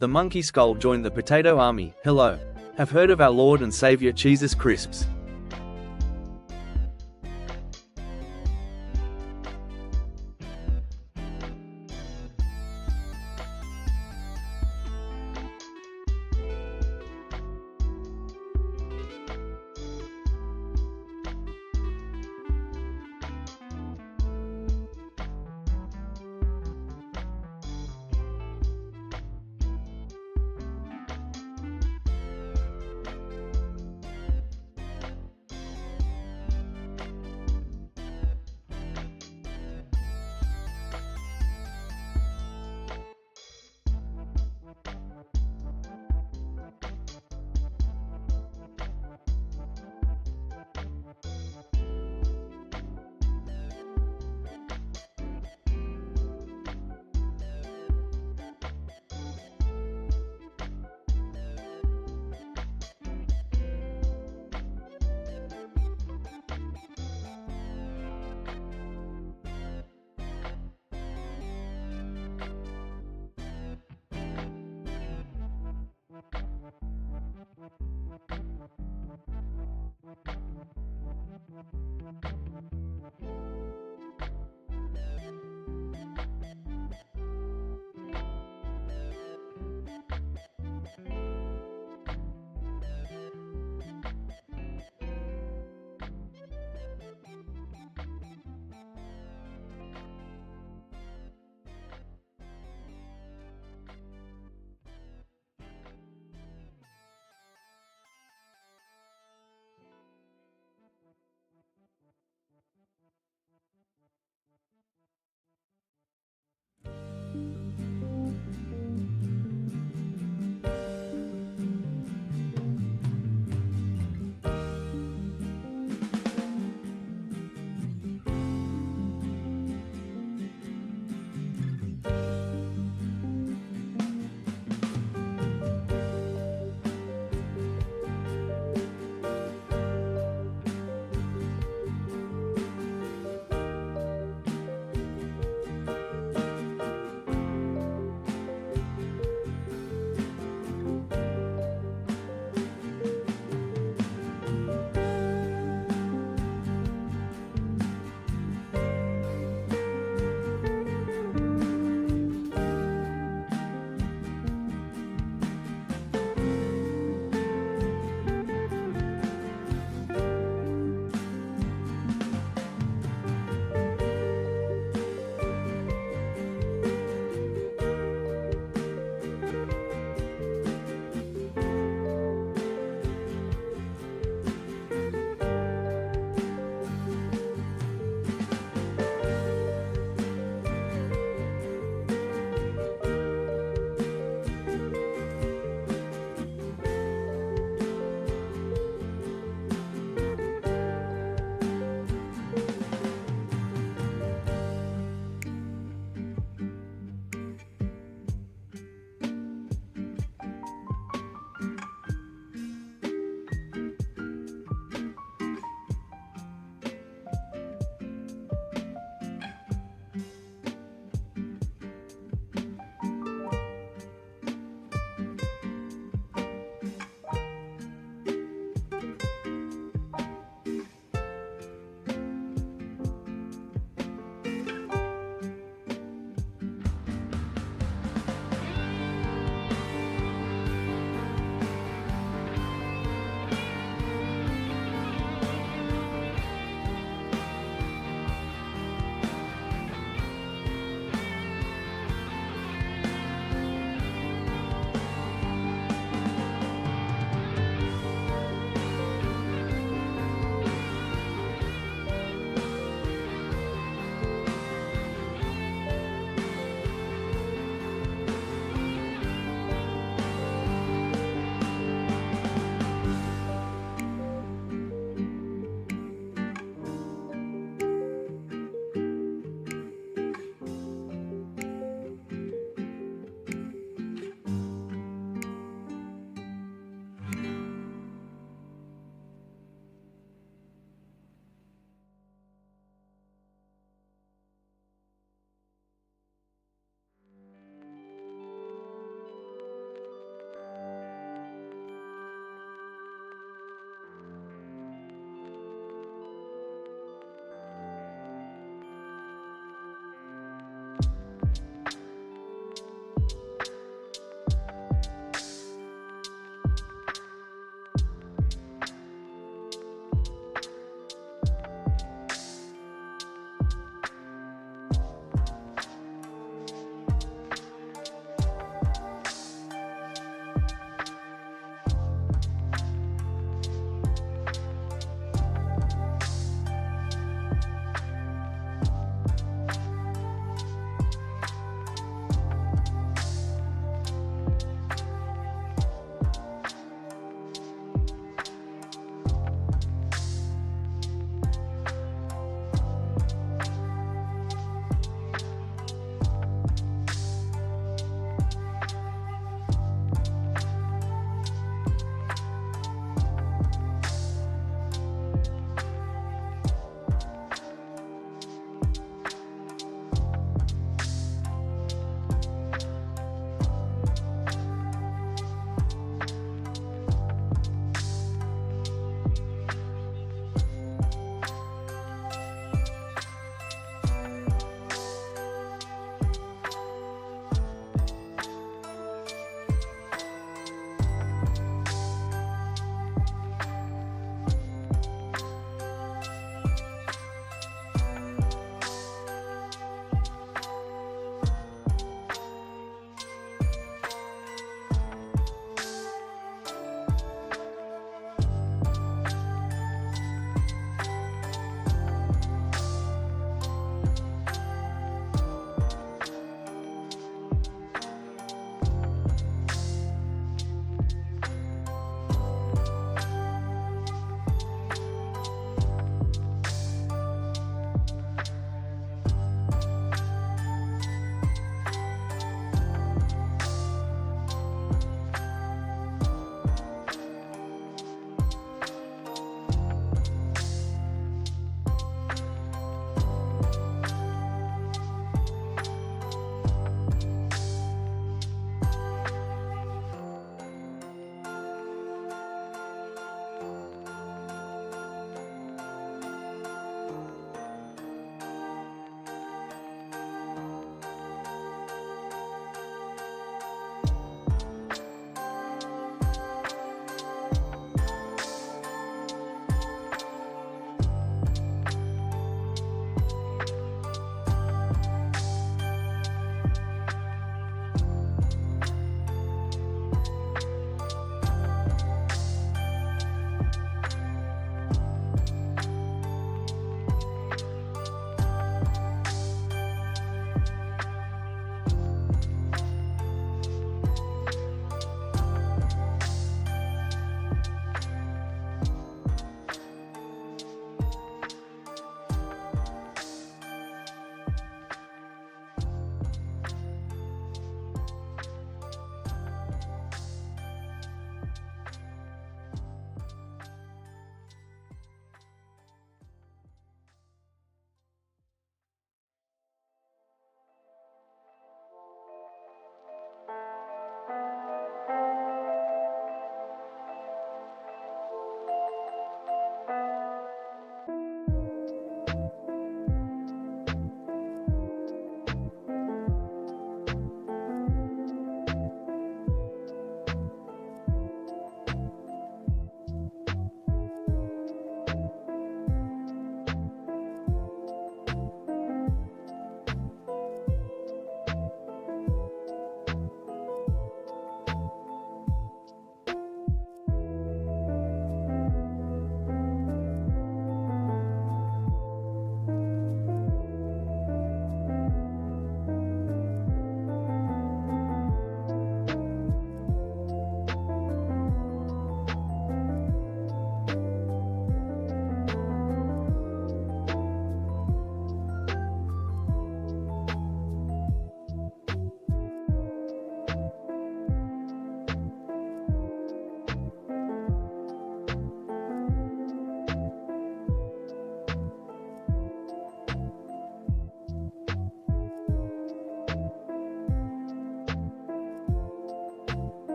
The monkey skull joined the potato army. Hello. Have heard of our Lord and Savior Jesus Crisps?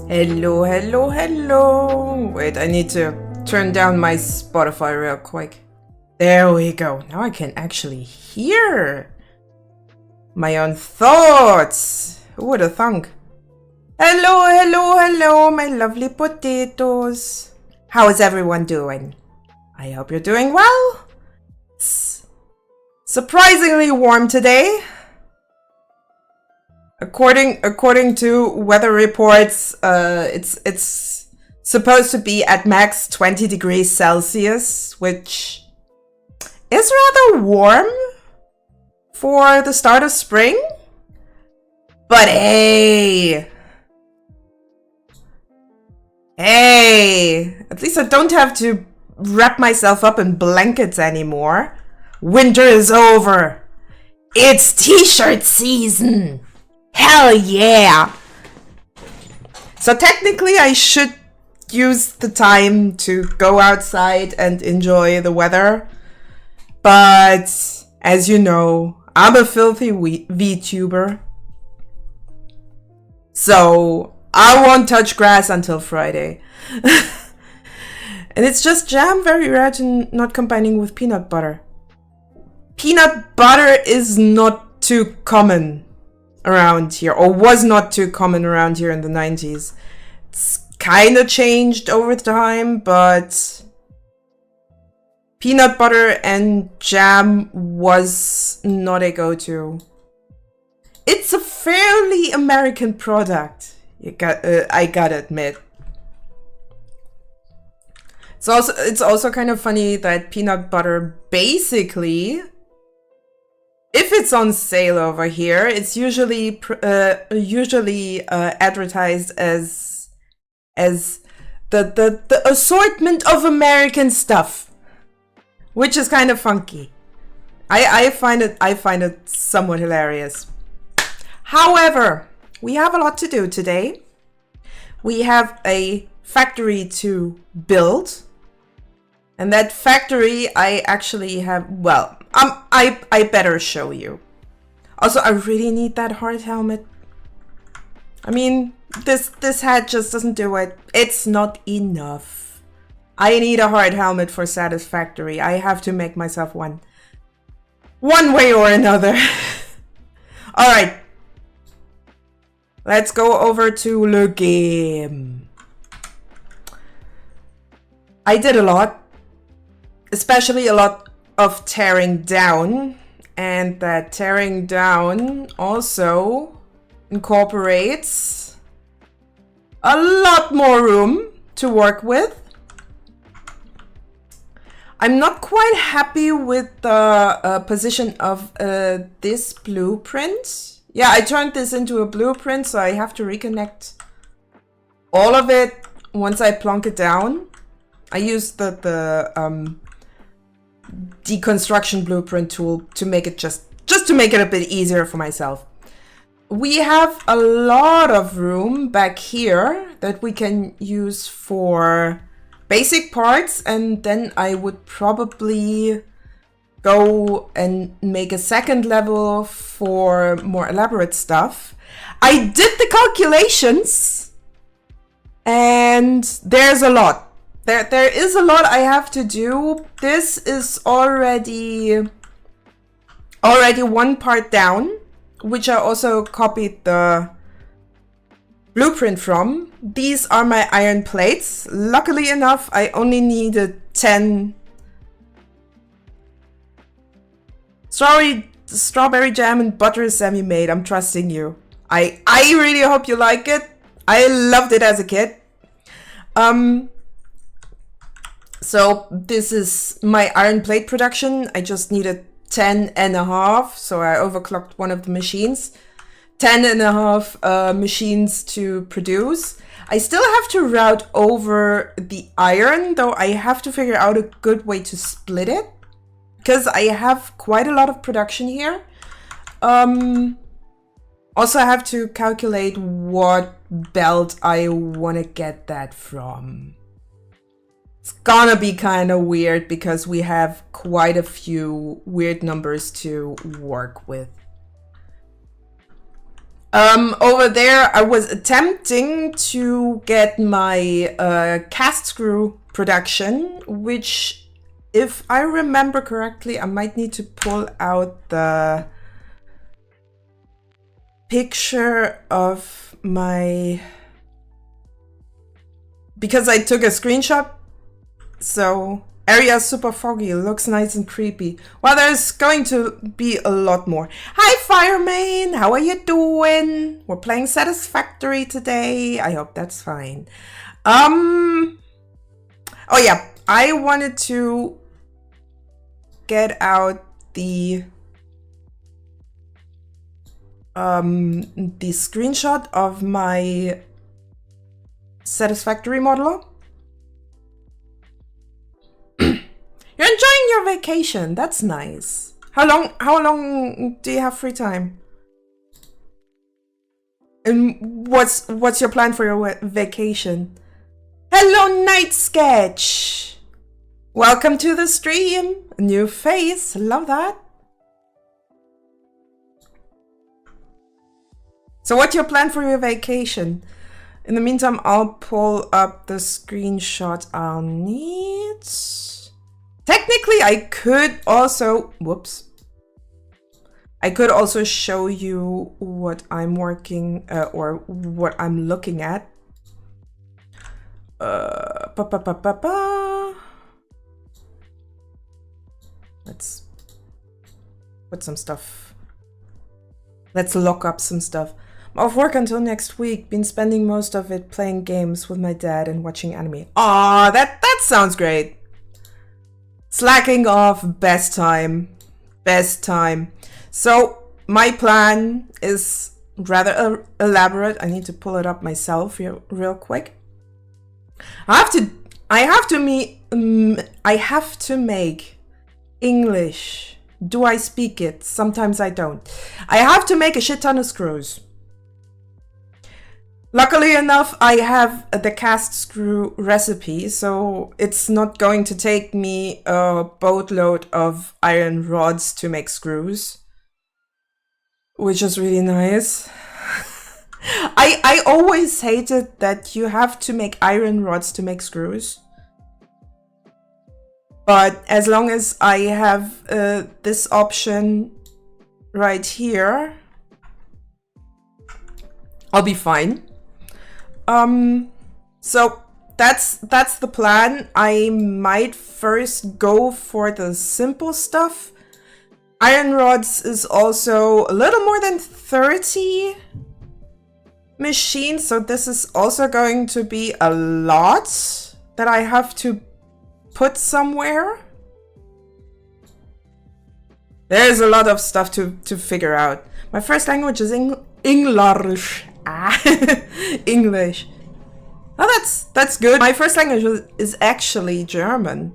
Hello, hello, hello. Wait, I need to turn down my Spotify real quick. There we go. Now I can actually hear my own thoughts. Who would have thunk? Hello, hello, hello, my lovely potatoes. How is everyone doing? I hope you're doing well. It's surprisingly warm today. According to weather reports, it's supposed to be at max 20 degrees Celsius, which is rather warm for the start of spring. But hey, at least I don't have to wrap myself up in blankets anymore. Winter is over. It's t-shirt season. Hell yeah! So technically I should use the time to go outside and enjoy the weather. But as you know, I'm a filthy VTuber. So I won't touch grass until Friday. And it's just jam, very rare to not combining with peanut butter. Peanut butter is not too common around here, or was not too common around here in the 90s. It's kind of changed over time, but peanut butter and jam was not a go-to. It's a fairly American product, I gotta admit. It's also kind of funny that peanut butter basically, if it's on sale over here, it's usually advertised as the assortment of American stuff, which is kind of funky. I find it somewhat hilarious. However, we have a lot to do today. We have a factory to build, and that factory I actually have, well, I better show you. Also, I really need that hard helmet. I mean, this hat just doesn't do it. It's not enough. I need a hard helmet for satisfactory. I have to make myself one way or another. All right. Let's go over to the game. I did a lot, especially a lot of tearing down, and that tearing down also incorporates a lot more room to work with. I'm not quite happy with the position of this blueprint. Yeah, I turned this into a blueprint, so I have to reconnect all of it once I plonk it down. I used the deconstruction blueprint tool to make it just to make it a bit easier for myself. We have a lot of room back here that we can use for basic parts, and then I would probably go and make a second level for more elaborate stuff. I did the calculations, and there's a lot. There is a lot I have to do. This is already one part down, which I also copied the blueprint from. These are my iron plates. Luckily enough, I only needed 10 strawberry jam and butter semi-made. I'm trusting you. I really hope you like it. I loved it as a kid. So this is my iron plate production. I just needed 10 and a half, so I overclocked one of the machines. 10 and a half machines to produce. I still have to route over the iron, though I have to figure out a good way to split it, because I have quite a lot of production here. Also, I have to calculate what belt I want to get that from. It's gonna be kind of weird because we have quite a few weird numbers to work with. Over there, I was attempting to get my cast screw production, which, if I remember correctly, I might need to pull out the picture of my... Because I took a screenshot, so area super foggy, looks nice and creepy. Well, there's going to be a lot more. Hi, Fireman, how are you doing? We're playing Satisfactory today. I hope that's fine. Oh yeah, I wanted to get out the screenshot of my Satisfactory modeler. You're enjoying your vacation. That's nice. How long do you have free time? And what's your plan for your vacation? Hello, Night Sketch. Welcome to the stream. A new face. Love that. So what's your plan for your vacation? In the meantime, I'll pull up the screenshot I'll need. Technically, I could also... Whoops. I could also show you what I'm working... or what I'm looking at. Let's put some stuff. Let's lock up some stuff. I'm off work until next week. Been spending most of it playing games with my dad and watching anime. Aw, that sounds great. Slacking off, best time. Best time. So, my plan is rather elaborate. I need to pull it up myself real quick. I have to make English. Do I speak it? Sometimes I don't. I have to make a shit ton of screws. Luckily enough, I have the cast screw recipe, so it's not going to take me a boatload of iron rods to make screws, which is really nice. I always hated that you have to make iron rods to make screws. But as long as I have this option right here, I'll be fine. So that's the plan. I might first go for the simple stuff. Iron rods is also a little more than 30 machines, so this is also going to be a lot that I have to put somewhere. There's a lot of stuff to figure out. My first language is English. English. Oh, that's good. My first language is actually German.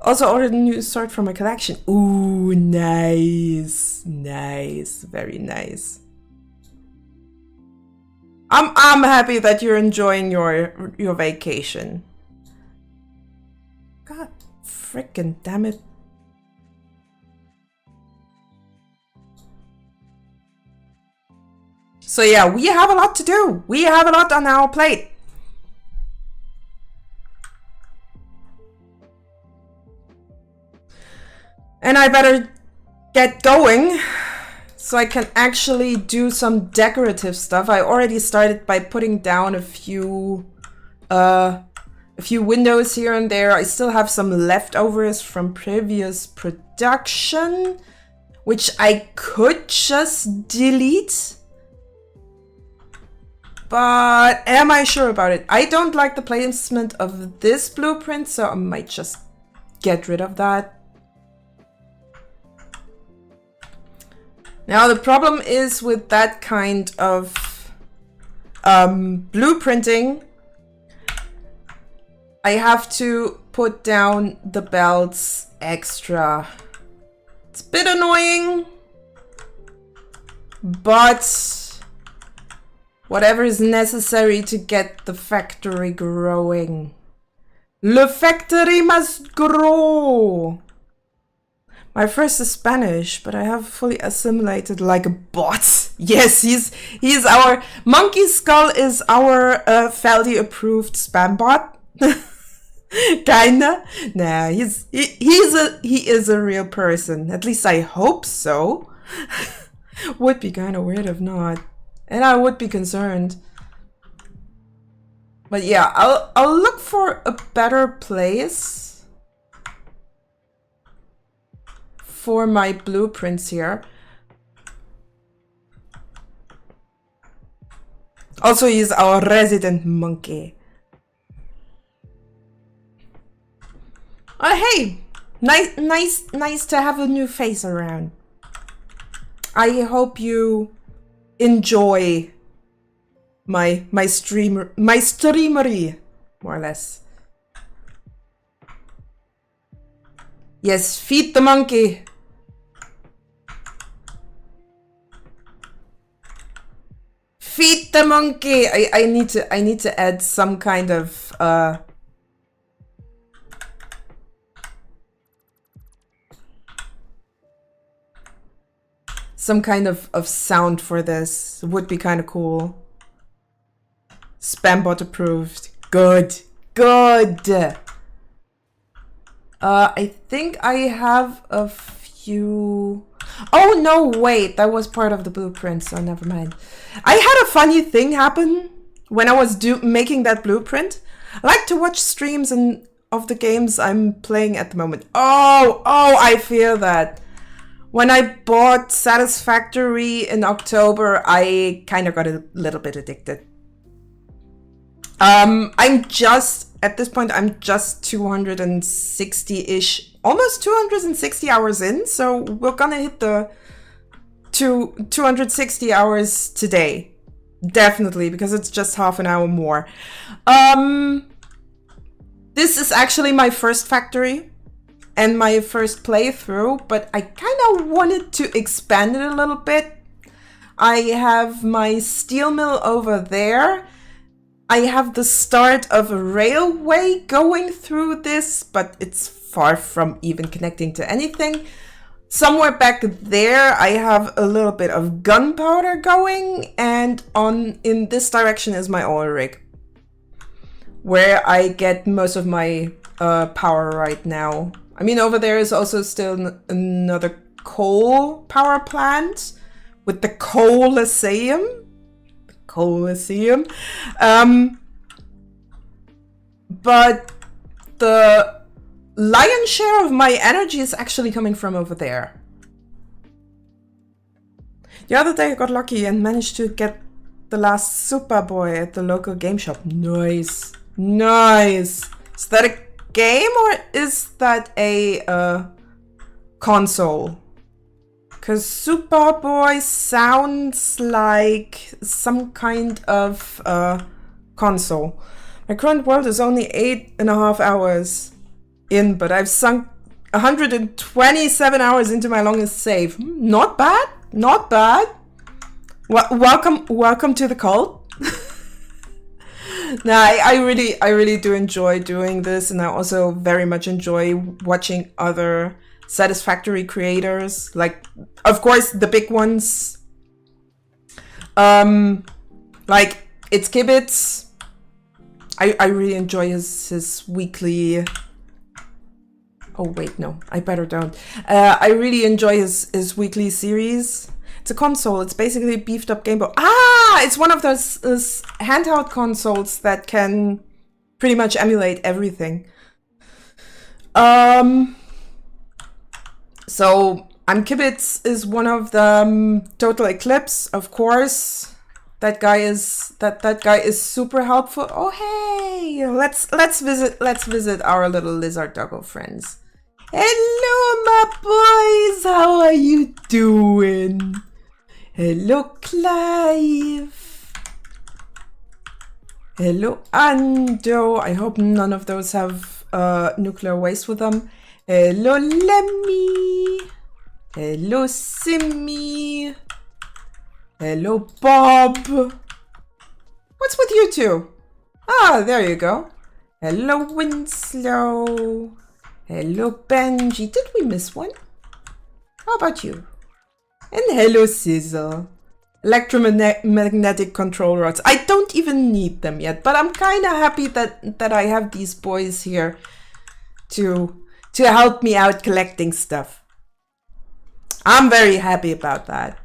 Also ordered a new sword for my collection. Ooh, nice. Nice. Very nice. I'm happy that you're enjoying your vacation. God frickin' damn it. So yeah, we have a lot to do. We have a lot on our plate. And I better get going so I can actually do some decorative stuff. I already started by putting down a few windows here and there. I still have some leftovers from previous production, which I could just delete. But am I sure about it? I don't like the placement of this blueprint, so I might just get rid of that. Now the problem is with that kind of blueprinting, I have to put down the belts extra. It's a bit annoying, but whatever is necessary to get the factory growing. Le factory must grow. My first is Spanish, but I have fully assimilated like a bot. Yes, he's our Monkey Skull is our Feldy approved spam bot. Kinda. Nah, he is a real person. At least I hope so. Would be kind of weird if not, and I would be concerned. But yeah, I'll look for a better place for my blueprints here. Also, he's our resident monkey. Oh, hey, nice to have a new face around. I hope you enjoy my streamery, more or less. Yes, feed the monkey. Feed the monkey. I need to add some kind of sound for this. Would be kind of cool. Spambot approved. Good. I think I have a few. Oh no, wait, that was part of the blueprint, so never mind. I had a funny thing happen when I was making that blueprint. I like to watch streams of the games I'm playing at the moment. Oh, I feel that. When I bought Satisfactory in October, I kind of got a little bit addicted. At this point, I'm just 260-ish, almost 260 hours in. So we're gonna hit the 260 hours today. Definitely, because it's just half an hour more. This is actually my first factory and my first playthrough, but I kind of wanted to expand it a little bit. I have my steel mill over there. I have the start of a railway going through this, but it's far from even connecting to anything. Somewhere back there, I have a little bit of gunpowder going, and in this direction is my oil rig, where I get most of my power right now. I mean, over there is also still another coal power plant with the Coliseum. But the lion's share of my energy is actually coming from over there. The other day I got lucky and managed to get the last Superboy at the local game shop. Nice. Is that a game or is that a console? Because Superboy sounds like some kind of console. My current world is only 8.5 hours in, but I've sunk 127 hours into my longest save. Not bad. Welcome to the cult. No, I really do enjoy doing this, and I also very much enjoy watching other Satisfactory creators, like, of course, the big ones, like It's Kibitz. I really enjoy his weekly. Oh wait, no, I better don't. I really enjoy his weekly series. It's a console. It's basically a beefed up Game Boy. It's one of those handheld consoles that can pretty much emulate everything. So Kibitz is one of them. Total Eclipse, of course. That guy is super helpful. Oh hey, let's visit our little lizard doggo friends. Hello, my boys. How are you doing? Hello, Clive. Hello, Ando. I hope none of those have nuclear waste with them. Hello, Lemmy. Hello, Simmy. Hello, Bob. What's with you two? There you go. Hello, Winslow. Hello, Benji. Did we miss one? How about you? And hello, Sizzle. Electromagnetic control rods. I don't even need them yet, but I'm kind of happy that I have these boys here to help me out collecting stuff. I'm very happy about that,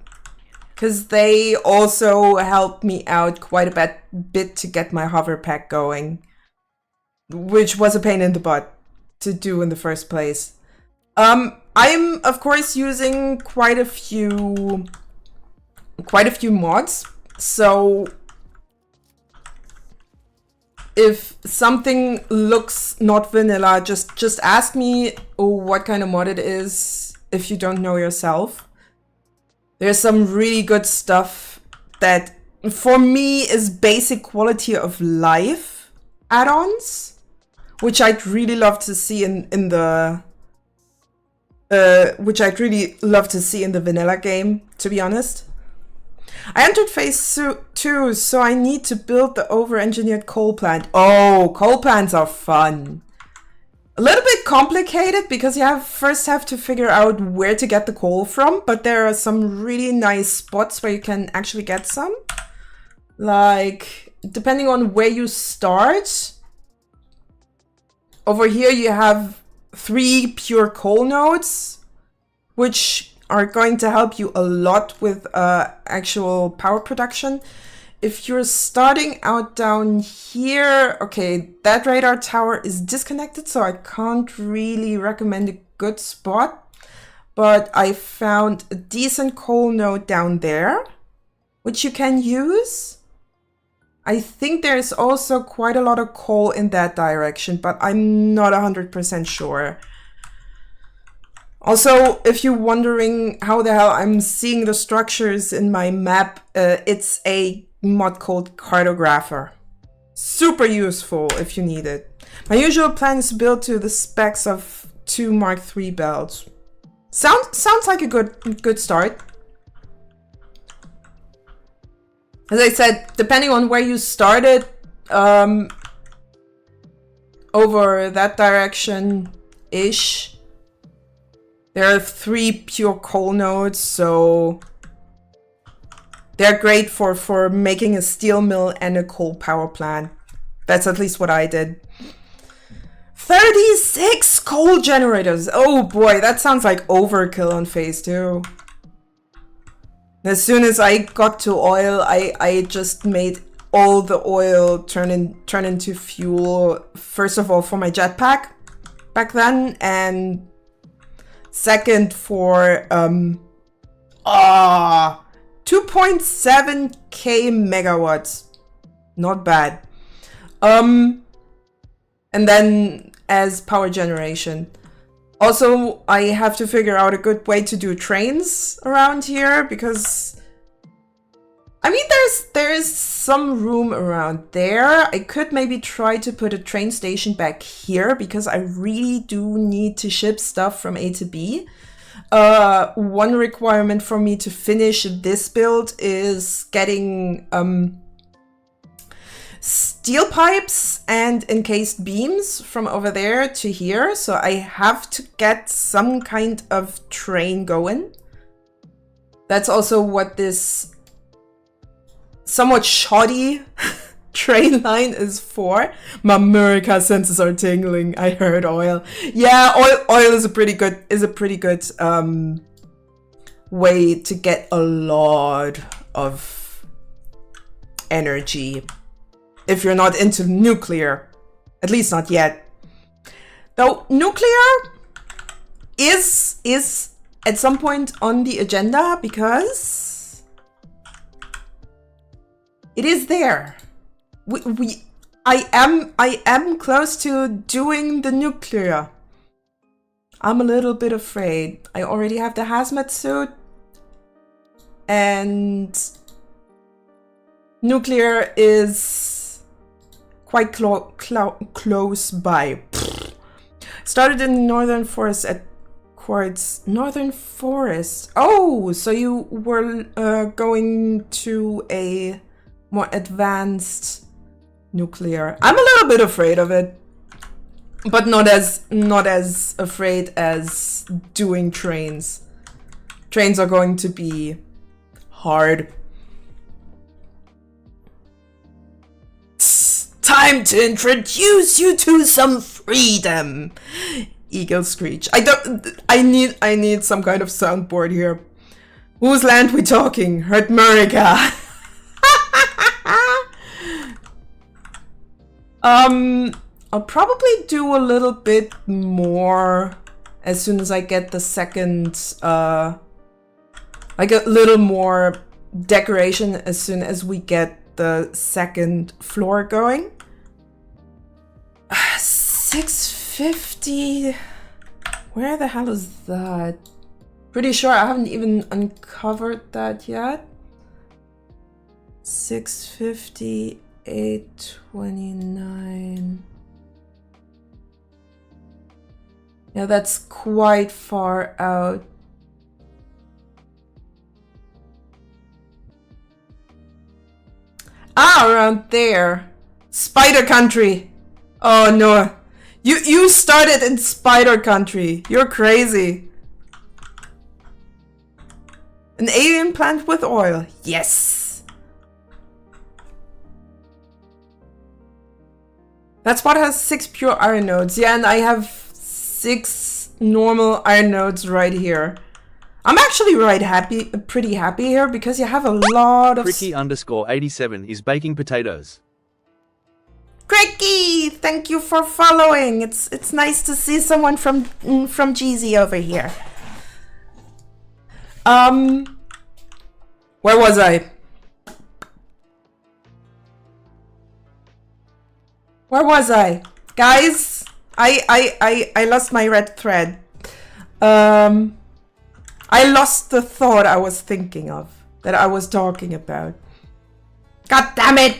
because they also helped me out quite a bit to get my hover pack going, which was a pain in the butt to do in the first place. I'm of course using quite a few mods, so if something looks not vanilla, just ask me what kind of mod it is if you don't know yourself. There's some really good stuff that for me is basic quality of life add-ons, which I'd really love to see in the vanilla game, to be honest. I entered phase 2, so I need to build the over-engineered coal plant. Oh, coal plants are fun. A little bit complicated because you first have to figure out where to get the coal from, but there are some really nice spots where you can actually get some. Like, depending on where you start. Over here you have 3 pure coal nodes, which are going to help you a lot with actual power production. If you're starting out down here, okay, that radar tower is disconnected, so I can't really recommend a good spot. But I found a decent coal node down there, which you can use. I think there's also quite a lot of coal in that direction, but I'm not 100% sure. Also, if you're wondering how the hell I'm seeing the structures in my map, it's a mod called Cartographer. Super useful if you need it. My usual plan is to build to the specs of 2 Mark III belts. Sounds like a good start. As I said, depending on where you started, over that direction-ish, there are 3 pure coal nodes, so they're great for making a steel mill and a coal power plant. That's at least what I did. 36 coal generators! Oh boy, that sounds like overkill on phase 2. As soon as I got to oil, I just made all the oil turn into fuel. First of all, for my jetpack back then, and second for 2.7k megawatts. Not bad. And then as power generation. Also, I have to figure out a good way to do trains around here, because I mean, there is some room around there. I could maybe try to put a train station back here, because I really do need to ship stuff from A to B. One requirement for me to finish this build is getting steel pipes and encased beams from over there to here, so I have to get some kind of train going. That's also what this somewhat shoddy train line is for. My America senses are tingling. I heard oil. Yeah, oil is a pretty good way to get a lot of energy. If you're not into nuclear, at least not yet. Though nuclear is at some point on the agenda, because it is there. I am close to doing the nuclear. I'm a little bit afraid. I already have the hazmat suit, and nuclear is quite close by. Started in Northern Forest at Quartz. Northern Forest. Oh, so you were going to a more advanced nuclear. I'm a little bit afraid of it, but not as afraid as doing trains. trains are going to be hard. It's time to introduce you to some freedom. Eagle screech. I need some kind of soundboard here. Whose land we talking? Hurt America. I'll probably do a little bit more as soon as I get the second, like a little more decoration as soon as we get the second floor going. 650. Where the hell is that? Pretty sure I haven't even uncovered that yet. 650, 829. Yeah, that's quite far out. Ah, around there. Spider Country. Oh no. You started in Spider Country. You're crazy. An alien plant with oil. Yes. That spot has 6 pure iron nodes. Yeah, and I have 6 normal iron nodes right here. I'm actually pretty happy here because you have a lot of... Cricky_87 is baking potatoes. Cricky, thank you for following. It's nice to see someone from GZ over here. Where was I? Where was I? Guys, I lost my red thread. I lost the thought I was thinking of, that I was talking about. God damn it!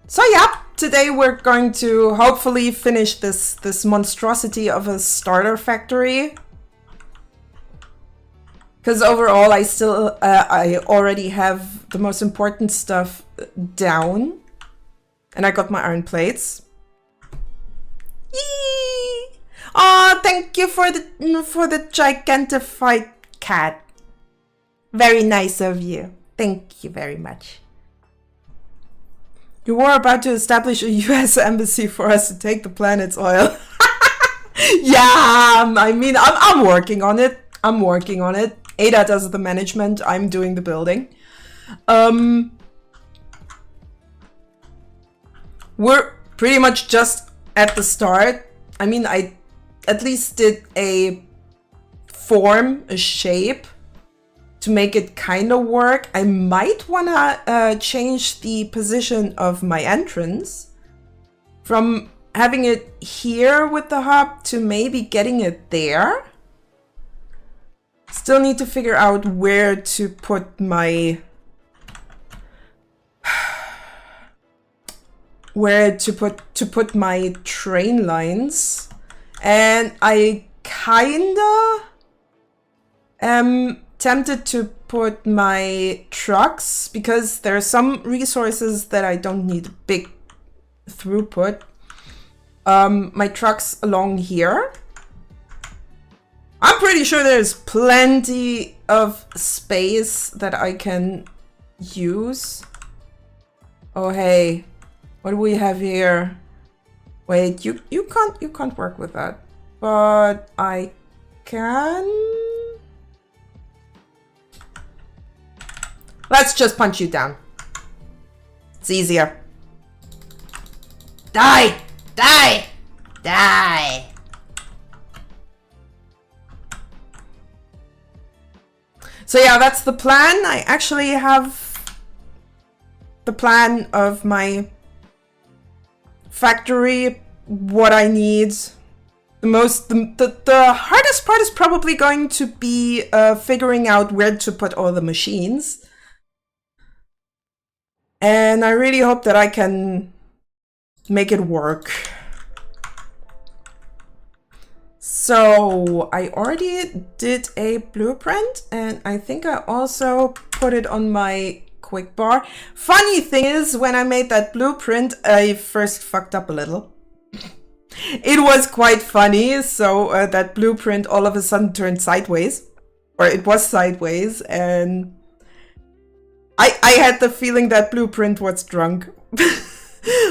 So yeah, today we're going to hopefully finish this monstrosity of a starter factory. Because overall I already have the most important stuff down. And I got my iron plates. Yee! Oh, thank you for the gigantified cat. Very nice of you. Thank you very much. You were about to establish a US embassy for us to take the planet's oil. Yeah, I mean, I'm working on it. I'm working on it. Ada does the management. I'm doing the building. We're pretty much just at the start. I mean, I at least did a form, a shape to make it kind of work. I might wanna change the position of my entrance from having it here with the hub to maybe getting it there. Still need to figure out where to put my my train lines, and I kinda am tempted to put my trucks, because there are some resources that I don't need big throughput. My trucks along here. I'm pretty sure there's plenty of space that I can use. Oh hey, what do we have here? Wait, you can't work with that, but I can. Let's just punch you down. It's easier. Die! Die! Die! So yeah, that's the plan. I actually have the plan of my factory, what I need. The hardest part is probably going to be figuring out where to put all the machines. And I really hope that I can make it work. So I already did a blueprint, and I think I also put it on my quick bar. Funny thing is, when I made that blueprint, I first fucked up a little. It was quite funny. So that blueprint all of a sudden turned sideways, or it was sideways, and I had the feeling that blueprint was drunk.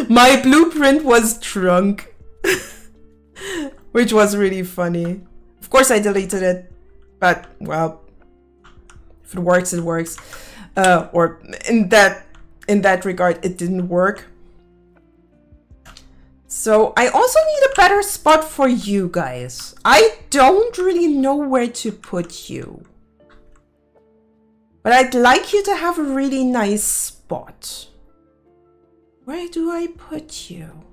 My blueprint was drunk, which was really funny. Of course, I deleted it, but well, if it works, it works. Or in that regard, it didn't work. So I also need a better spot for you guys. I don't really know where to put you. But I'd like you to have a really nice spot. Where do I put you?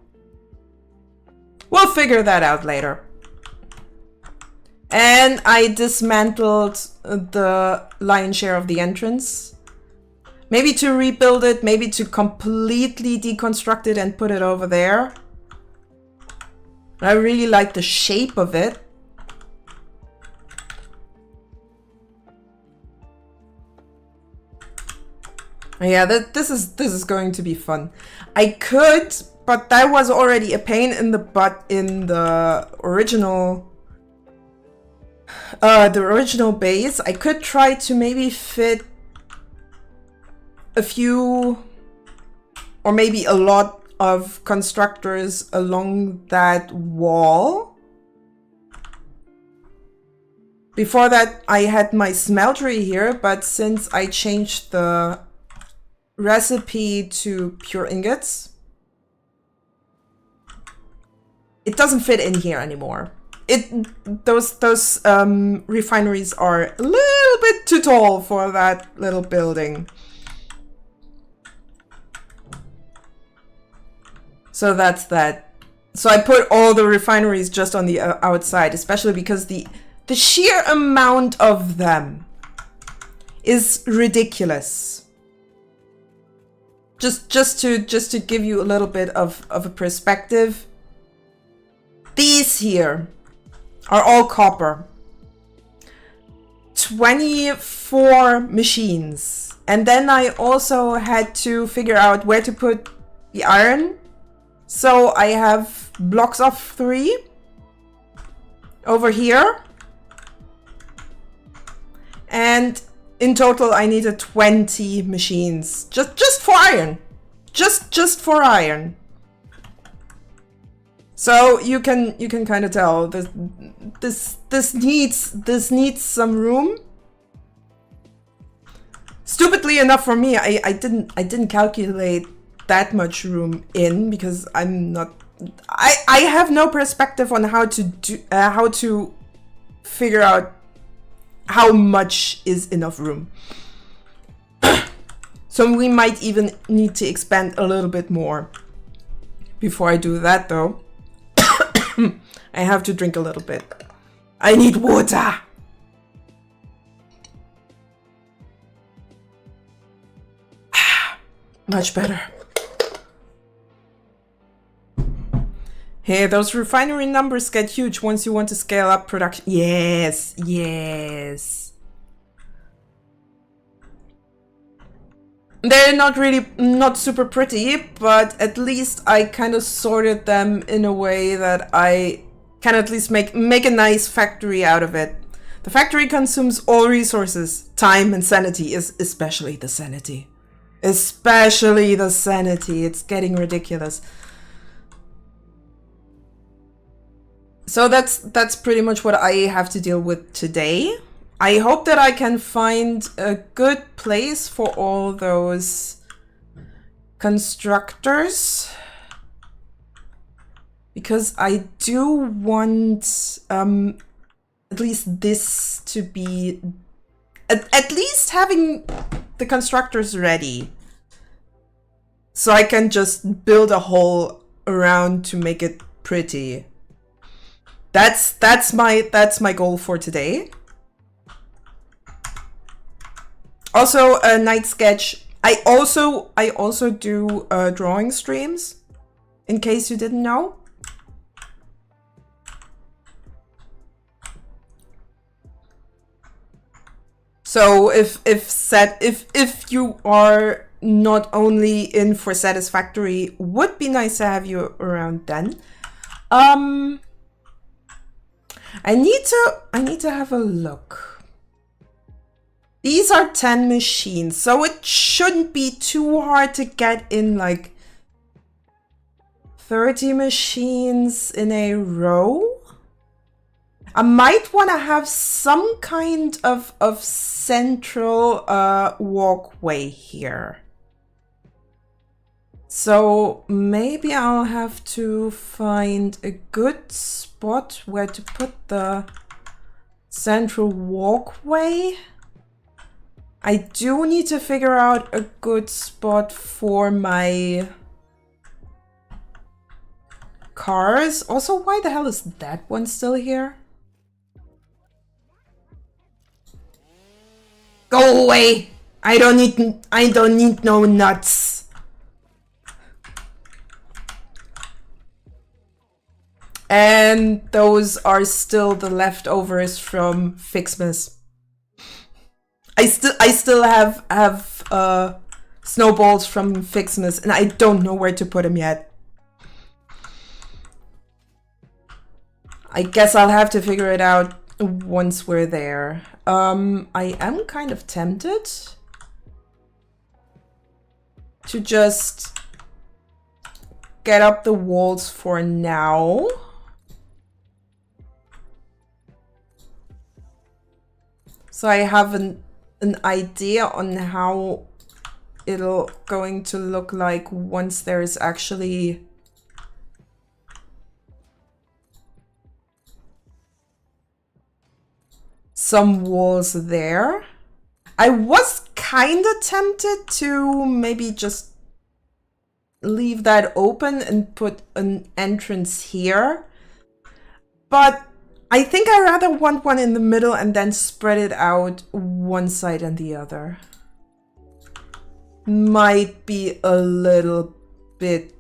We'll figure that out later. And I dismantled the lion's share of the entrance. Maybe to rebuild it, maybe to completely deconstruct it and put it over there. I really like the shape of it. Yeah, this is going to be fun. I could, but that was already a pain in the butt in the original base. I could try to maybe fit a few or maybe a lot of constructors along that wall. Before that, I had my smeltery here, but since I changed the recipe to pure ingots, it doesn't fit in here anymore. Those refineries are a little bit too tall for that little building. So that's that. So I put all the refineries just on the outside, especially because the sheer amount of them is ridiculous. Just to give you a little bit of a perspective, these here are all copper. 24 machines. And then I also had to figure out where to put the iron. So I have blocks of 3 over here. And in total, I needed 20 machines just for iron, just for iron. So you can kind of tell this needs some room. Stupidly enough for me, I didn't calculate that much room in because I have no perspective on how to figure out how much is enough room. So we might even need to expand a little bit more. Before I do that though, I have to drink a little bit. I need water. Much better. Hey, those refinery numbers get huge once you want to scale up production. Yes, yes. They're not super pretty, but at least I kind of sorted them in a way that I can at least make a nice factory out of it. The factory consumes all resources, time and sanity, especially the sanity. Especially the sanity. It's getting ridiculous. So that's pretty much what I have to deal with today. I hope that I can find a good place for all those constructors, because I do want at least this to be at least having the constructors ready, so I can just build a hole around to make it pretty. That's my goal for today. Also, a night sketch. I also do drawing streams, in case you didn't know. So if you are not only in for Satisfactory, would be nice to have you around then. Um, I need to have a look. These are 10 machines, so it shouldn't be too hard to get in like 30 machines in a row. I might want to have some kind of central walkway here. So maybe I'll have to find a good spot where to put the central walkway. I do need to figure out a good spot for my cars. Also, why the hell is that one still here? Go away! I don't need no nuts. And those are still the leftovers from Fixmas. I still have snowballs from Fixmas, and I don't know where to put them yet. I guess I'll have to figure it out once we're there. I am kind of tempted to just get up the walls for now. So I have an idea on how it'll going to look like once there is actually some walls there. I was kind of tempted to maybe just leave that open and put an entrance here, but I think I rather want one in the middle and then spread it out one side and the other. Might be a little bit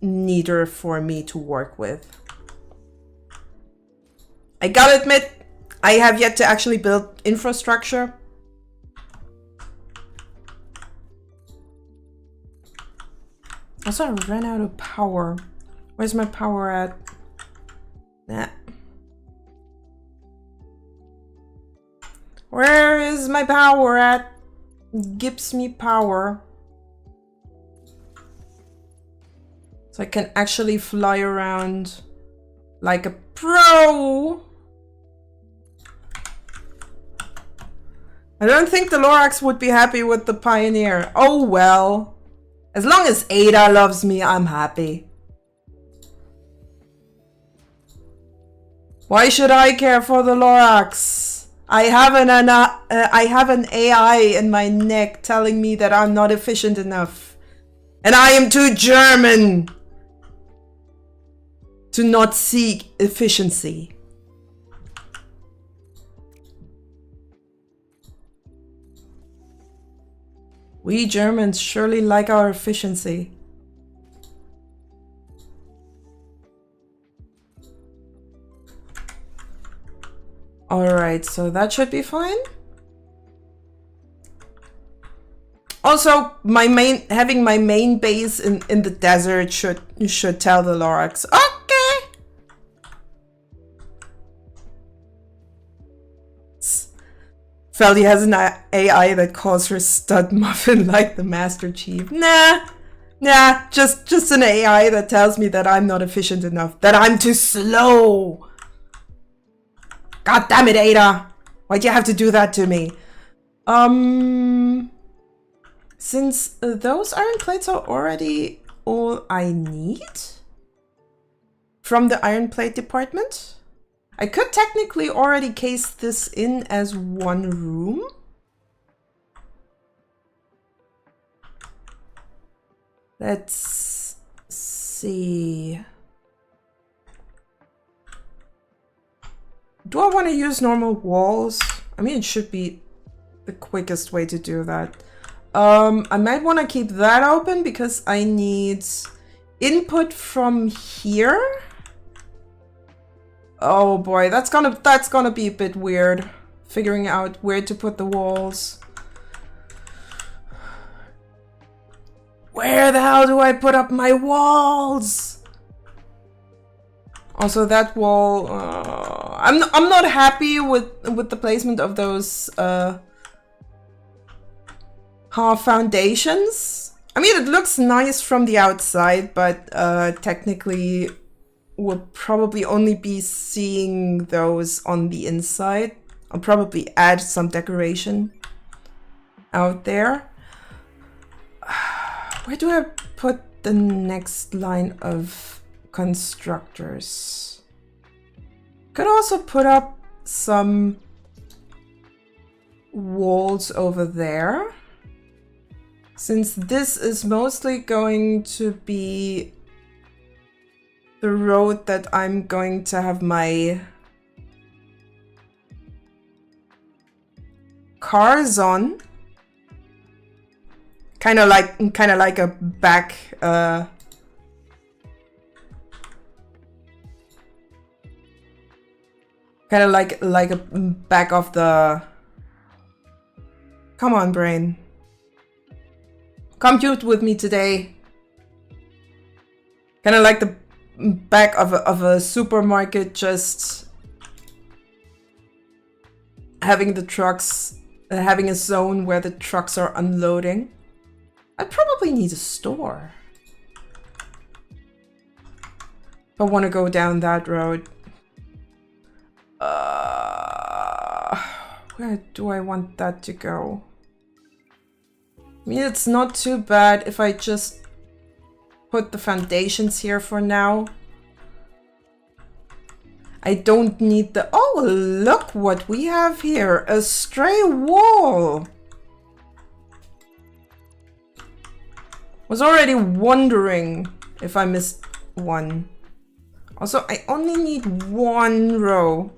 neater for me to work with. I gotta admit, I have yet to actually build infrastructure. Also, I ran out of power. Where's my power at? Nah. Where is my power at? Gives me power. So I can actually fly around like a pro. I don't think the Lorax would be happy with the Pioneer. Oh well. As long as Ada loves me, I'm happy. Why should I care for the Lorax? I have an AI in my neck telling me that I'm not efficient enough. And I am too German to not seek efficiency. We Germans surely like our efficiency. Alright, so that should be fine. Also, having my main base in the desert should tell the Lorax. Okay. Feldy has an AI that calls her stud muffin like the Master Chief. Nah, just an AI that tells me that I'm not efficient enough, that I'm too slow. God damn it, Ada! Why'd you have to do that to me? Since those iron plates are already all I need from the iron plate department, I could technically already case this in as one room. Let's see. Do I want to use normal walls? I mean, it should be the quickest way to do that. I might want to keep that open because I need input from here. Oh boy, that's gonna be a bit weird. Figuring out where to put the walls. Where the hell do I put up my walls? Also, that wall, I'm not happy with the placement of those half foundations. I mean, it looks nice from the outside, but technically we'll probably only be seeing those on the inside. I'll probably add some decoration out there. Where do I put the next line of constructors? Could also put up some walls over there, since this is mostly going to be the road that I'm going to have my cars on. Kind of like a back kind of like a back of the. Come on, brain. Compute with me today. Kind of like the back of a supermarket, just having the trucks, having a zone where the trucks are unloading. I probably need a store if I want to go down that road. Where do I want that to go? I mean, it's not too bad if I just put the foundations here for now. I don't need the... Oh, look what we have here. A stray wall. Was already wondering if I missed one. Also, I only need one row.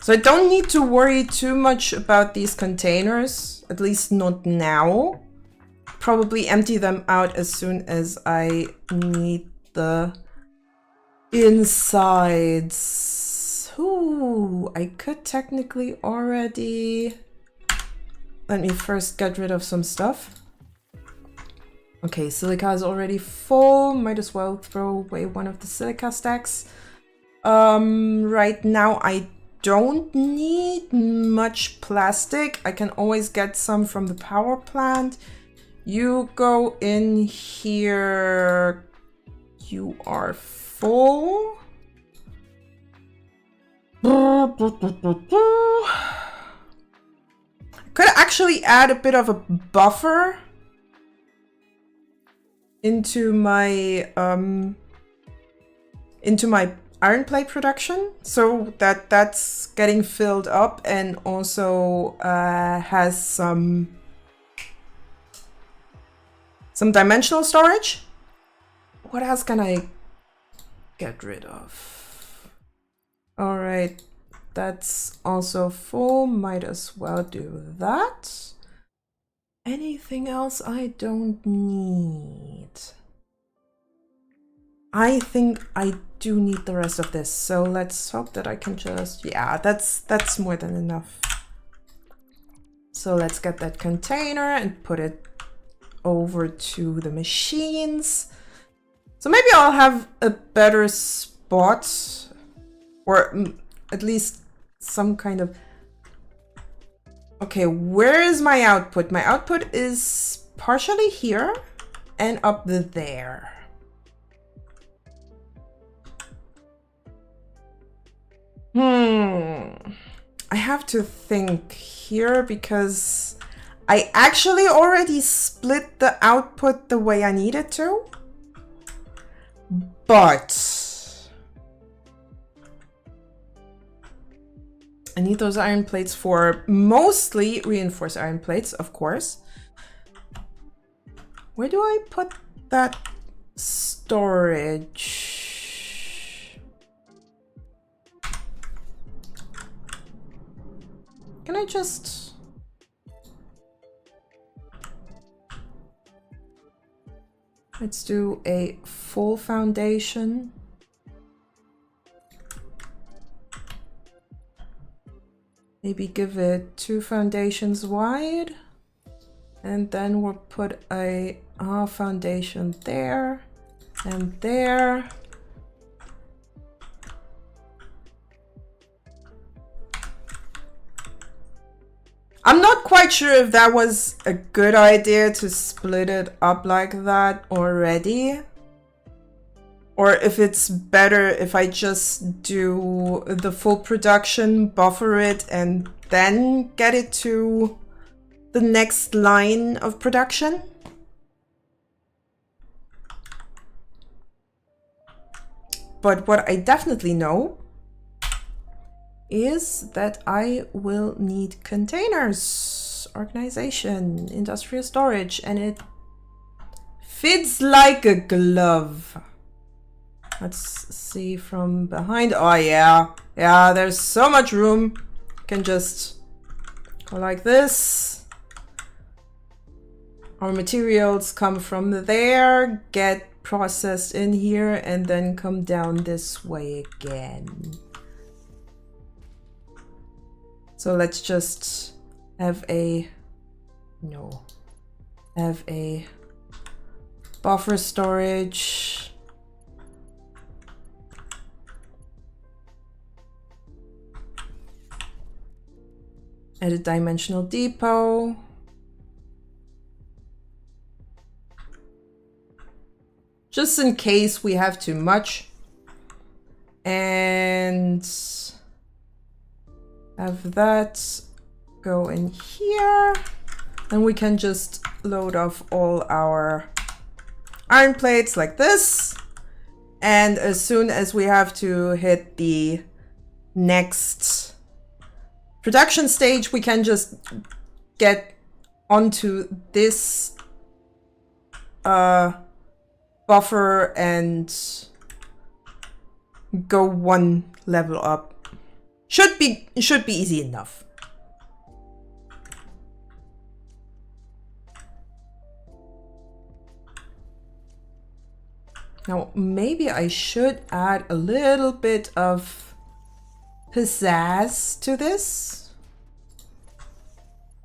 So I don't need to worry too much about these containers, at least not now. Probably empty them out as soon as I need the insides. Ooh, I could technically already... Let me first get rid of some stuff. Okay, silica is already full. Might as well throw away one of the silica stacks. Right now I don't need much plastic. I can always get some from the power plant. You go in here. You are full. Could actually add a bit of a buffer into my iron plate production, so that that's getting filled up and also has some dimensional storage. What else can I get rid of? All right, that's also full. Might as well do that. Anything else I don't need? I think I do need the rest of this, so let's hope that I can just... Yeah, that's more than enough. So let's get that container and put it over to the machines. So maybe I'll have a better spot, or at least some kind of... Okay, where is my output? My output is partially here and up there. I have to think here because I actually already split the output the way I needed to. But I need those iron plates for mostly reinforced iron plates, of course. Where do I put that storage? Can I just... Let's do a full foundation. Maybe give it 2 foundations wide. And then we'll put a foundation there and there. I'm not quite sure if that was a good idea to split it up like that already. Or if it's better if I just do the full production, buffer it, and then get it to the next line of production. But what I definitely know is that I will need containers, organization, industrial storage, and it fits like a glove. Let's see from behind. Oh yeah, yeah, there's so much room. Can just go like this. Our materials come from there, get processed in here, and then come down this way again. So let's just have a buffer storage. Add a dimensional depot. Just in case we have too much. And have that go in here. And we can just load off all our iron plates like this. And as soon as we have to hit the next production stage, we can just get onto this buffer and go one level up. Should be easy enough. Now maybe I should add a little bit of pizzazz to this,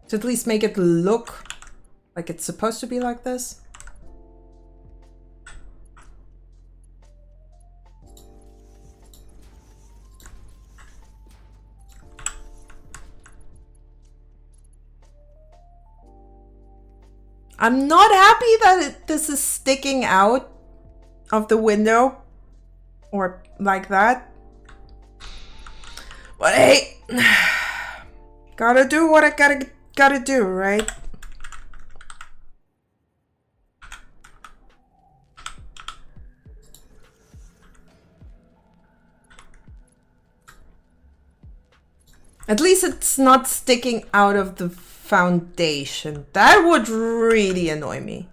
to at least make it look like it's supposed to be like this. I'm not happy that this is sticking out of the window or like that. But hey, gotta do what I gotta do, right? At least it's not sticking out of the foundation. That would really annoy me.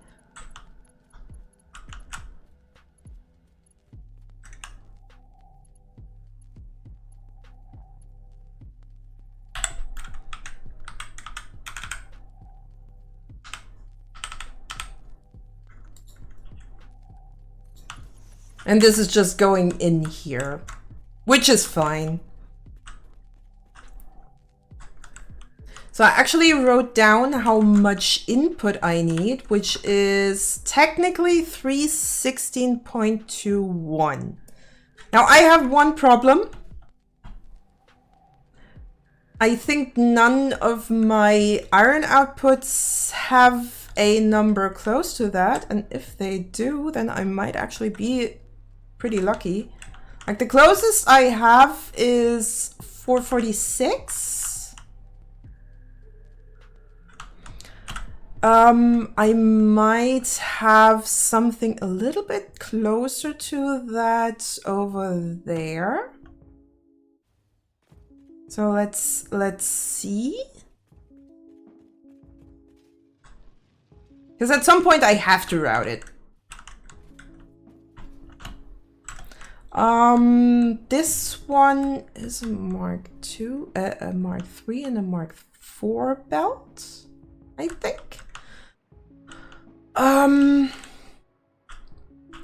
And this is just going in here, which is fine. So I actually wrote down how much input I need, which is technically 316.21. Now I have one problem. I think none of my iron outputs have a number close to that. And if they do, then I might actually be pretty lucky. Like the closest I have is 446. I might have something a little bit closer to that over there. So let's see. Because at some point I have to route it. This one is a Mark II, a Mark III, and a Mark IV belt, I think.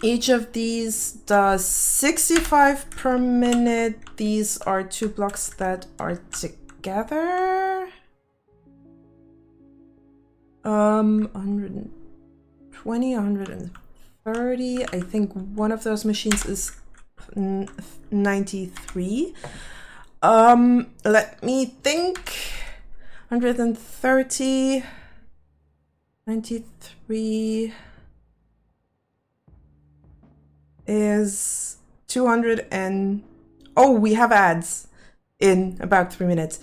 Each of these does 65 per minute. These are 2 blocks that are together. 120, 130. I think one of those machines is 93. Let me think. 130, 93 is 200 and... Oh, we have ads in about 3 minutes.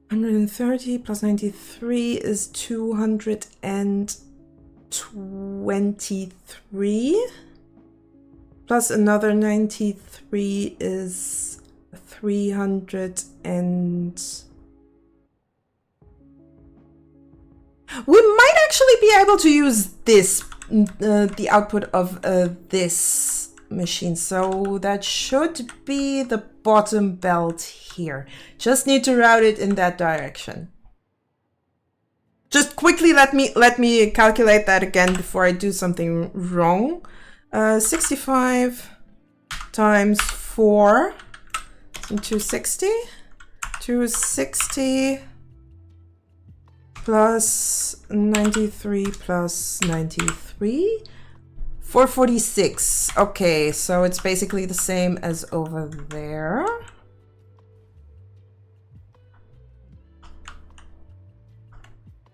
130 plus 93 is 223. Plus another 93 is 300 and... We might actually be able to use this, the output of this machine. So that should be the bottom belt here. Just need to route it in that direction. Just quickly let me calculate that again before I do something wrong. 65 times 4 into 60. 260 plus 93 plus 93. 446. Okay, so it's basically the same as over there.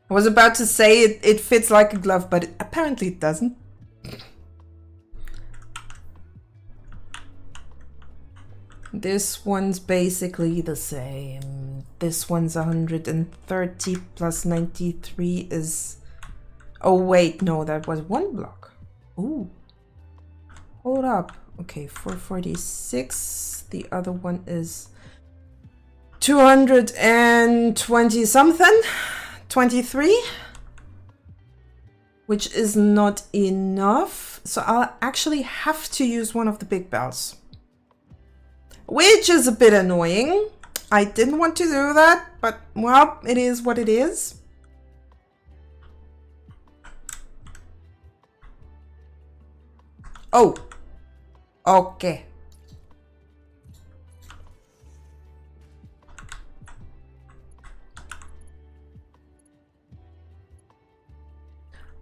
I was about to say it fits like a glove, but apparently it doesn't. This one's basically the same. This one's 130 plus 93 is... Oh wait, no, that was one block. Ooh. Hold up. Okay, 446. The other one is 220 something. 23. Which is not enough. So I'll actually have to use one of the big bells. Which is a bit annoying. I didn't want to do that, but well, it is what it is. Oh, okay.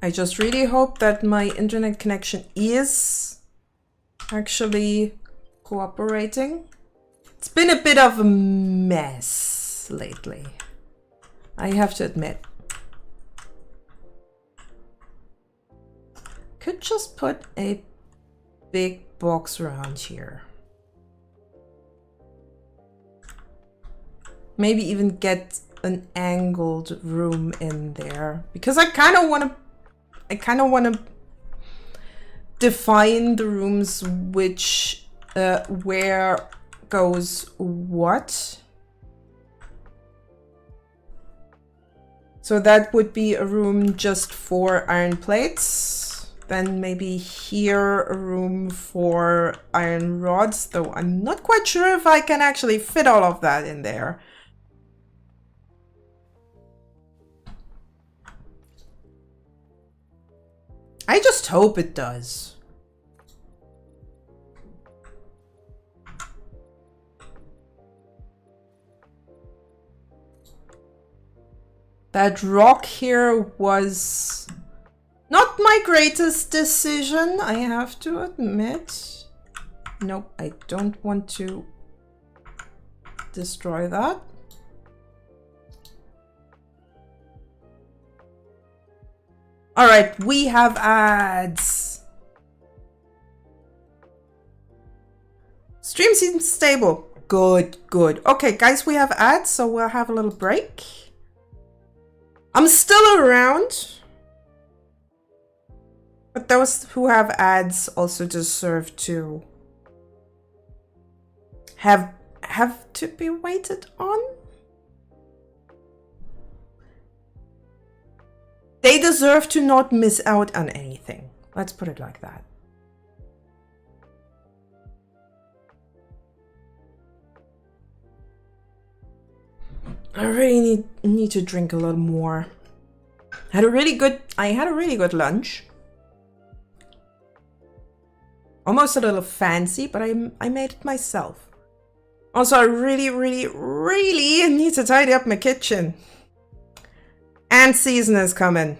I just really hope that my internet connection is actually cooperating. It's been a bit of a mess lately, I have to admit. Could just put a big box around here. Maybe even get an angled room in there, because I kind of want to define the rooms which where goes what. So that would be a room just for iron plates. Then maybe here a room for iron rods, though I'm not quite sure if I can actually fit all of that in there. I just hope it does. That rock here was not my greatest decision, I have to admit. Nope, I don't want to destroy that. All right, we have ads. Stream seems stable. Good, good. Okay, guys, we have ads, so we'll have a little break. I'm still around. But those who have ads also deserve to have to be waited on. They deserve to not miss out on anything. Let's put it like that. I really need to drink a little more. I had a really good lunch. Almost a little fancy, but I made it myself. Also, I really need to tidy up my kitchen. Ant season is coming.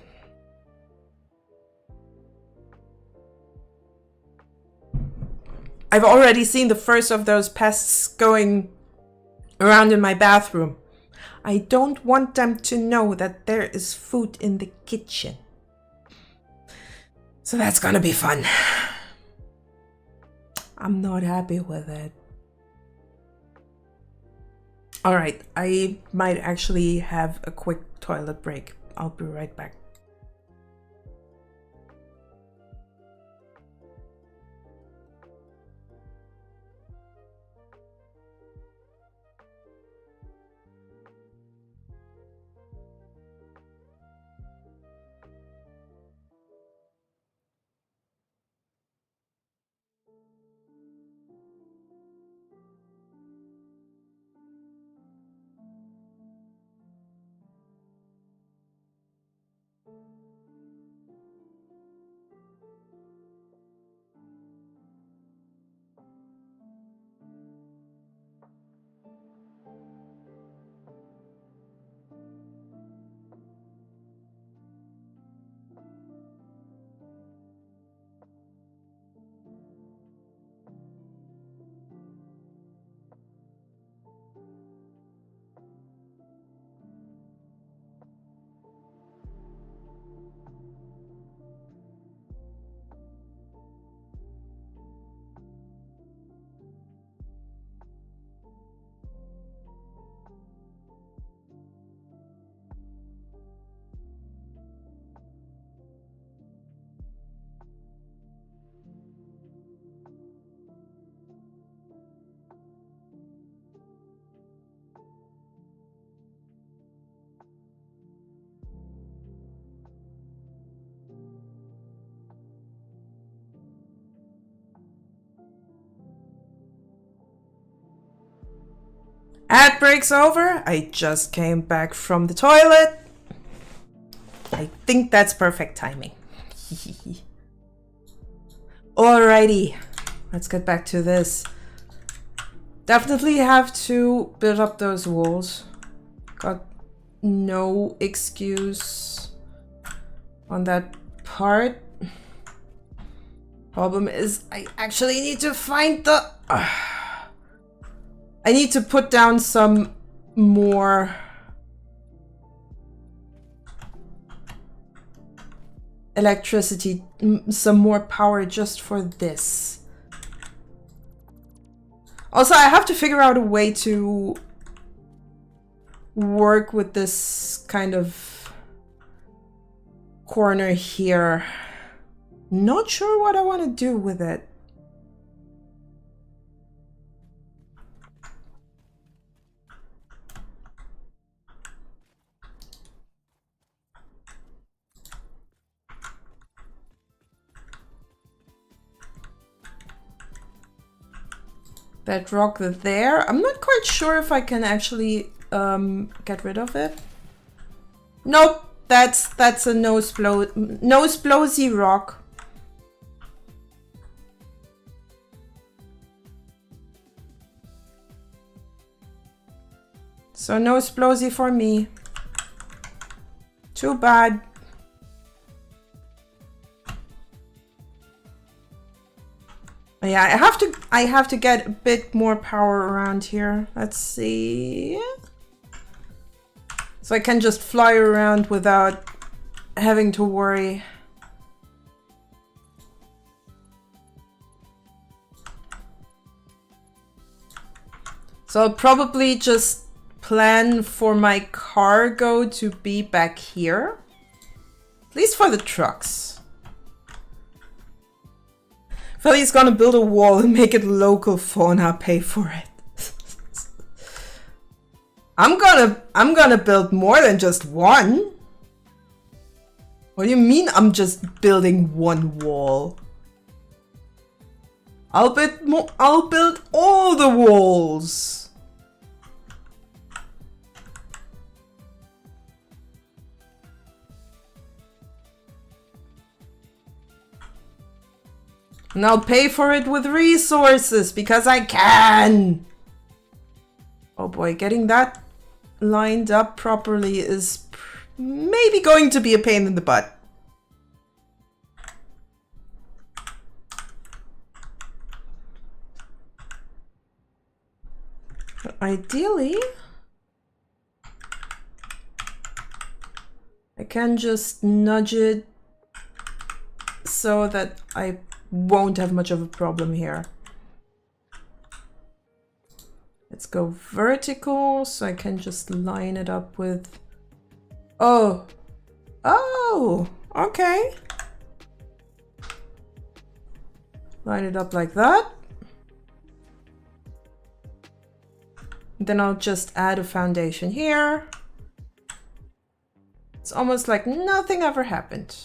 I've already seen the first of those pests going around in my bathroom. I don't want them to know that there is food in the kitchen. So that's gonna be fun. I'm not happy with it. Alright, I might actually have a quick toilet break. I'll be right back. Ad break's over. I just came back from the toilet. I think that's perfect timing. Alrighty, let's get back to this. Definitely have to build up those walls. Got no excuse on that part. Problem is, I actually need to find the... I need to put down some more electricity, some more power just for this. Also, I have to figure out a way to work with this kind of corner here. Not sure what I want to do with it. Bedrock there. I'm not quite sure if I can actually get rid of it. Nope, that's a no explosive rock. So no explosive for me. Too bad. Yeah, I have to get a bit more power around here. Let's see. So I can just fly around without having to worry. So I'll probably just plan for my cargo to be back here. At least for the trucks. Philly's gonna build a wall and make it local fauna pay for it. I'm gonna build more than just one. What do you mean I'm just building one wall? I'll build all the walls. And I'll pay for it with resources because I can. Oh boy, getting that lined up properly is maybe going to be a pain in the butt. But ideally, I can just nudge it so that I won't have much of a problem here. Let's go vertical so I can just line it up with... Oh, okay. Line it up like that. Then I'll just add a foundation here. It's almost like nothing ever happened.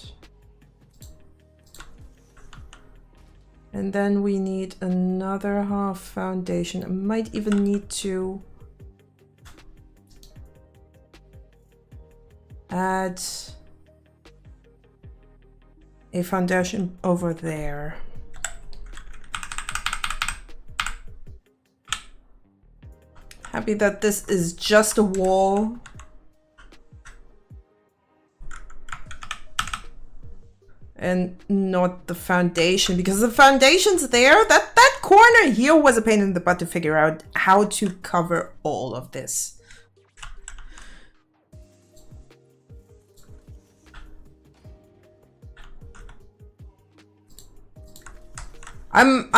And then we need another half foundation. I might even need to add a foundation over there. Happy that this is just a wall. And not the foundation, because the foundation's there. That corner here was a pain in the butt to figure out how to cover all of this. I'm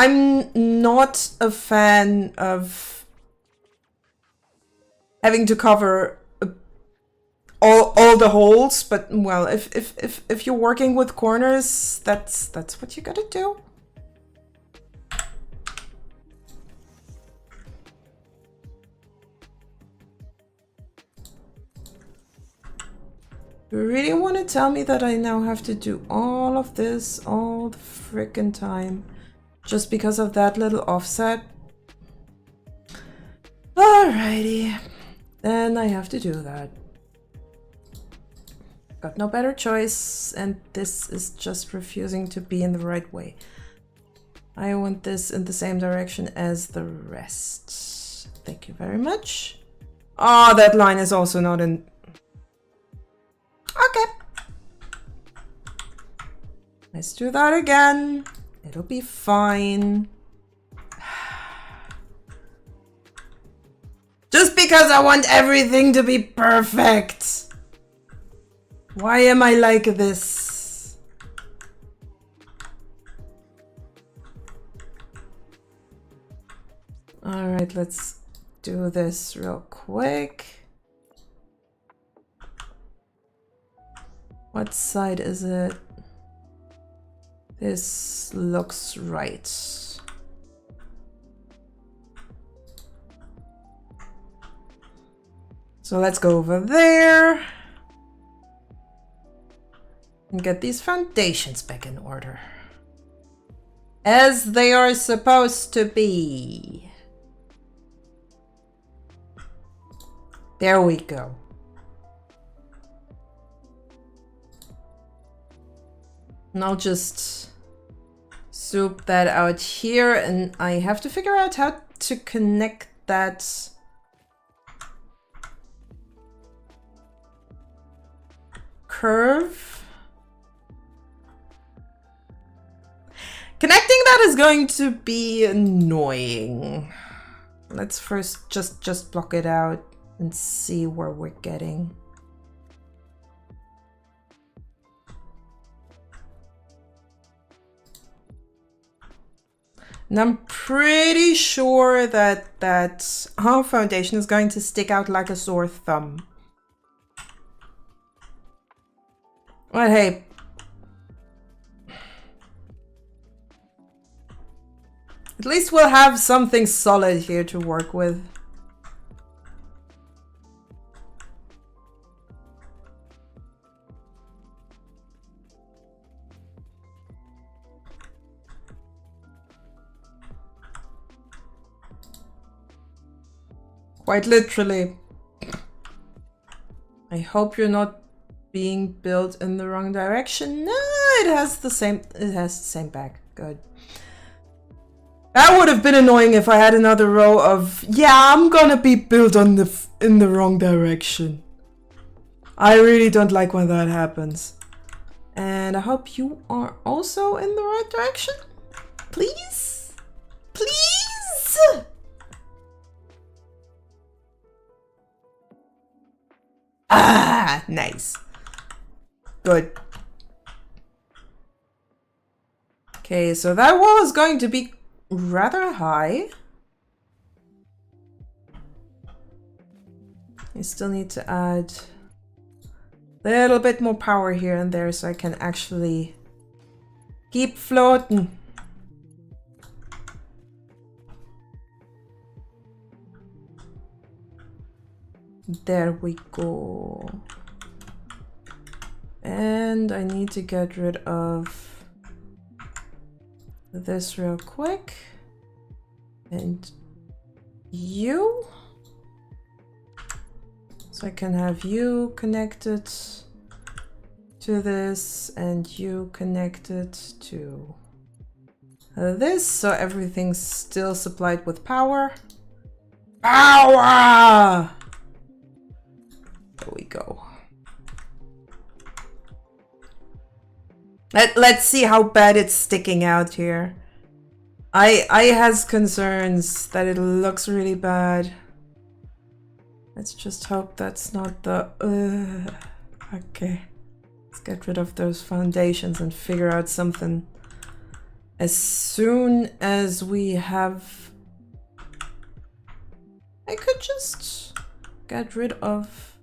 not a fan of having to cover all the holes, but well, if you're working with corners, that's what you gotta do. You really want to tell me that I now have to do all of this all the frickin' time just because of that little offset? Alrighty, then I have to do that. Got no better choice, and this is just refusing to be in the right way. I want this in the same direction as the rest. Thank you very much. Oh, that line is also not in... Okay. Let's do that again. It'll be fine. Just because I want everything to be perfect. Why am I like this? All right, let's do this real quick. What side is it? This looks right. So let's go over there and get these foundations back in order, as they are supposed to be. There we go. And I'll just soup that out here, and I have to figure out how to connect that curve. Connecting that is going to be annoying. Let's first just block it out and see where we're getting. And I'm pretty sure that our foundation is going to stick out like a sore thumb. But hey, at least we'll have something solid here to work with. Quite literally. I hope you're not being built in the wrong direction. No, it has the same back. Good. That would have been annoying if I had another row of, yeah, I'm gonna be built in the wrong direction. I really don't like when that happens. And I hope you are also in the right direction. Please? Please? Ah, nice. Good. Okay, so that wall is going to be rather high. I still need to add a little bit more power here and there so I can actually keep floating. There we go. And I need to get rid of this real quick. And you. So I can have you connected to this and you connected to this. So everything's still supplied with power. Power! There we go. Let's see how bad it's sticking out here. I has concerns that it looks really bad. Let's just hope that's not the... okay. Let's get rid of those foundations and figure out something. As soon as we have... I could just get rid of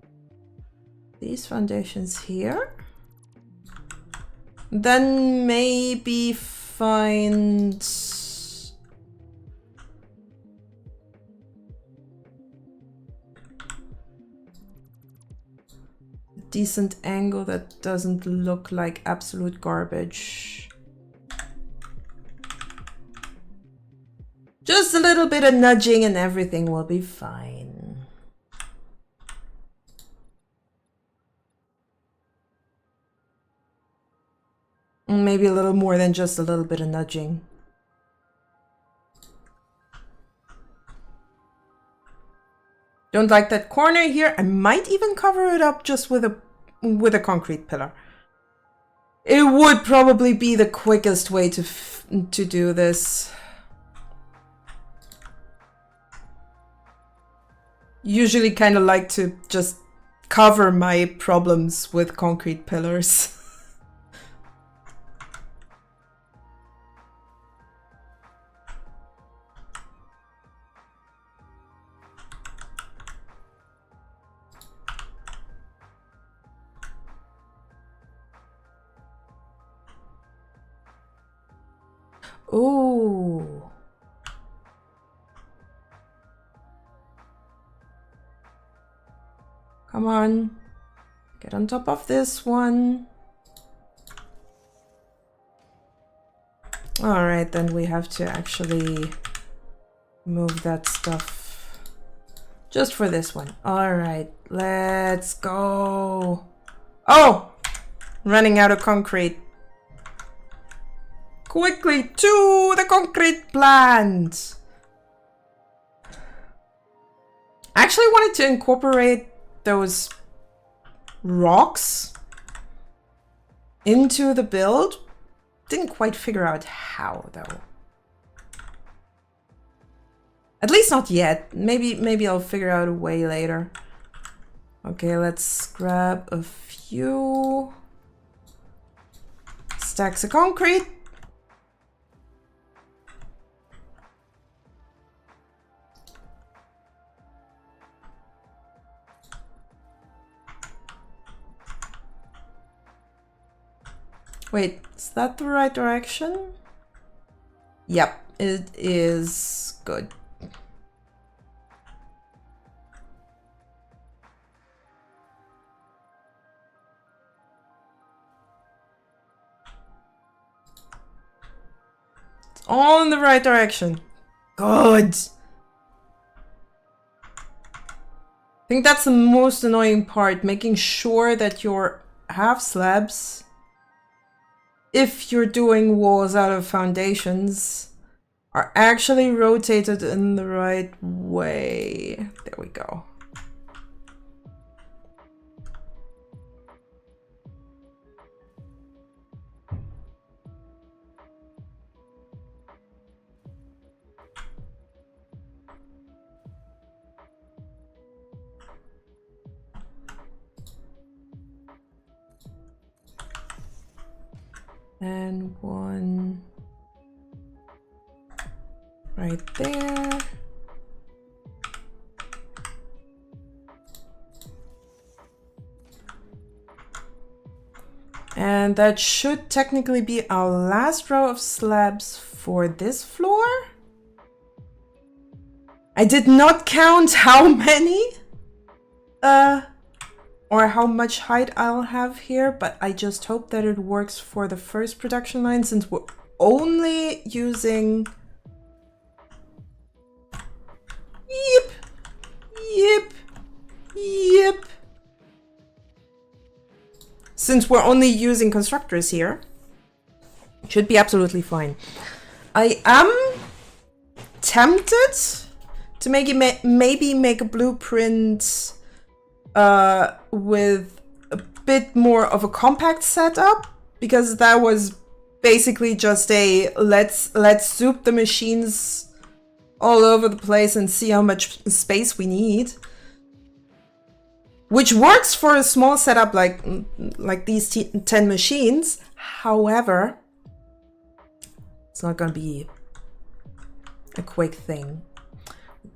these foundations here. Then maybe find... decent angle that doesn't look like absolute garbage. Just a little bit of nudging and everything will be fine. Maybe a little more than just a little bit of nudging. Don't like that corner here. I might even cover it up just with a concrete pillar. It would probably be the quickest way to do this. Usually kind of like to just cover my problems with concrete pillars. Ooh. Come on. Get on top of this one. All right, then we have to actually move that stuff just for this one. All right, let's go. Oh, running out of concrete. Quickly to the concrete plant. I actually wanted to incorporate those rocks into the build. Didn't quite figure out how though. At least not yet. Maybe I'll figure out a way later. Okay, let's grab a few stacks of concrete. Wait, is that the right direction? Yep, it is good. It's all in the right direction. Good. I think that's the most annoying part, making sure that your half slabs, if you're doing walls out of foundations, are actually rotated in the right way. There we go. And one right there. And that should technically be our last row of slabs for this floor. I did not count how many or how much height I'll have here, but I just hope that it works for the first production line, since we're only using yep. Since we're only using constructors here, it should be absolutely fine. I am tempted to maybe make a blueprint with a bit more of a compact setup, because that was basically just a let's soup the machines all over the place and see how much space we need, which works for a small setup like these 10 machines. However, it's not gonna be a quick thing.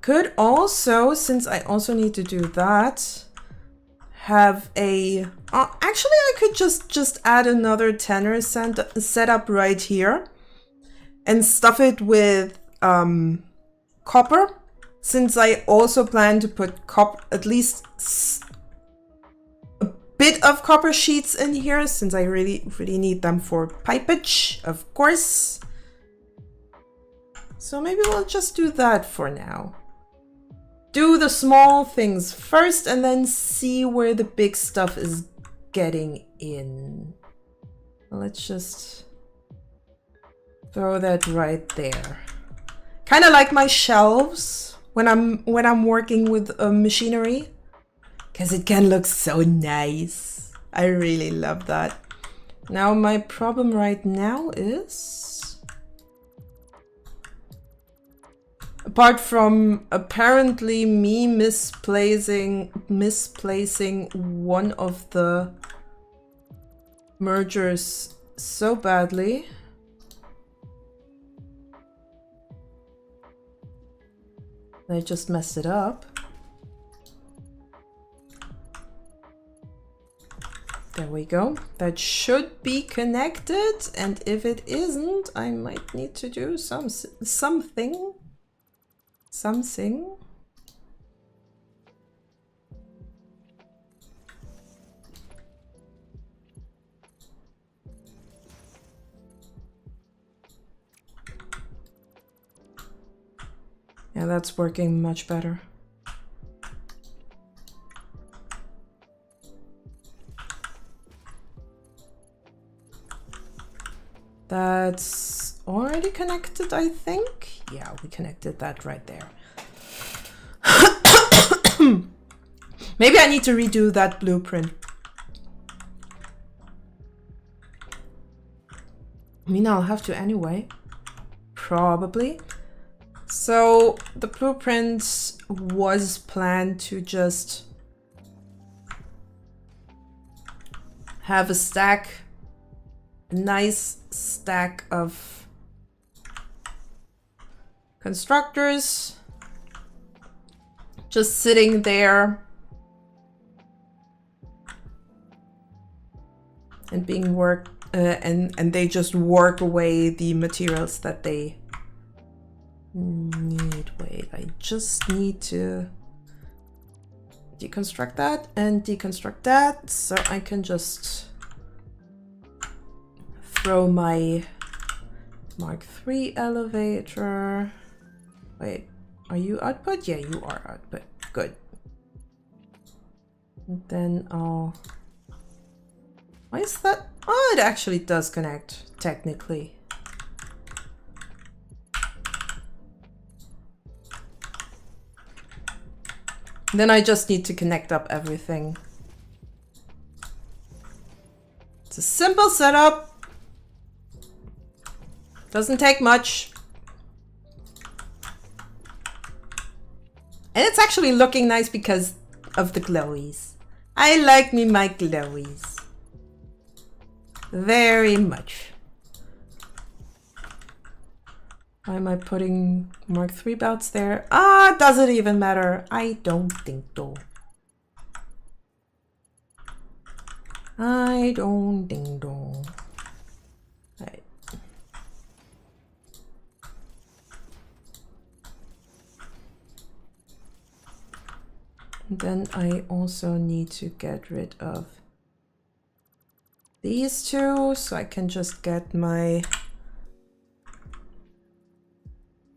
Could also, since I also need to do that, have a actually I could just add another tenor setup right here and stuff it with copper, since I also plan to put at least a bit of copper sheets in here, since I really need them for pipage, of course. So maybe we'll just do that for now. Do the small things first and then see where the big stuff is getting in. Let's just throw that right there. Kind of like my shelves when I'm working with machinery, because it can look so nice. I really love that. Now my problem right now is, apart from apparently me misplacing one of the mergers so badly, I just messed it up. There we go. That should be connected, and if it isn't, I might need to do something. Yeah, that's working much better. That's already connected, I think. Yeah, we connected that right there. Maybe I need to redo that blueprint. I mean, I'll have to anyway. Probably. So the blueprint was planned to just have a stack, a nice stack of constructors just sitting there and being worked, and they just work away the materials that they need. Wait, I just need to deconstruct that and deconstruct that, so I can just throw my Mark III elevator. Wait, are you output? Yeah, you are output. Good. And then I'll... Why is that? Oh, it actually does connect, technically. Then I just need to connect up everything. It's a simple setup. Doesn't take much. And it's actually looking nice because of the glowies. I like me my glowies. Very much. Why am I putting Mark 3 belts there? Ah, does it even matter? I don't think so. I don't think so. Right. Then I also need to get rid of these two, so I can just get my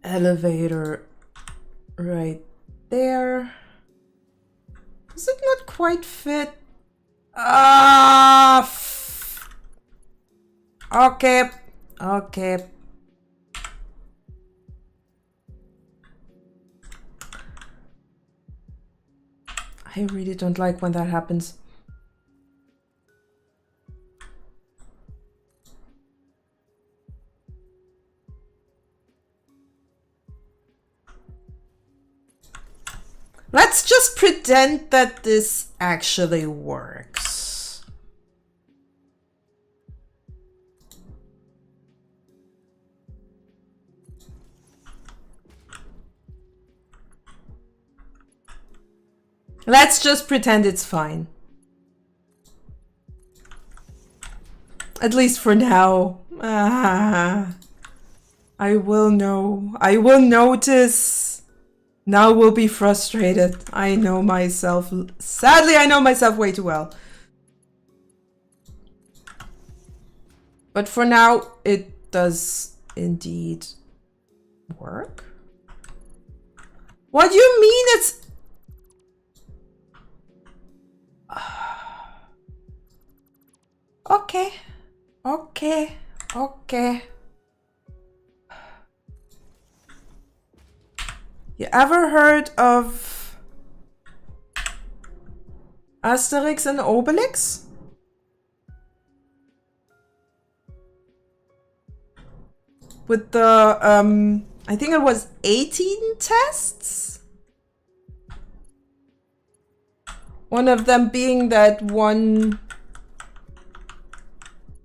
elevator right there. Does it not quite fit? Okay. Okay. I really don't like when that happens. Let's just pretend that this actually works. Let's just pretend it's fine. At least for now. I will know. I will notice. Now we'll be frustrated. I know myself. Sadly, I know myself way too well. But for now, it does indeed work. What do you mean it's... Okay. Okay. Okay. You ever heard of Asterix and Obelix? With the, I think it was 18 tests? One of them being that one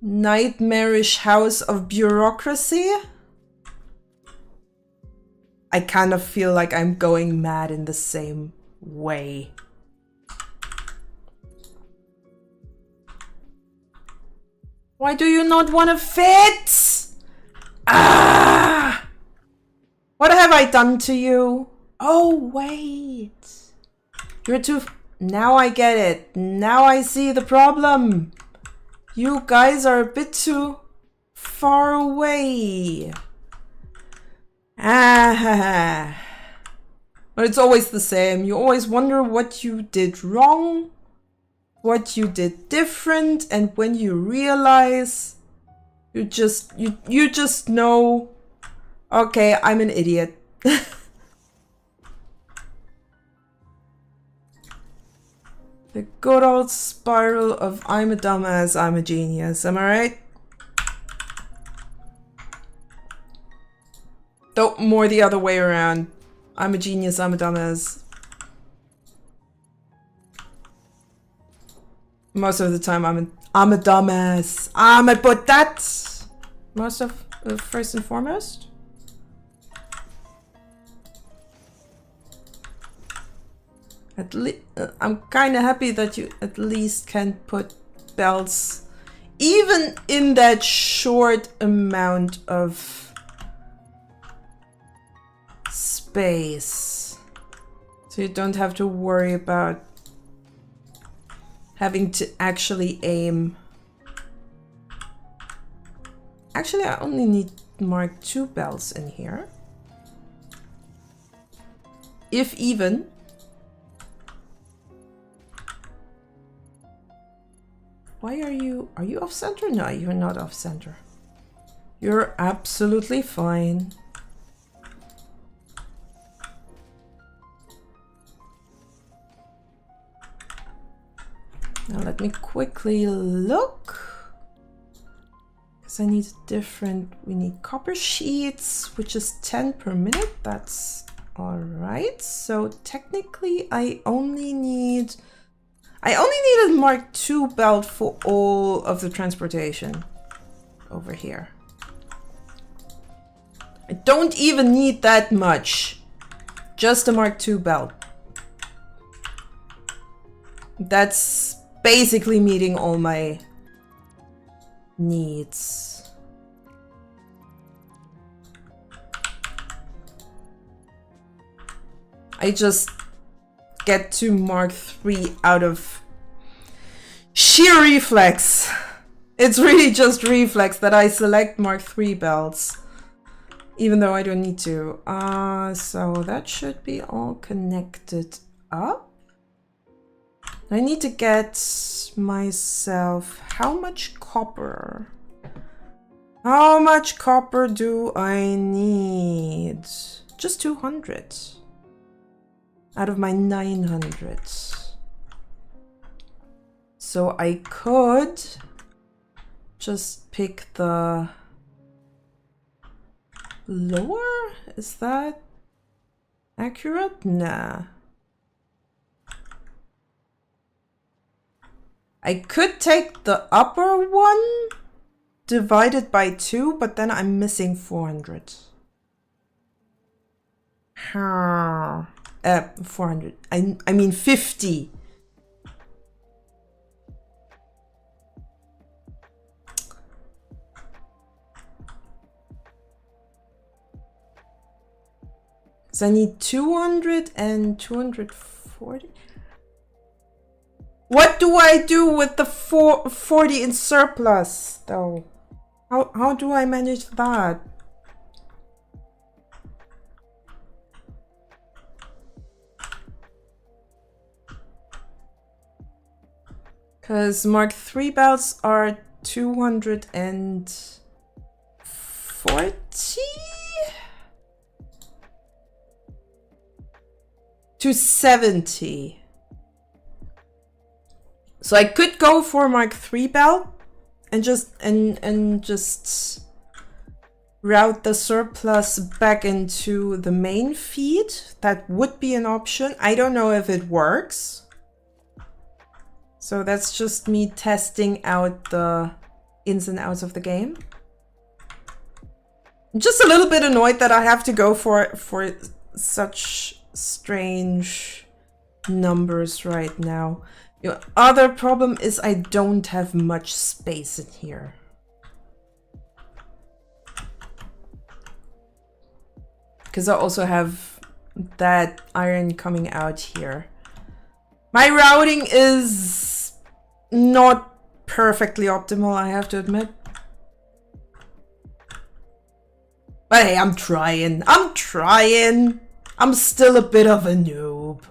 nightmarish house of bureaucracy. I kind of feel like I'm going mad in the same way. Why do you not want to fit? Ah! What have I done to you? Oh, wait. You're too... Now I get it. Now I see the problem. You guys are a bit too far away. Ah, but it's always the same. You always wonder what you did wrong, what you did different, and when you realize, you just know, okay, I'm an idiot. The good old spiral of I'm a dumbass, I'm a genius. Am I right? Though more the other way around. I'm a genius, I'm a dumbass. Most of the time I'm a dumbass. I put that most of first and foremost. At least I'm kind of happy that you at least can put belts even in that short amount of space, so you don't have to worry about having to actually aim. Actually, I only need Mark 2 belts in here, if even. Why are you off center? No, you're not off center. You're absolutely fine. Now let me quickly look, because I need different, we need copper sheets, which is 10 per minute. That's all right. So technically I only need a Mark II belt for all of the transportation over here. I don't even need that much. Just a Mark II belt. That's basically meeting all my needs. I just get to Mark III out of sheer reflex. It's really just reflex that I select Mark III belts. Even though I don't need to. So that should be all connected up. I need to get myself... How much copper? How much copper do I need? Just 200. Out of my 900. So I could just pick the... lower? Is that accurate? Nah. I could take the upper one divided by 2, but then I'm missing 400. 400. I mean 50. So I need 200 and 240. What do I do with the 40 in surplus, though? How do I manage that? Because Mark III belts are 240? To 70. So I could go for Mark III belt and just route the surplus back into the main feed. That would be an option. I don't know if it works. So that's just me testing out the ins and outs of the game. I'm just a little bit annoyed that I have to go for such strange numbers right now. The other problem is I don't have much space in here. Because I also have that iron coming out here. My routing is not perfectly optimal, I have to admit. But hey, I'm trying. I'm still a bit of a noob.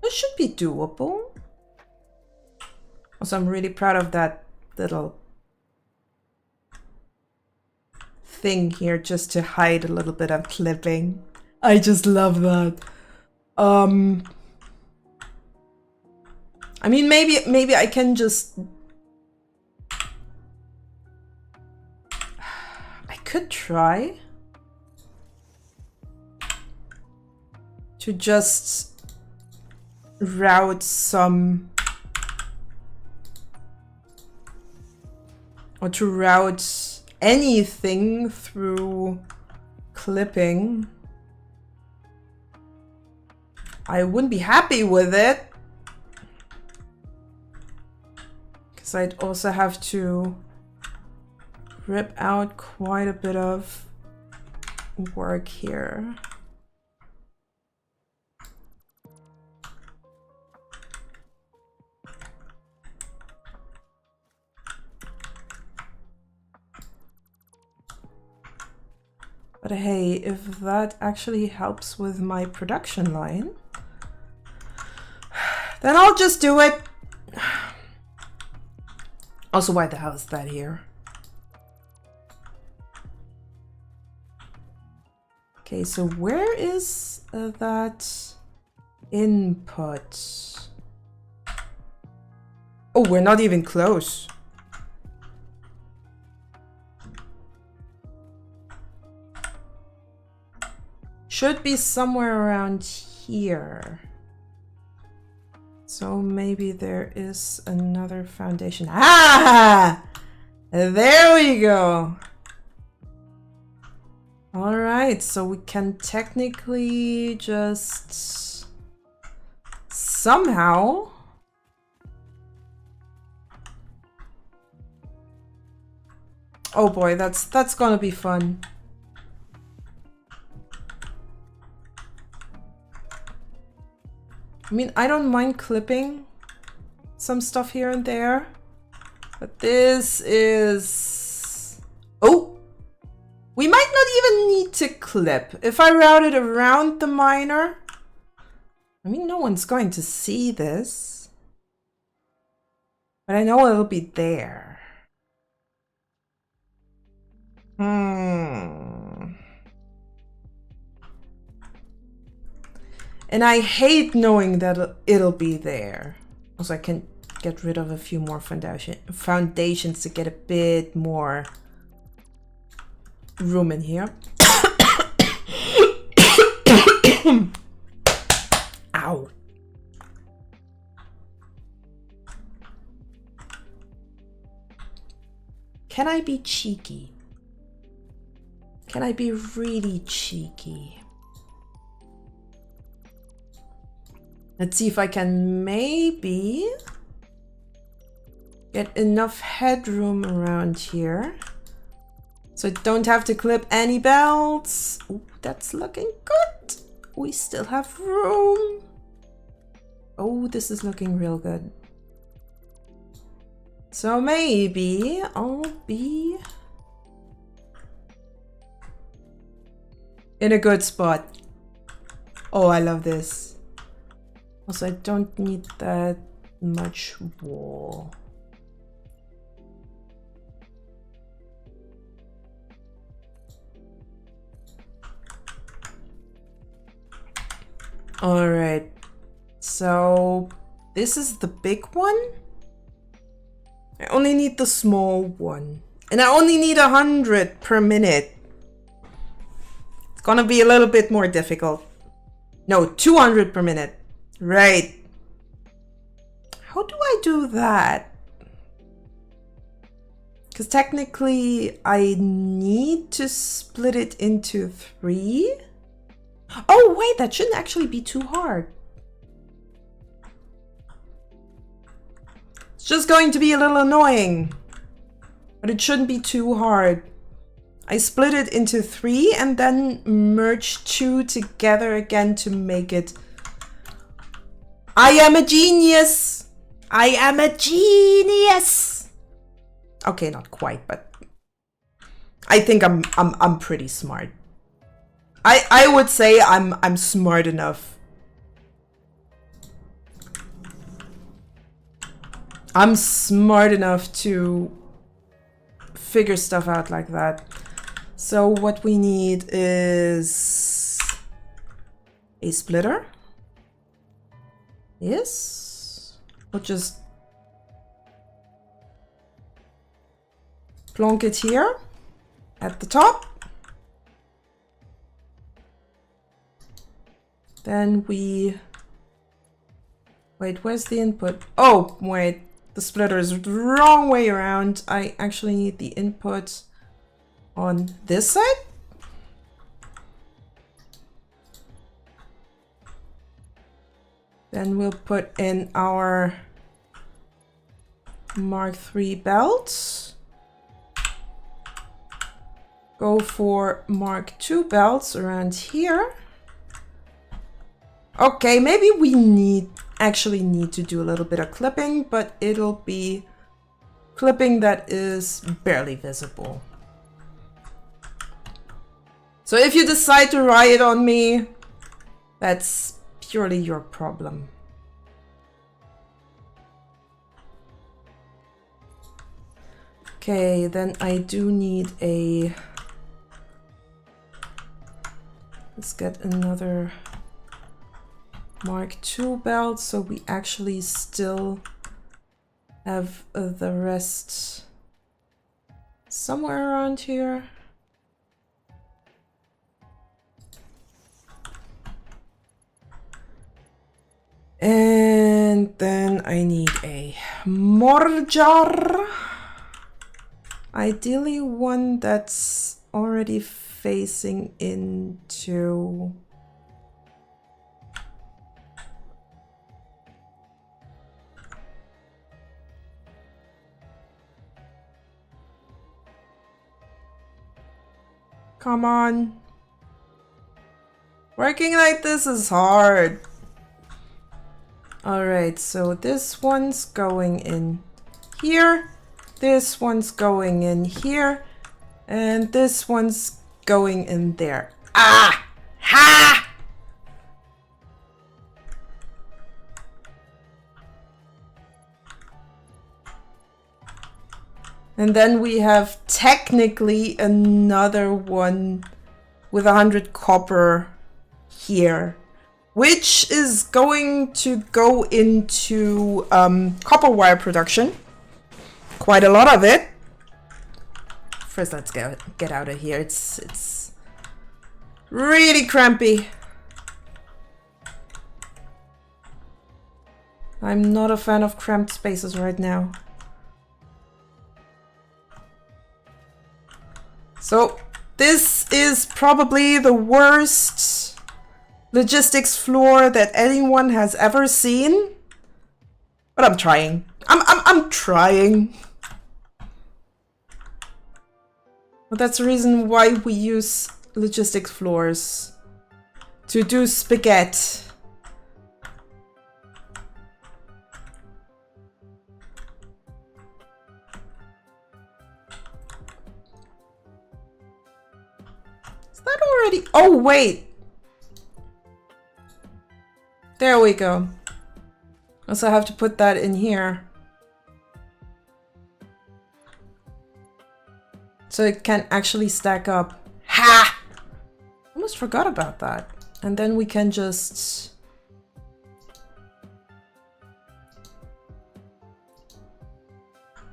This should be doable. Also, I'm really proud of that little thing here just to hide a little bit of clipping. I just love that. I mean, maybe I can just... I could try to just route some... or to route anything through clipping. I wouldn't be happy with it, because I'd also have to rip out quite a bit of work here. But hey, if that actually helps with my production line, then I'll just do it. Also, why the hell is that here? Okay, so where is that input? Oh, we're not even close. Should be somewhere around here. So maybe there is another foundation. Ah! There we go. All right, so we can technically just somehow oh boy, that's gonna be fun. I mean, I don't mind clipping some stuff here and there, but this is... Oh! We might not even need to clip. If I route it around the miner, I mean, no one's going to see this, but I know it'll be there. And I hate knowing that it'll be there. Also, I can get rid of a few more foundations to get a bit more room in here. Ow. Can I be cheeky? Can I be really cheeky? Let's see if I can maybe get enough headroom around here so I don't have to clip any belts. Ooh, that's looking good. We still have room. Oh, this is looking real good. So maybe I'll be in a good spot. Oh, I love this. Also, I don't need that much wall. All right, so this is the big one. I only need the small one, and I only need 100 per minute. It's gonna be a little bit more difficult. No, 200 per minute. Right. How do I do that? Because technically I need to split it into 3. Oh wait, that shouldn't actually be too hard. It's just going to be a little annoying, but it shouldn't be too hard. I split it into 3 and then merge 2 together again to make it... I am a genius! I am a genius! Okay, not quite, but I think I'm pretty smart. I would say I'm smart enough. I'm smart enough to figure stuff out like that. So what we need is a splitter. Yes. We'll just plonk it here at the top. Then we... Wait, where's the input? Oh, wait. The splitter is the wrong way around. I actually need the input on this side. Then we'll put in our Mark III belts. Go for Mark II belts around here. Okay, maybe we actually need to do a little bit of clipping, but it'll be clipping that is barely visible. So if you decide to riot on me, that's purely your problem. Okay, then I do need a... Let's get another Mark II belt so we actually still have the rest somewhere around here. And then I need a mortar. Ideally one that's already facing into... Come on. Working like this is hard. Alright, so this one's going in here. This one's going in here. And this one's going in there. Ah! Ha! And then we have technically another one with 100 copper here, which is going to go into copper wire production. Quite a lot of it. First, let's get out of here. It's really crampy. I'm not a fan of cramped spaces right now. So this is probably the worst logistics floor that anyone has ever seen. But I'm trying. I'm trying. But that's the reason why we use logistics floors. To do spaghetti. That already... Oh, wait. There we go. Also have to put that in here. So it can actually stack up. Ha! Almost forgot about that. And then we can just...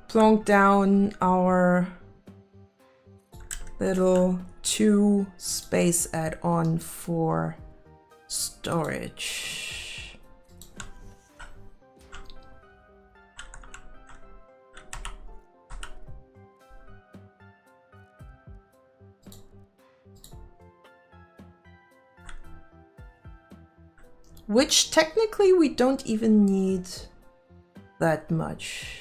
plonk down our little 2 space add-on for storage. Which technically we don't even need that much.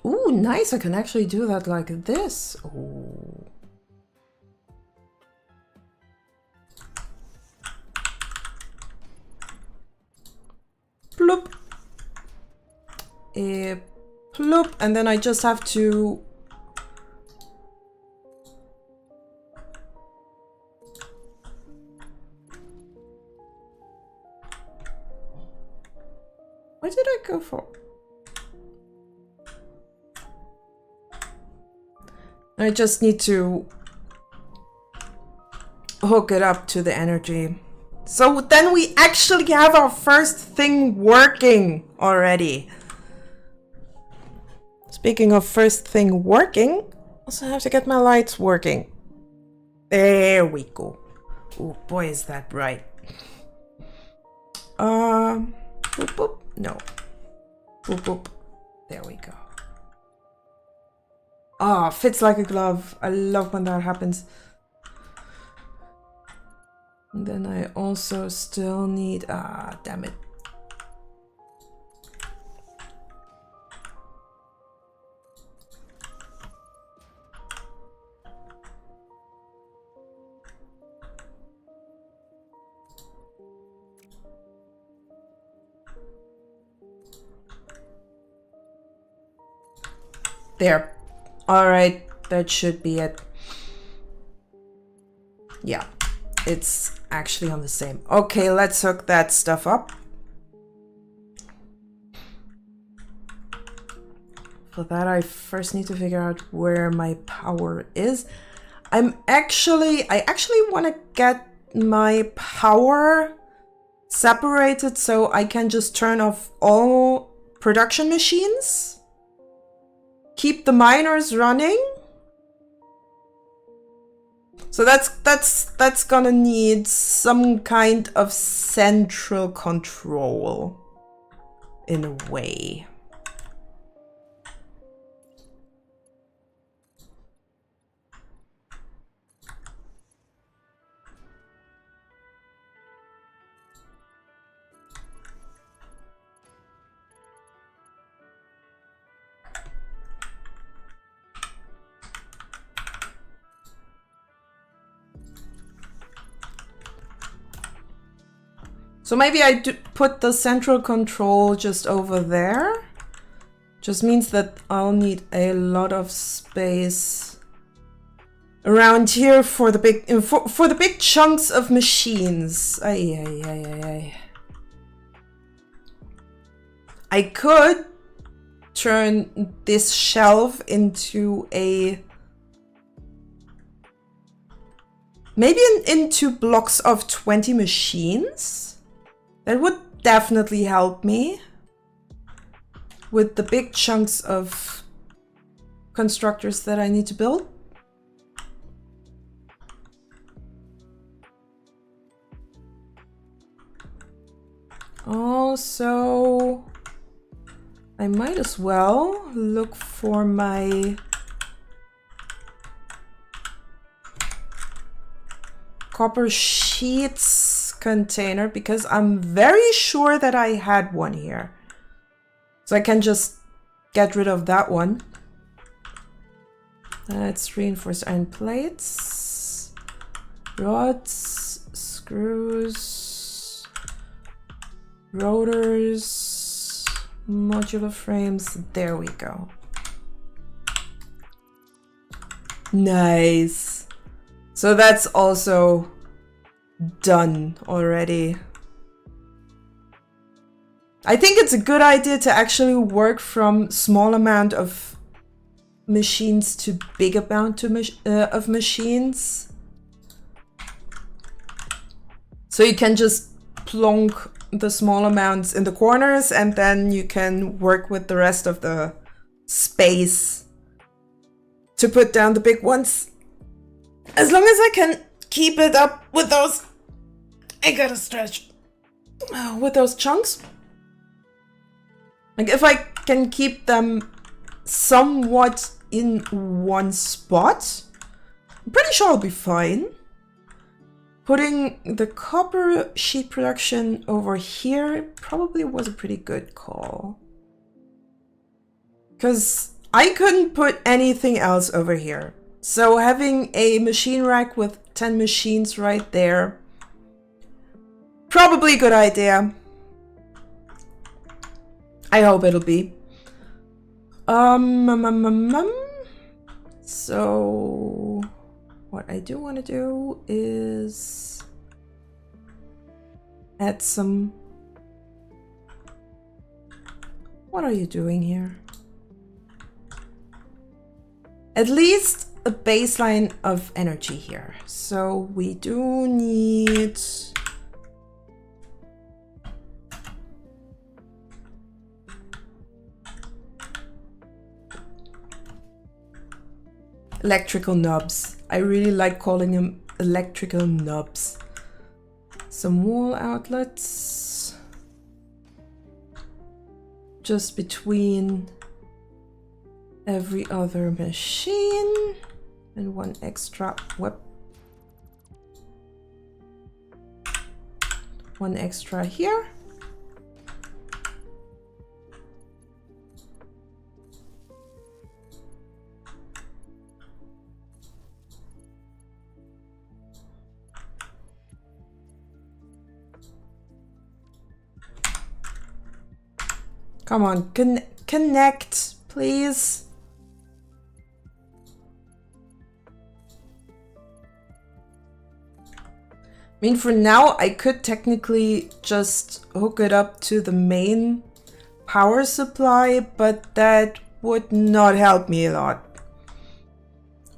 Ooh, nice. I can actually do that like this. Ooh. Bloop. Bloop. And then I just have to... What did I go for? I just need to hook it up to the energy. So then we actually have our first thing working already. Speaking of first thing working, also have to get my lights working. There we go. Oh boy, is that bright. Boop boop. No. Boop boop. There we go. Ah, fits like a glove. I love when that happens. And then I also still need... Ah, damn it. There. Alright, that should be it. Yeah, it's actually on the same. Okay, let's hook that stuff up. For that, I first need to figure out where my power is. I actually want to get my power separated so I can just turn off all production machines. Keep the miners running. So that's gonna need some kind of central control in a way. So maybe I do put the central control just over there. Just means that I'll need a lot of space around here for the big chunks of machines. I could turn this shelf into maybe into blocks of 20 machines. That would definitely help me with the big chunks of constructors that I need to build. Also, I might as well look for my copper sheets container, because I'm very sure that I had one here. So I can just get rid of that one. Let's reinforce iron plates, rods, screws, rotors, modular frames. There we go. Nice. So that's also done already. I think it's a good idea to actually work from small amount of machines to big amount of machines. So you can just plonk the small amounts in the corners and then you can work with the rest of the space to put down the big ones. As long as I can keep it up with those, I gotta stretch, with those chunks. Like if I can keep them somewhat in one spot, I'm pretty sure I'll be fine. Putting the copper sheet production over here probably was a pretty good call. Because I couldn't put anything else over here. So having a machine rack with 10 machines right there, probably a good idea. I hope it'll be. So what I do want to do is add some. What are you doing here? At least a baseline of energy here. So we do need electrical knobs. I really like calling them electrical knobs. Some wall outlets just between every other machine, and one extra one extra here. Come on, connect, please. I mean, for now, I could technically just hook it up to the main power supply, but that would not help me a lot.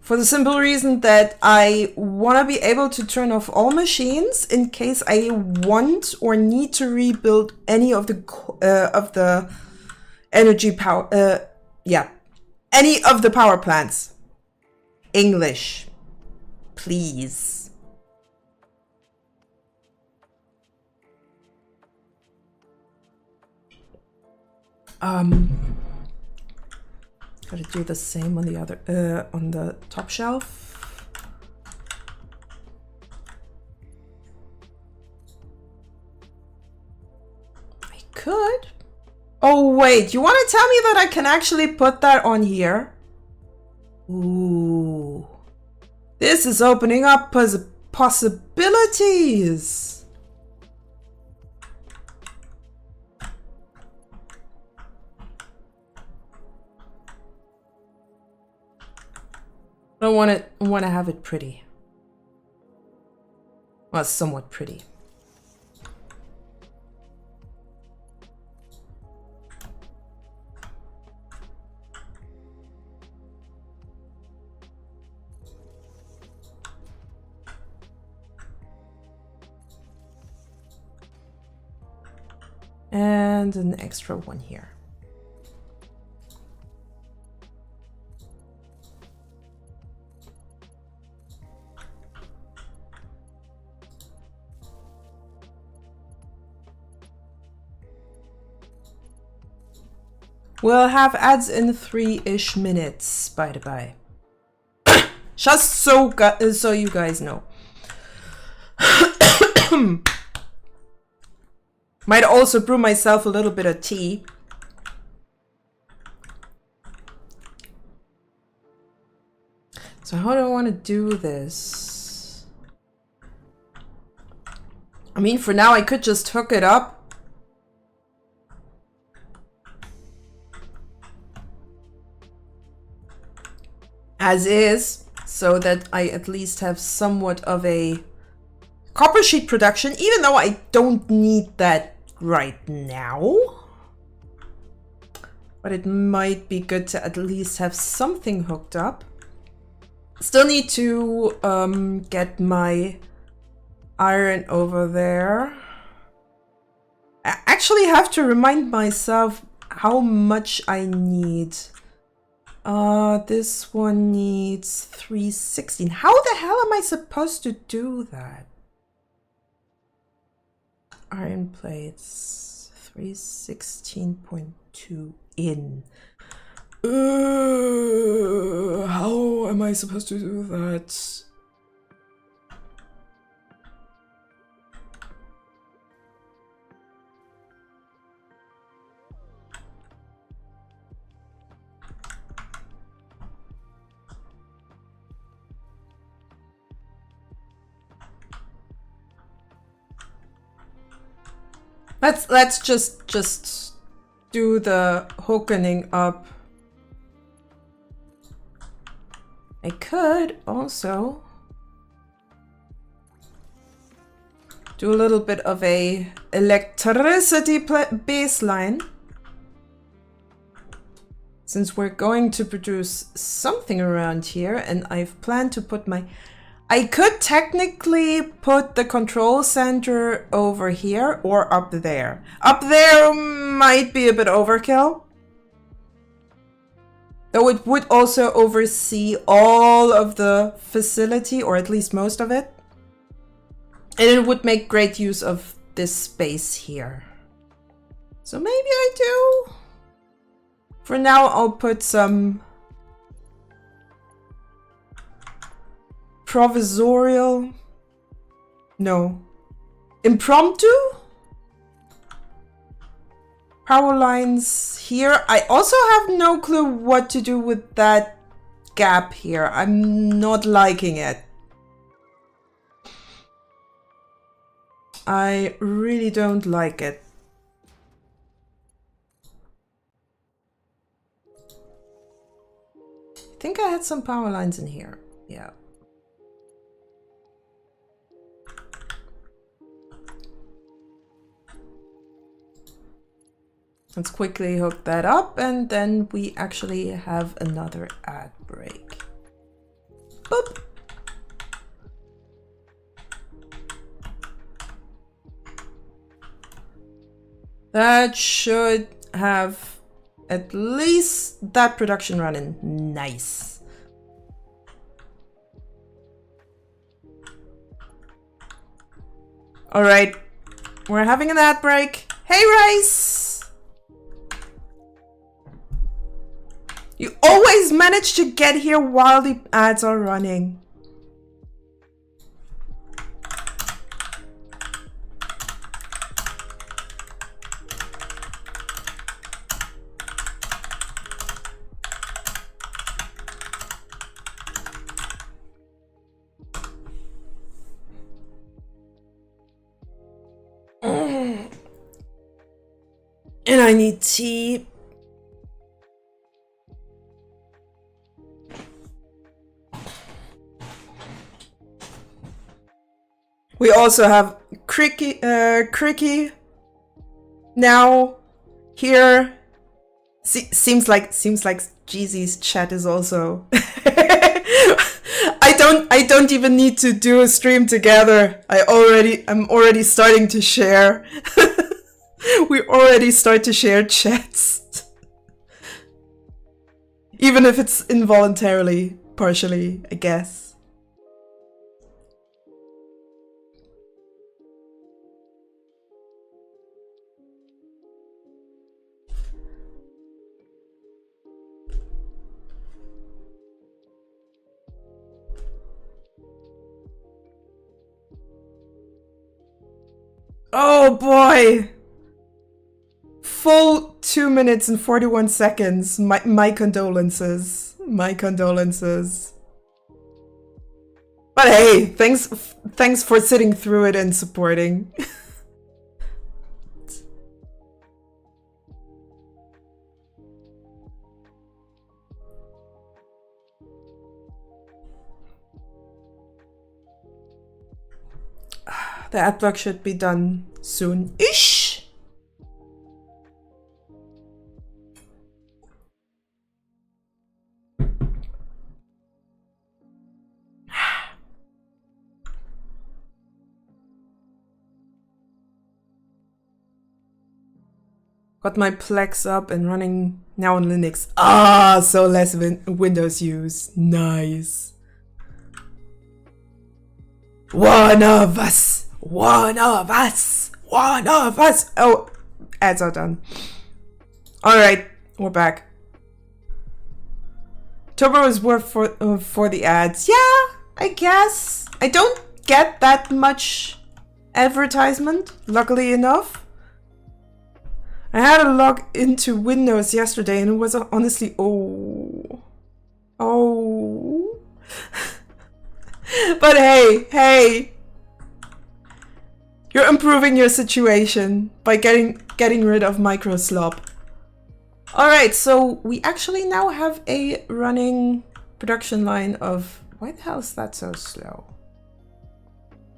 For the simple reason that I want to be able to turn off all machines in case I want or need to rebuild any of the energy power, any of the power plants. English. please. Gotta do the same on the other, on the top shelf. I could. Oh wait, you want to tell me that I can actually put that on here? Ooh. This is opening up possibilities. I want to have it pretty. Well, somewhat pretty. And an extra one here. We'll have ads in 3-ish minutes, by the by. Just so you guys know. Might also brew myself a little bit of tea. So how do I want to do this? I mean, for now I could just hook it up. As is, so that I at least have somewhat of a copper sheet production, even though I don't need that right now. But it might be good to at least have something hooked up. Still need to get my iron over there. I actually have to remind myself how much I need. This one needs 316. How the hell am I supposed to do that? Iron plates, 316.2 in. How am I supposed to do that? Let's just do the hookening up. I could also do a little bit of a electricity baseline, since we're going to produce something around here, and I've planned to put my... I could technically put the control center over here or up there. Up there might be a bit overkill. Though it would also oversee all of the facility, or at least most of it. And it would make great use of this space here. So maybe I do. For now, I'll put some provisorial, no, impromptu power lines here. I also have no clue what to do with that gap here. I'm not liking it. I really don't like it. I think I had some power lines in here. Yeah. Let's quickly hook that up, and then we actually have another ad break. Boop. That should have at least that production running. Nice. All right, we're having an ad break. Hey, Rice! You always manage to get here while the ads are running. And I need tea. We also have Cricky now here. Seems like Jeezy's chat is also. I don't even need to do a stream together. I'm already starting to share. We already start to share chats. Even if it's involuntarily, partially, I guess. Oh boy! Full 2 minutes and 41 seconds. My condolences. My condolences. But hey, thanks for sitting through it and supporting. The ad block should be done soon-ish. Got my Plex up and running now on Linux. Ah, so less Windows use. Nice. One of us. One of us. One of us. Oh, ads are done. All right, we're back. Turbo is worth for the ads. Yeah, I guess. I don't get that much advertisement, luckily enough. I had to log into Windows yesterday and it was honestly, oh. But hey. You're improving your situation by getting rid of microslop. All right, so we actually now have a running production line of, why the hell is that so slow?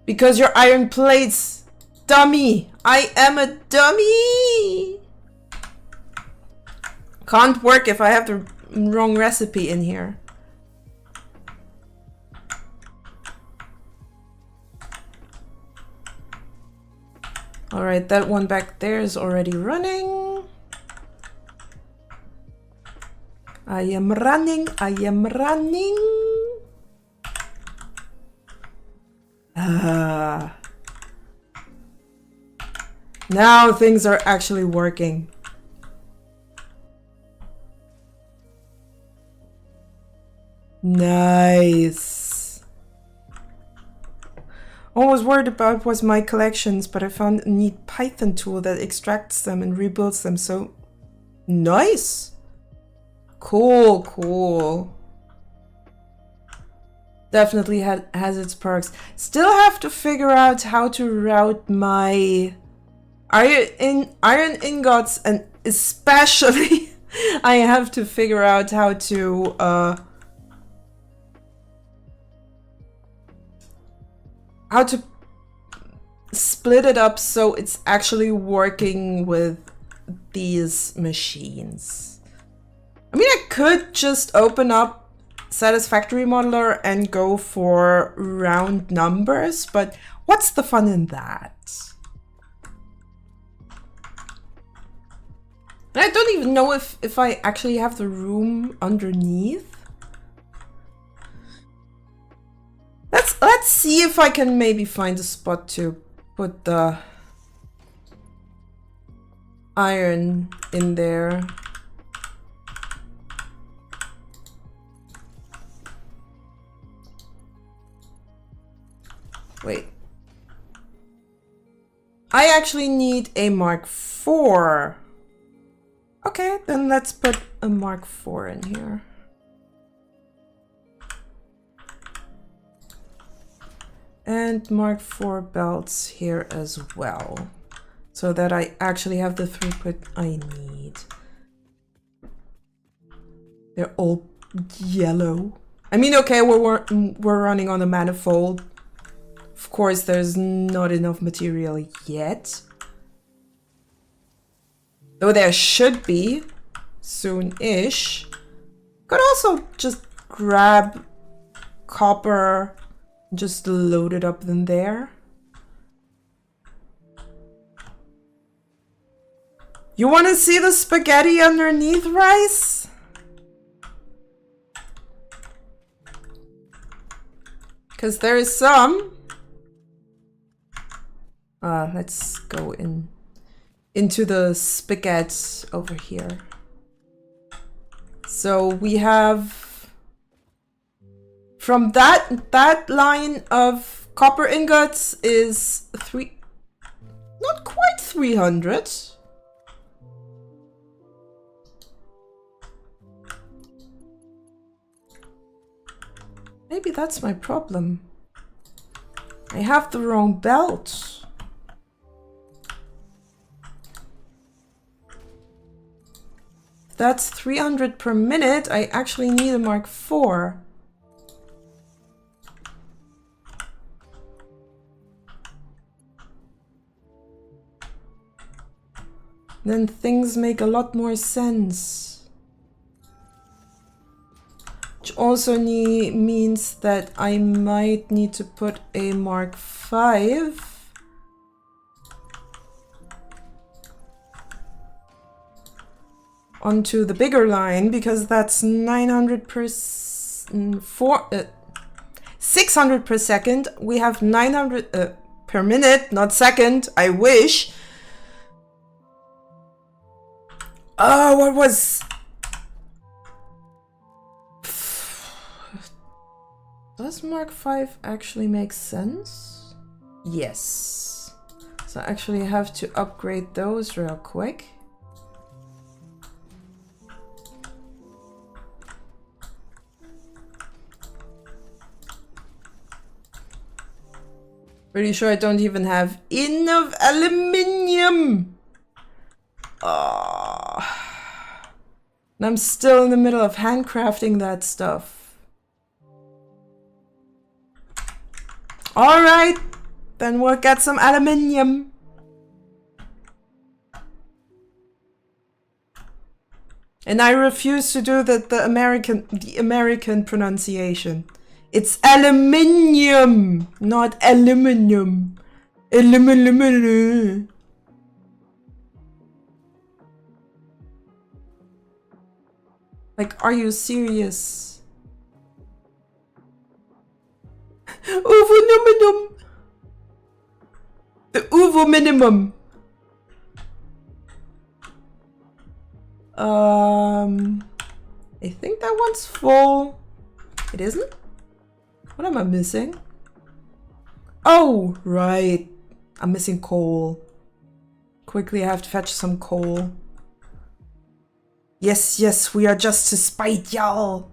Because your iron plates, dummy. I am a dummy. Can't work if I have the wrong recipe in here. All right, that one back there is already running. I am running. Now things are actually working. Nice. All I was worried about was my collections, but I found a neat Python tool that extracts them and rebuilds them, so nice. Cool. Definitely has its perks. Still have to figure out how to route my iron ingots, and especially I have to figure out how to split it up so it's actually working with these machines. I mean, I could just open up Satisfactory Modeler and go for round numbers, but what's the fun in that? And I don't even know if I actually have the room underneath. Let's see if I can maybe find a spot to put the iron in there. Wait. I actually need a Mark IV. Okay, then let's put a Mark IV in here. And Mark IV belts here as well, so that I actually have the throughput I need. They're all yellow. I mean, okay, we're running on a manifold. Of course, there's not enough material yet. Though there should be soon-ish. Could also just grab copper, just load it up in there. You want to see the spaghetti underneath rice? Because there is some. Let's go into the spaghetti over here. So we have from that line of copper ingots is not quite 300. Maybe that's my problem. I have the wrong belt. That's 300 per minute. I actually need a Mark IV. Then things make a lot more sense. Which also means that I might need to put a Mark V onto the bigger line, because that's 600 per second. We have 900 per minute, not second. I wish. Oh, what was... Does Mark V actually make sense? Yes. So I actually have to upgrade those real quick. Pretty sure I don't even have enough aluminium. Oh. And I'm still in the middle of handcrafting that stuff. All right, then we'll get some aluminium. And I refuse to do the American pronunciation. It's aluminium, not aluminum. Aluminum. Like, are you serious? Uvo-minimum. The Uvo minimum. I think that one's full. It isn't? What am I missing? Oh, right. I'm missing coal. Quickly, I have to fetch some coal. Yes, yes, we are just to spite y'all.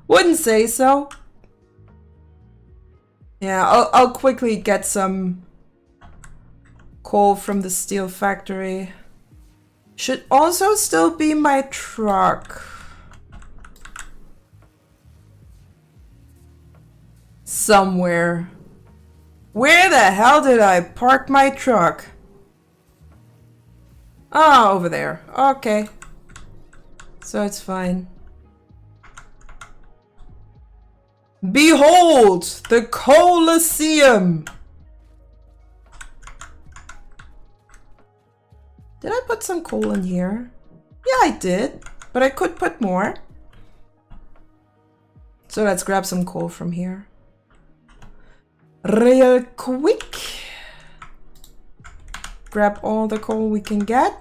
Wouldn't say so. Yeah, I'll quickly get some coal from the steel factory. Should also still be my truck. Somewhere. Where the hell did I park my truck? Ah, over there. Okay. So it's fine. Behold, the Colosseum! Did I put some coal in here? Yeah, I did. But I could put more. So let's grab some coal from here. Real quick. Grab all the coal we can get.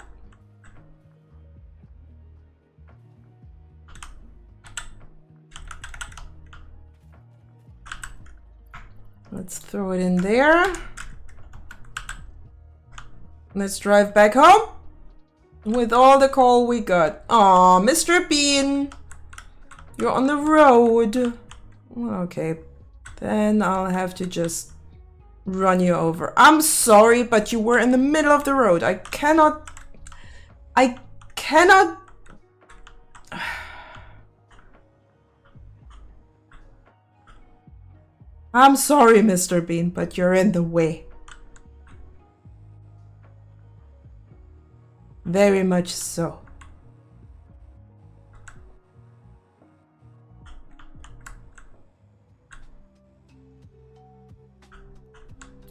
Let's throw it in there. Let's drive back home with all the coal we got. Aw, Mr. Bean, you're on the road. Okay, then I'll have to just run you over. I'm sorry, but you were in the middle of the road. I cannot... I'm sorry, Mr. Bean, but you're in the way. Very much so.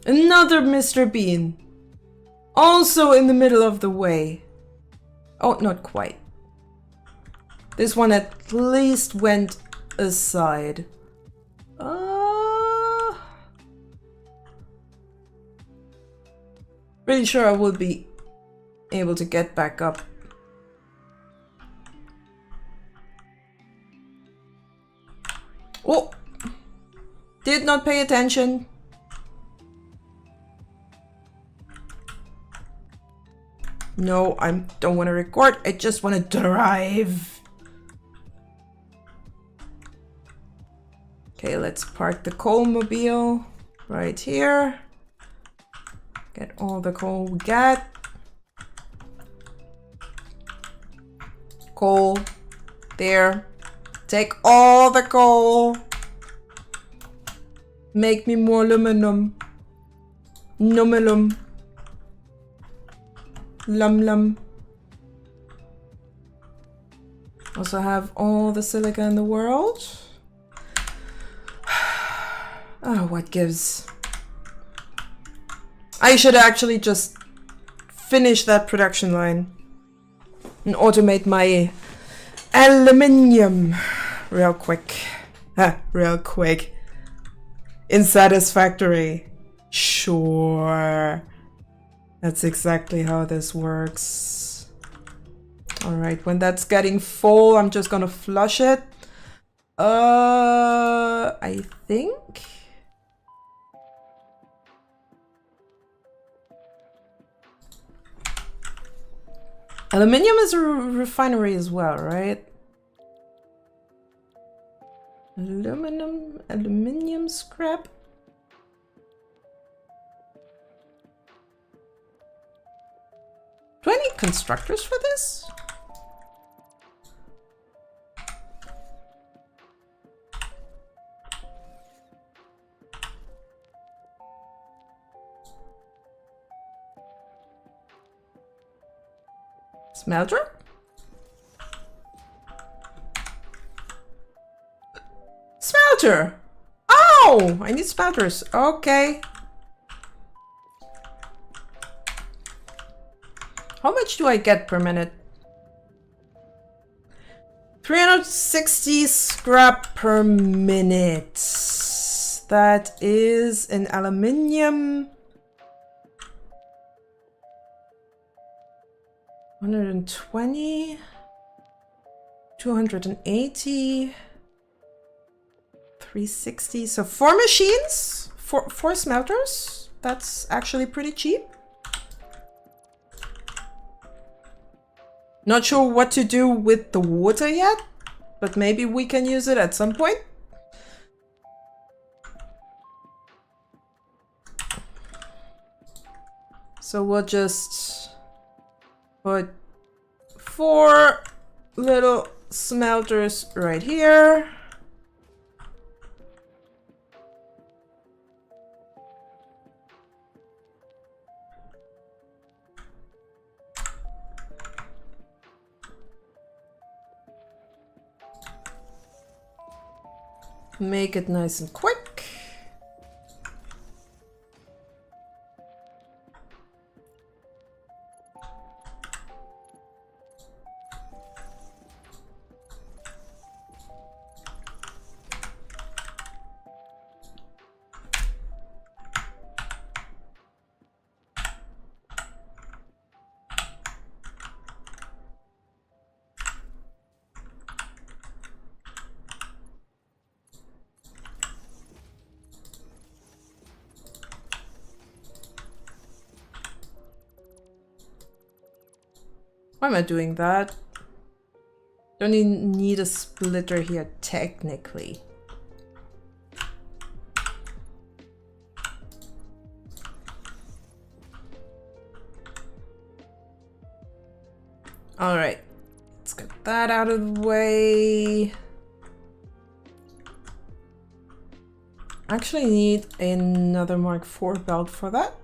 Another Mr. Bean. Also in the middle of the way. Oh, not quite. This one at least went aside. Pretty sure I will be able to get back up. Oh! Did not pay attention. No, I don't want to record. I just want to drive. Okay, let's park the coal mobile right here. Get all the coal we got. Coal. There. Take all the coal. Make me more aluminum. Numalum. Lum lum. Also have all the silica in the world. Oh, what gives? I should actually just finish that production line and automate my aluminium real quick. Real quick. In Satisfactory. Sure. That's exactly how this works. Alright, when that's getting full, I'm just gonna flush it. I think... Aluminium is a refinery as well, right? Aluminium scrap? Do I need constructors for this? Smelter? Smelter! Oh! I need smelters. Okay. How much do I get per minute? 360 scrap per minute. That is an aluminium. 120, 280, 360. So 4 machines, four smelters. That's actually pretty cheap. Not sure what to do with the water yet, but maybe we can use it at some point. So we'll just put 4 little smelters right here. Make it nice and quick. Why am I doing that? Don't even need a splitter here, technically. All right, let's get that out of the way. Actually need another Mark IV belt for that.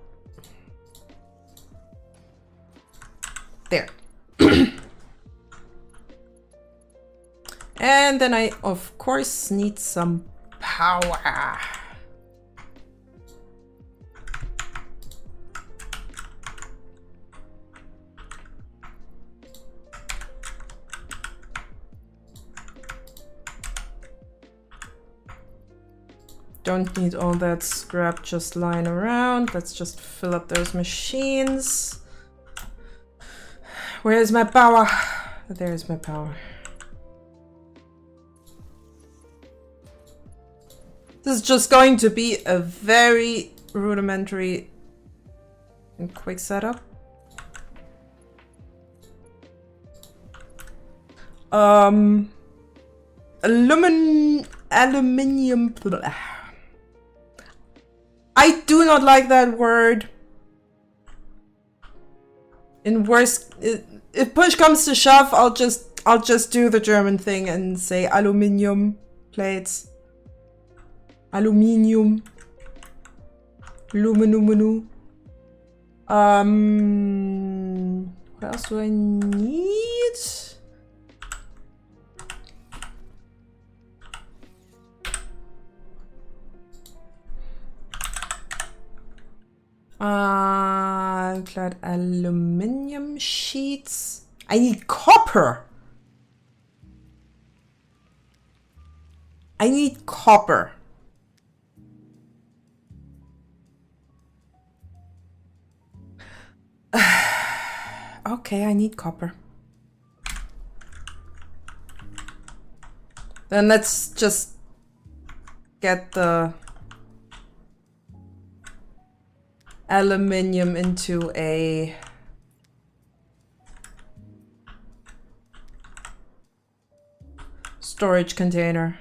There. And then I, of course, need some power. Don't need all that scrap just lying around. Let's just fill up those machines. Where is my power? There's my power. This is just going to be a very rudimentary and quick setup. Aluminium. I do not like that word. In worst, if push comes to shove, I'll just do the German thing and say aluminium plates. Aluminium. Luminuminu. What else do I need? Clad aluminium sheets. I need copper. I need copper. Okay, I need copper. Then let's just get the aluminium into a storage container.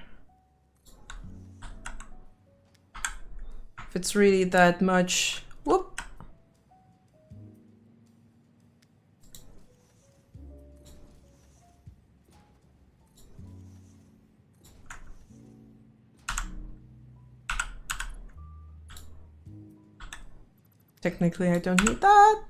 If it's really that much, whoop. Technically, I don't need that.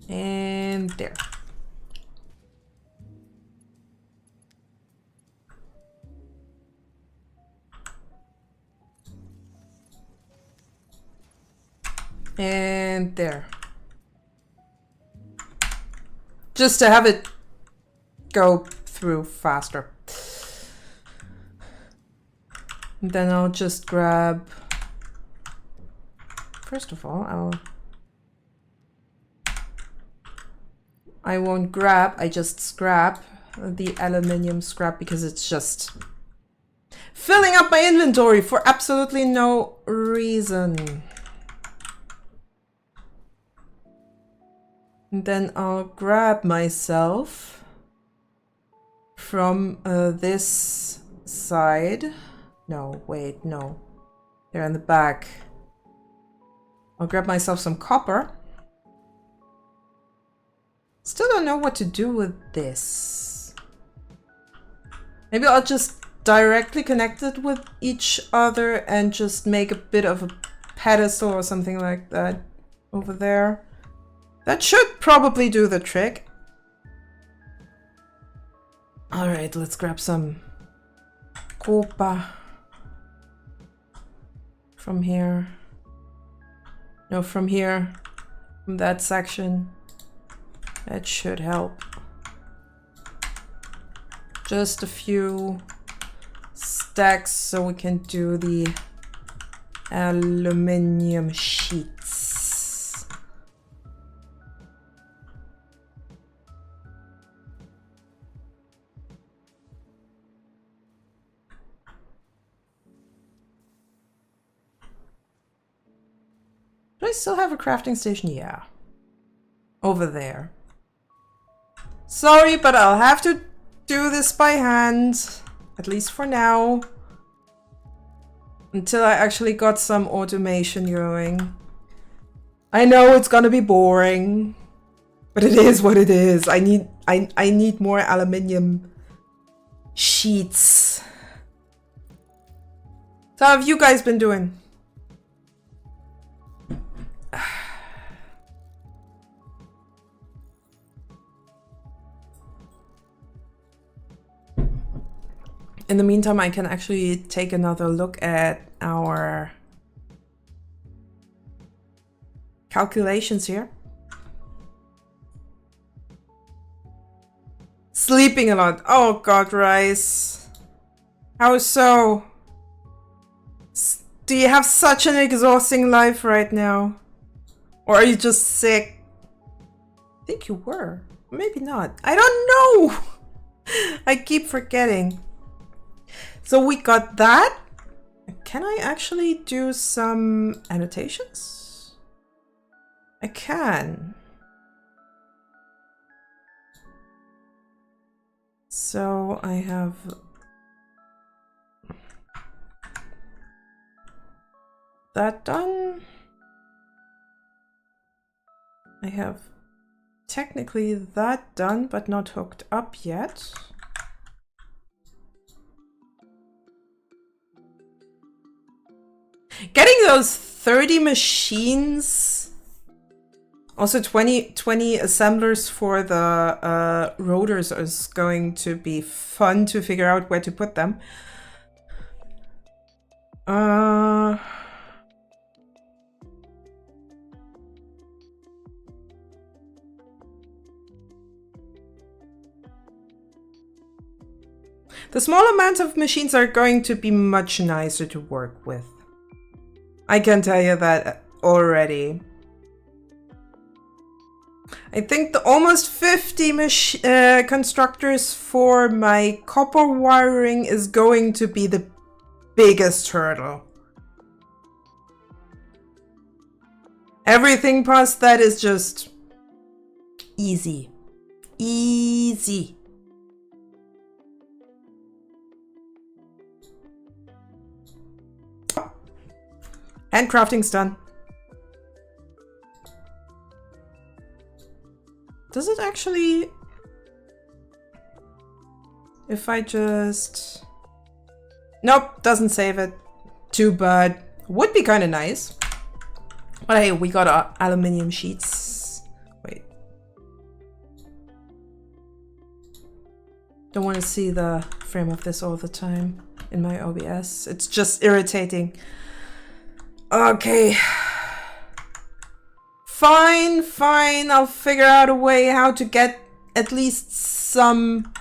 And there. And there. Just to have it go through faster. And then I'll just grab, first of all, I won't grab, I just scrap the aluminium scrap because it's just filling up my inventory for absolutely no reason. And then I'll grab myself from this side. No, wait, no. They're in the back. I'll grab myself some copper. Still don't know what to do with this. Maybe I'll just directly connect it with each other and just make a bit of a pedestal or something like that over there. That should probably do the trick. All right, let's grab some kopa from here. No, from here, from that section. That should help. Just a few stacks so we can do the aluminium sheets. Do I still have a crafting station? Yeah. Over there. Sorry, but I'll have to do this by hand. At least for now. Until I actually got some automation going. I know it's gonna be boring. But it is what it is. I need more aluminium sheets. So how have you guys been doing? In the meantime, I can actually take another look at our calculations here. Sleeping a lot. Oh God, Rice. How so? Do you have such an exhausting life right now? Or are you just sick? I think you were. Maybe not. I don't know. I keep forgetting. So we got that. Can I actually do some annotations? I can. So I have that done. I have technically that done, but not hooked up yet. Getting those 30 machines, also 20 assemblers for the rotors is going to be fun to figure out where to put them. The small amount of machines are going to be much nicer to work with. I can tell you that already. I think the almost 50 constructors for my copper wiring is going to be the biggest hurdle. Everything past that is just easy. Easy. Handcrafting's done. Does it actually... If I just... Nope, doesn't save it. Too bad. Would be kind of nice. But hey, we got aluminium sheets. Wait. Don't want to see the frame of this all the time in my OBS. It's just irritating. Okay. Fine. I'll figure out a way how to get at least some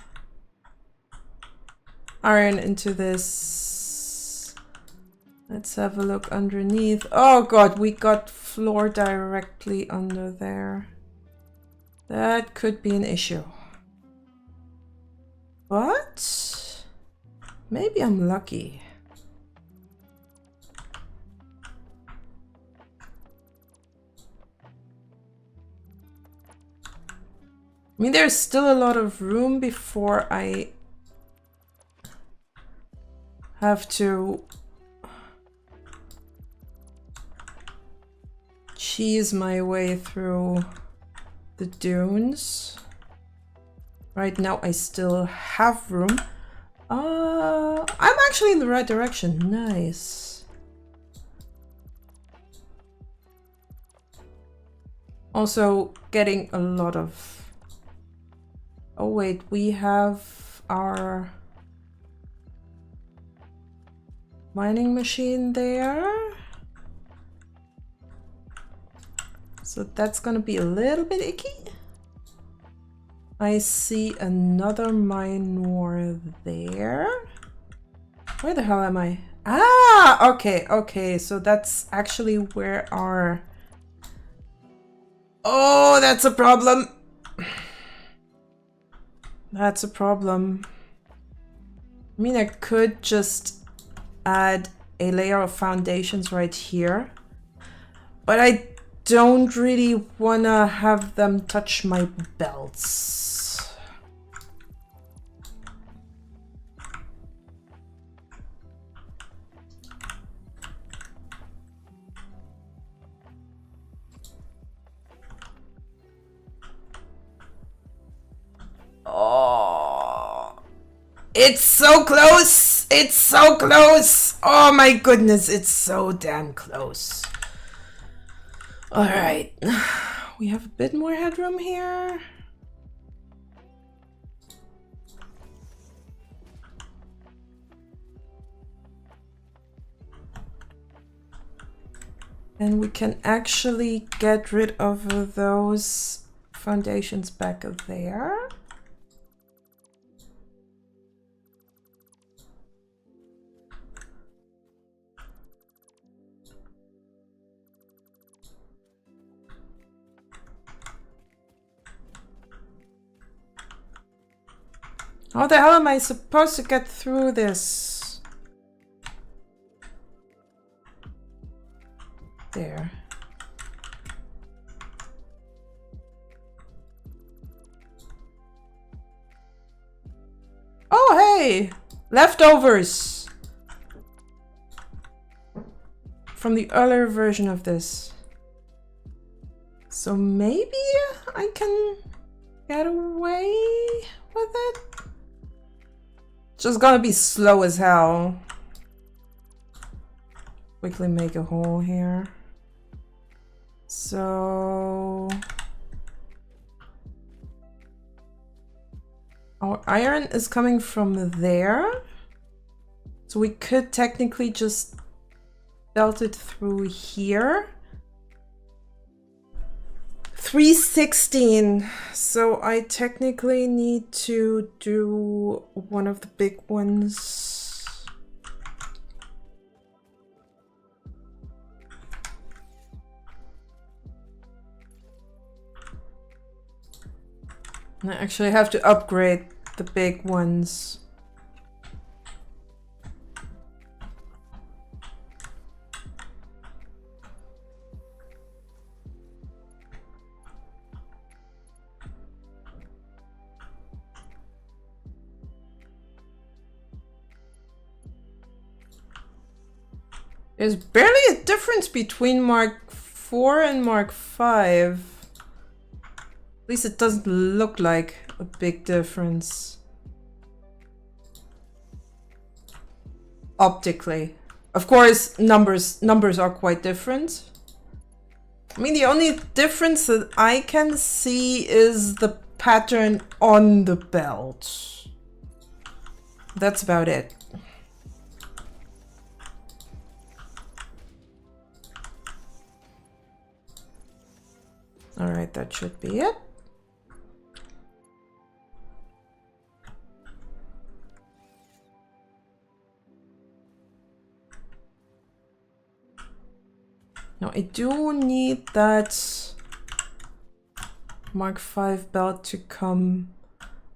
iron into this. Let's have a look underneath. Oh God, we got floor directly under there. That could be an issue. But maybe I'm lucky. I mean, there's still a lot of room before I have to cheese my way through the dunes. Right now I still have room. I'm actually in the right direction. Nice. Also getting a lot of... Oh wait, we have our mining machine there. So that's gonna be a little bit icky. I see another minor there. Where the hell am I? Ah, okay. So that's actually where our... Oh, that's a problem. That's a problem. I mean, I could just add a layer of foundations right here. But I don't really wanna have them touch my belts. Oh, it's so close! It's so close! Oh my goodness, it's so damn close. All right, we have a bit more headroom here. And we can actually get rid of those foundations back there. How the hell am I supposed to get through this? There. Oh, hey! Leftovers! From the earlier version of this. So maybe I can get away with it? Just gonna be slow as hell. Quickly make a hole here. So our iron is coming from there. So we could technically just belt it through here. 316. So I technically need to do one of the big ones. I actually have to upgrade the big ones. There's barely a difference between Mark 4 and Mark 5. At least it doesn't look like a big difference. Optically. Of course, numbers are quite different. I mean, the only difference that I can see is the pattern on the belt. That's about it. All right, that should be it. Now I do need that Mark 5 belt to come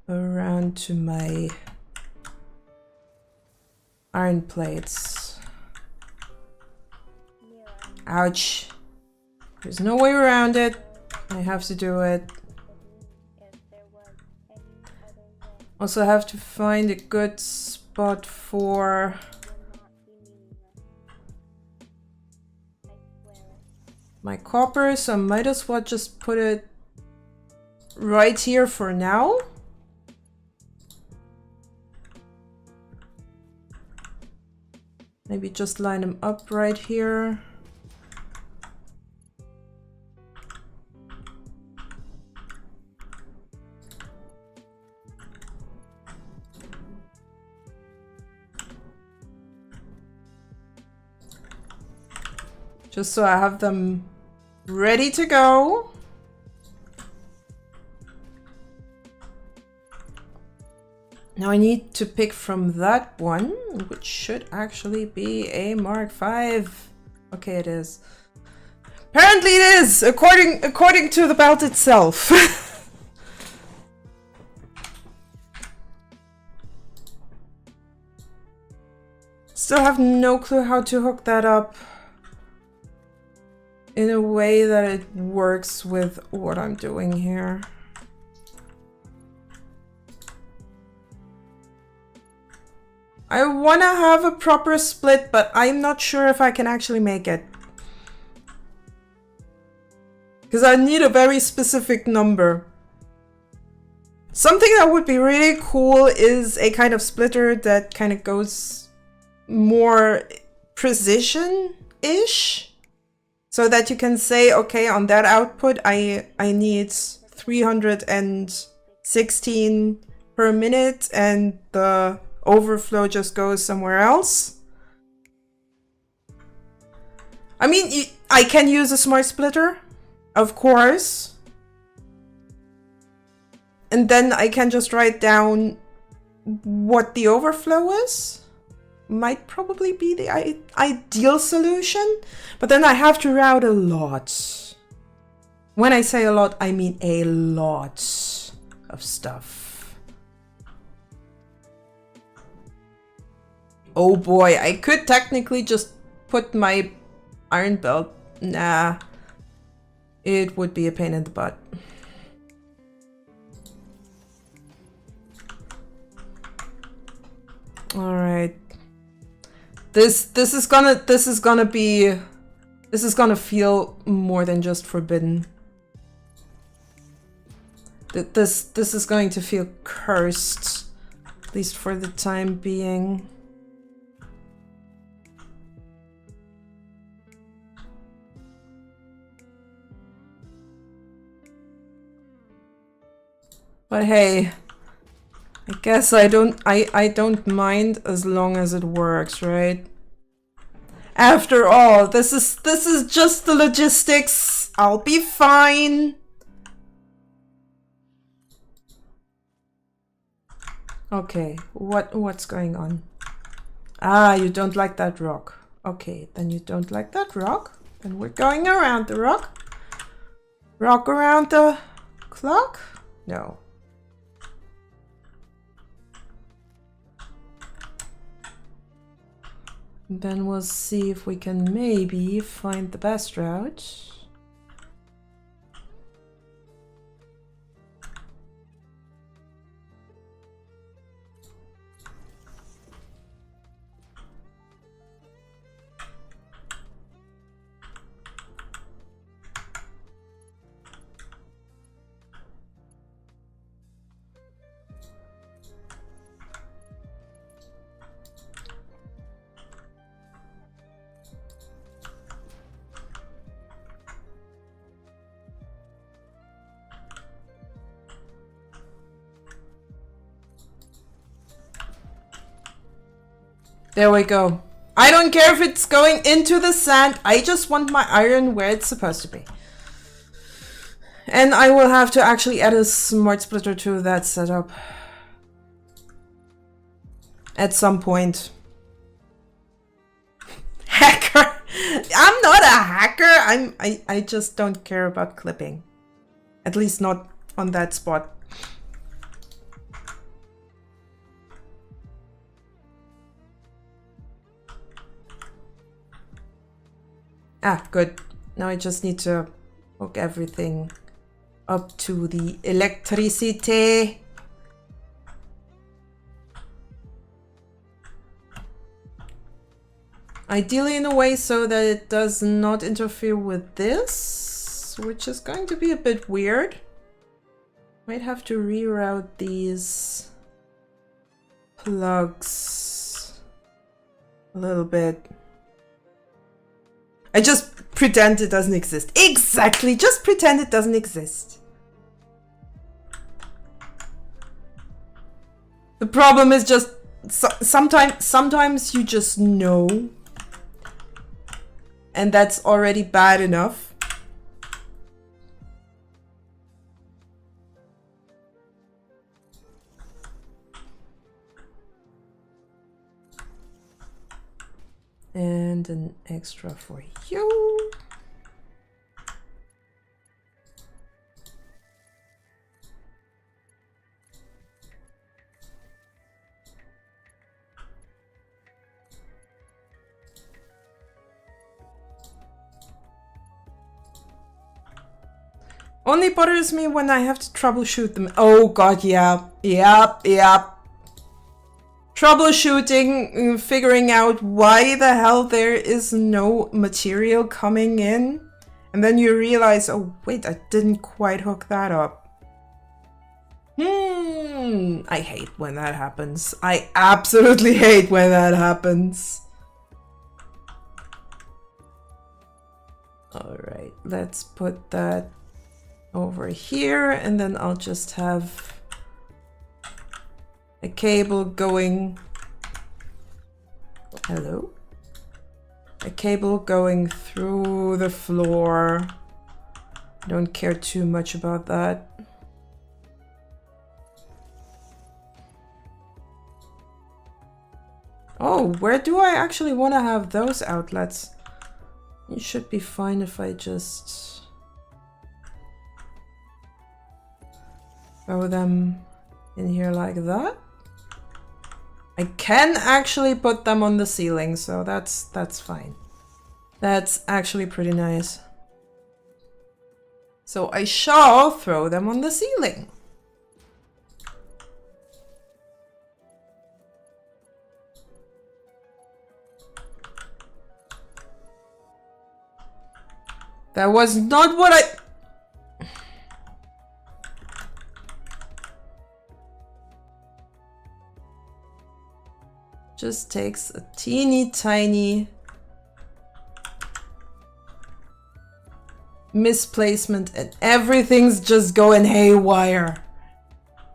around to my iron plates. Ouch. There's no way around it. I have to do it. Also have to find a good spot for my copper, so I might as well just put it right here for now. Maybe just line them up right here. Just so I have them ready to go. Now I need to pick from that one, which should actually be a Mark 5. Okay, it is. Apparently it is, according to the belt itself. Still have no clue how to hook that up. in a way that it works with what I'm doing here. I want to have a proper split, but I'm not sure if I can actually make it. Because I need a very specific number. Something that would be really cool is a kind of splitter that kind of goes more precision-ish. So that you can say, okay, on that output, I need 316 per minute, and the overflow just goes somewhere else. I mean, I can use a smart splitter, of course. And then I can just write down what the overflow is. Might probably be the ideal solution. But then I have to route a lot. When I say a lot, I mean a lot of stuff. Oh boy, I could technically just put my iron belt. Nah. It would be a pain in the butt. All right. This is gonna feel more than just forbidden. This is going to feel cursed, at least for the time being. But hey, I guess I don't mind as long as it works, right? After all, this is just the logistics. I'll be fine. Okay, what's going on? Ah, you don't like that rock. Okay, then you don't like that rock. And we're going around the rock. Rock around the clock? No. Then we'll see if we can maybe find the best route. There we go. I don't care if it's going into the sand. I just want my iron where it's supposed to be. And I will have to actually add a smart splitter to that setup. At some point. Hacker! I'm not a hacker! I just don't care about clipping. At least not on that spot. Ah, good. Now I just need to hook everything up to the electricity. Ideally in a way so that it does not interfere with this, which is going to be a bit weird. Might have to reroute these plugs a little bit. I just pretend it doesn't exist. Exactly, just pretend it doesn't exist. The problem is just sometimes you just know, and that's already bad enough. And an extra for you. Only bothers me when I have to troubleshoot them. Oh god, yeah. Yep. Troubleshooting, figuring out why the hell there is no material coming in. And then you realize, oh wait, I didn't quite hook that up. I hate when that happens. I absolutely hate when that happens. Alright, let's put that over here, and then I'll just have a cable going. Hello? A cable going through the floor. Don't care too much about that. Oh, where do I actually want to have those outlets? It should be fine if I just throw them in here like that. I can actually put them on the ceiling, so that's fine. That's actually pretty nice. So I shall throw them on the ceiling. That was not what I... Just takes a teeny tiny misplacement and everything's just going haywire.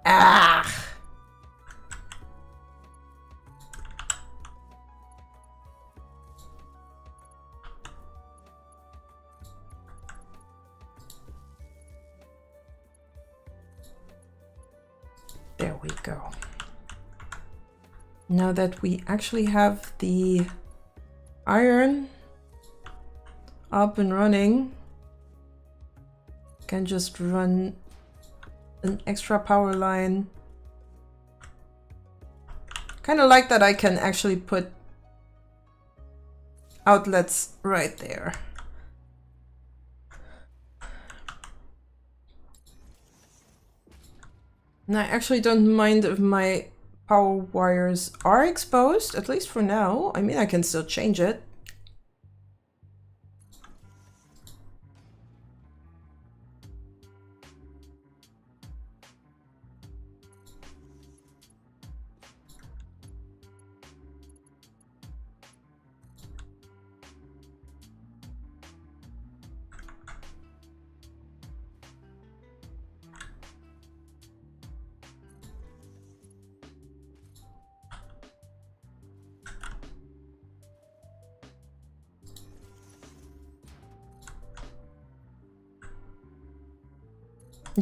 Ah! There we go. Now that we actually have the iron up and running, can just run an extra power line. Kind of like that I can actually put outlets right there. And I actually don't mind if my power wires are exposed, at least for now. I mean, I can still change it.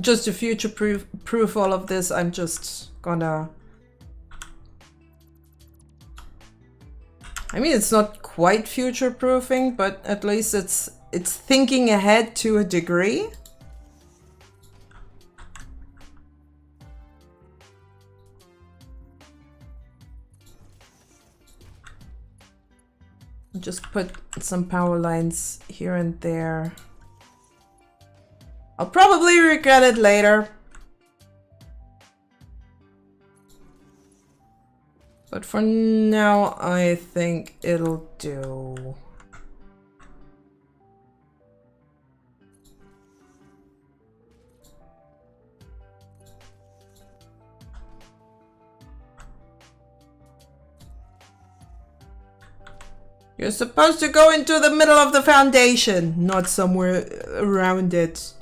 Just to future-proof all of this, I'm just gonna... I mean, it's not quite future-proofing, but at least it's thinking ahead to a degree. Just put some power lines here and there. I'll probably regret it later. But for now, I think it'll do. You're supposed to go into the middle of the foundation, not somewhere around it.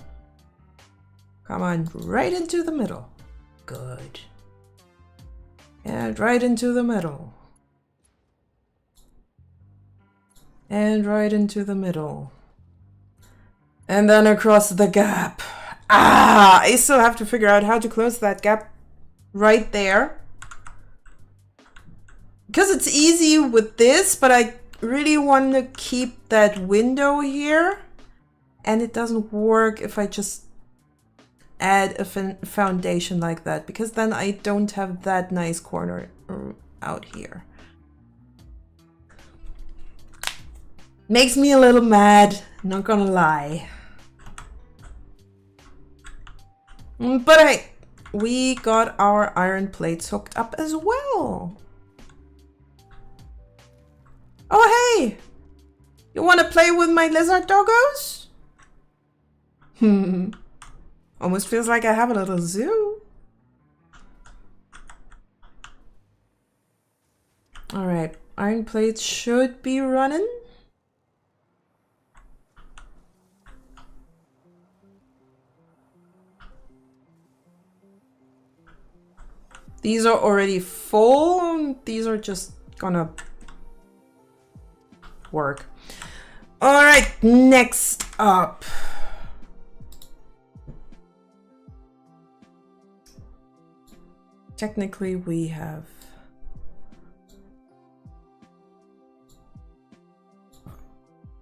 Come on, right into the middle. Good. And right into the middle. And right into the middle. And then across the gap. Ah, I still have to figure out how to close that gap right there. Because it's easy with this, but I really want to keep that window here. And it doesn't work if I just add a foundation like that, because then I don't have that nice corner out here. Makes me a little mad, not gonna lie. But hey, we got our iron plates hooked up as well. Oh, hey! You want to play with my lizard doggos? Almost feels like I have a little zoo. Alright, iron plates should be running. These are already full. These are just gonna work. Alright, next up. Technically, we have...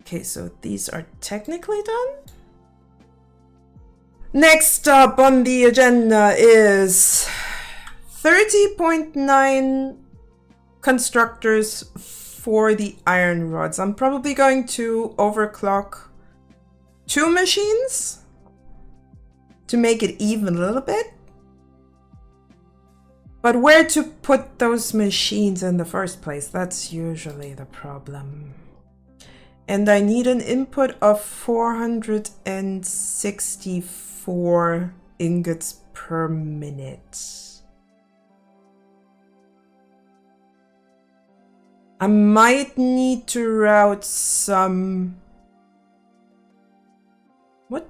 Okay, so these are technically done. Next up on the agenda is 30.9 constructors for the iron rods. I'm probably going to overclock 2 machines to make it even a little bit. But where to put those machines in the first place, that's usually the problem. And I need an input of 464 ingots per minute. I might need to route some... What?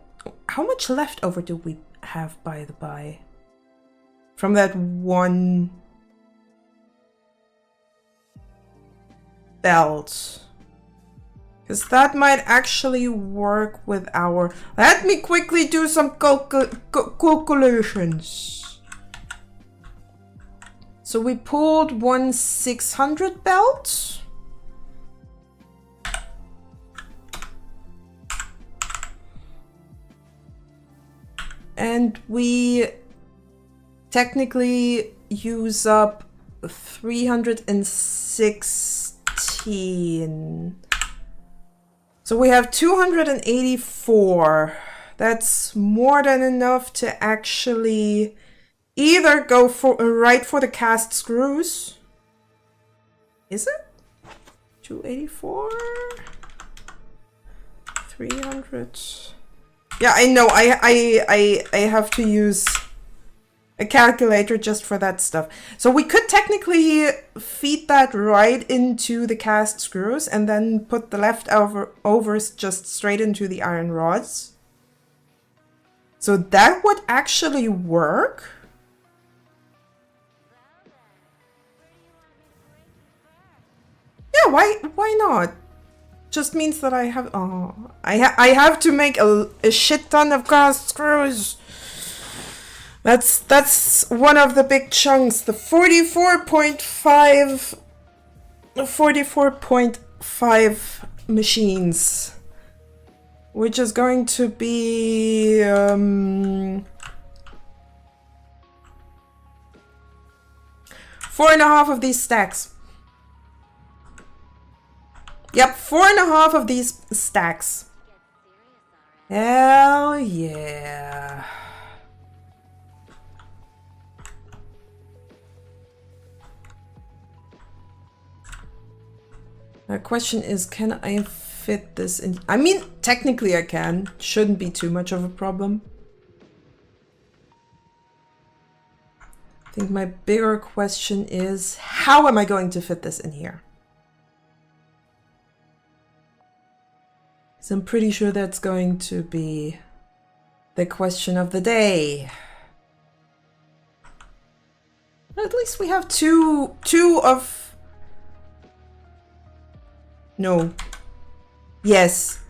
How much leftover do we have, by the by? From that one belt. Because that might actually work with our... Let me quickly do some calculations. So we pulled one 600 belt. And we technically use up 316. So we have 284. That's more than enough to actually either go for right for the cast screws. Is it? 284? 300. Yeah, I know. I have to use a calculator just for that stuff. So we could technically feed that right into the cast screws and then put the leftovers just straight into the iron rods. So that would actually work. Yeah, why not? Just means that I have I have to make a shit ton of cast screws. That's one of the big chunks, the 44.5 machines, which is going to be 4.5 of these stacks. Yep, 4.5 of these stacks. Hell yeah. The question is, can I fit this in? I mean, technically I can. Shouldn't be too much of a problem. I think my bigger question is, how am I going to fit this in here? So I'm pretty sure that's going to be the question of the day. At least we have two of... No. Yes.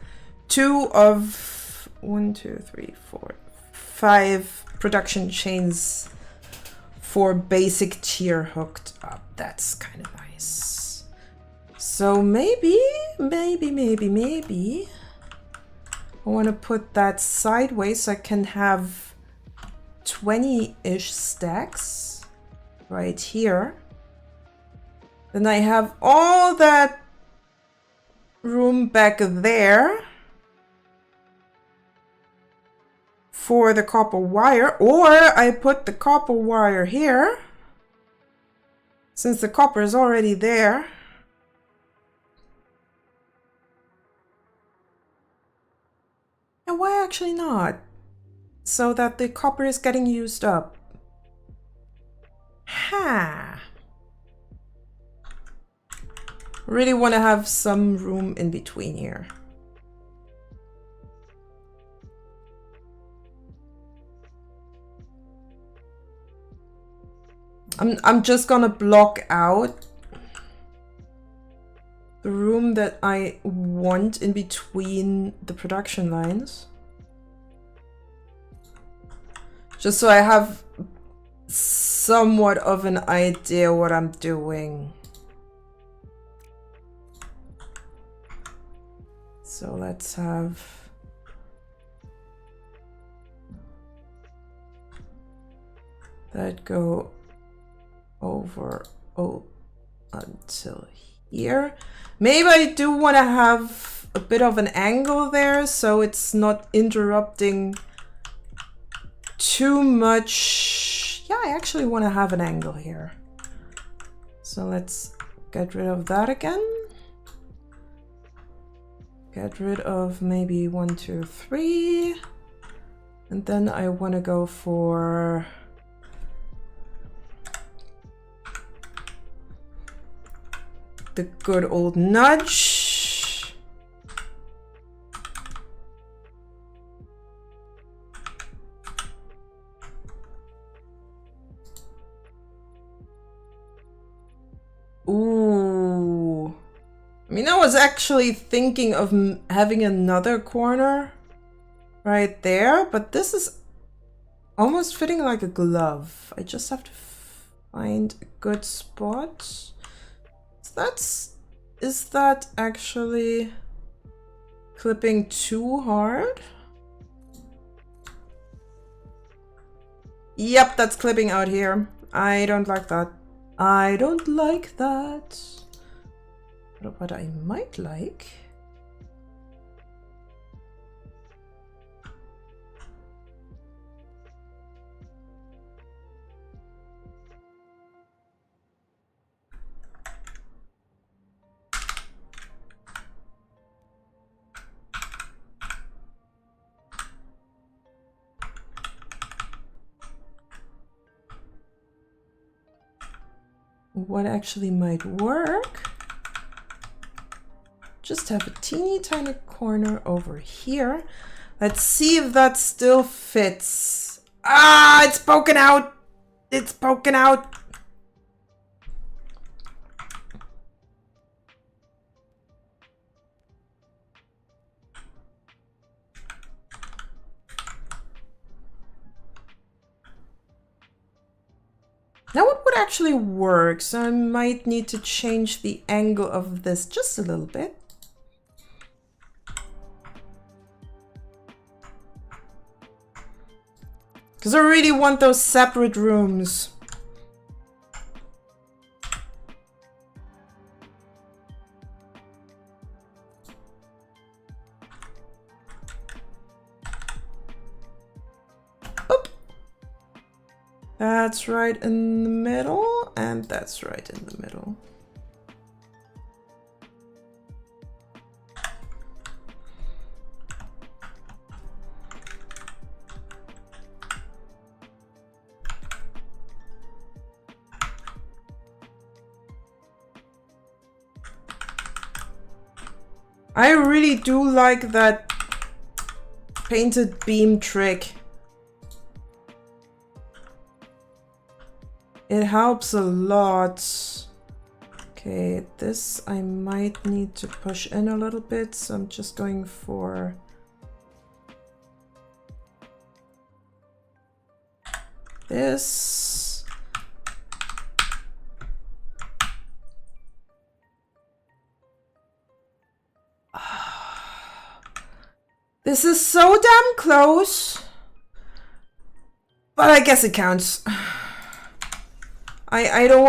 2 of 1, 2, 3, 4, 5 production chains for basic tier hooked up. That's kind of nice. So maybe I want to put that sideways so I can have 20-ish stacks right here. Then I have all that room back there for the copper wire, or I put the copper wire here, since the copper is already there. And why actually not? So that the copper is getting used up. Ha! Really want to have some room in between here. I'm just gonna block out the room that I want in between the production lines. Just so I have somewhat of an idea what I'm doing. So let's have that go over until here. Maybe I do want to have a bit of an angle there so it's not interrupting too much. Yeah, I actually want to have an angle here. So let's get rid of that again. Get rid of maybe 1, 2, 3. And then I want to go for the good old nudge. Ooh. I mean, I was actually thinking of having another corner right there, but this is almost fitting like a glove. I just have to find a good spot. Is that actually clipping too hard? Yep, that's clipping out here. I don't like that. I don't like that. But what I might like... what actually might work, just have a teeny tiny corner over here. Let's see if that still fits. Ah, it's poking out. It's poking out. Now what would actually work? So I might need to change the angle of this just a little bit. Because I really want those separate rooms. Oop. That's right in the middle, and that's right in the middle. I really do like that painted beam trick. It helps a lot. Okay, this I might need to push in a little bit, so I'm just going for this. This is so damn close, but I guess it counts. I don't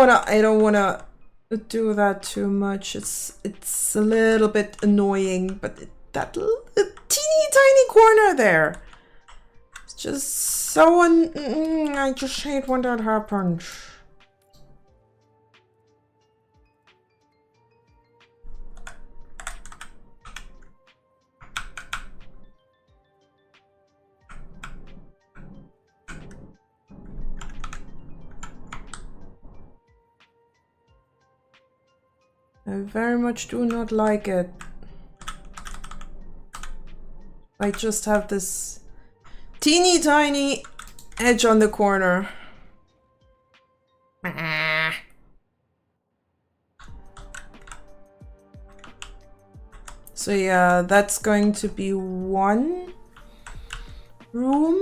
wanna do that too much. It's a little bit annoying, but that little, teeny tiny corner there. just so I just hate when that happens. I very much do not like it. I just have this teeny tiny edge on the corner. So yeah, that's going to be one room.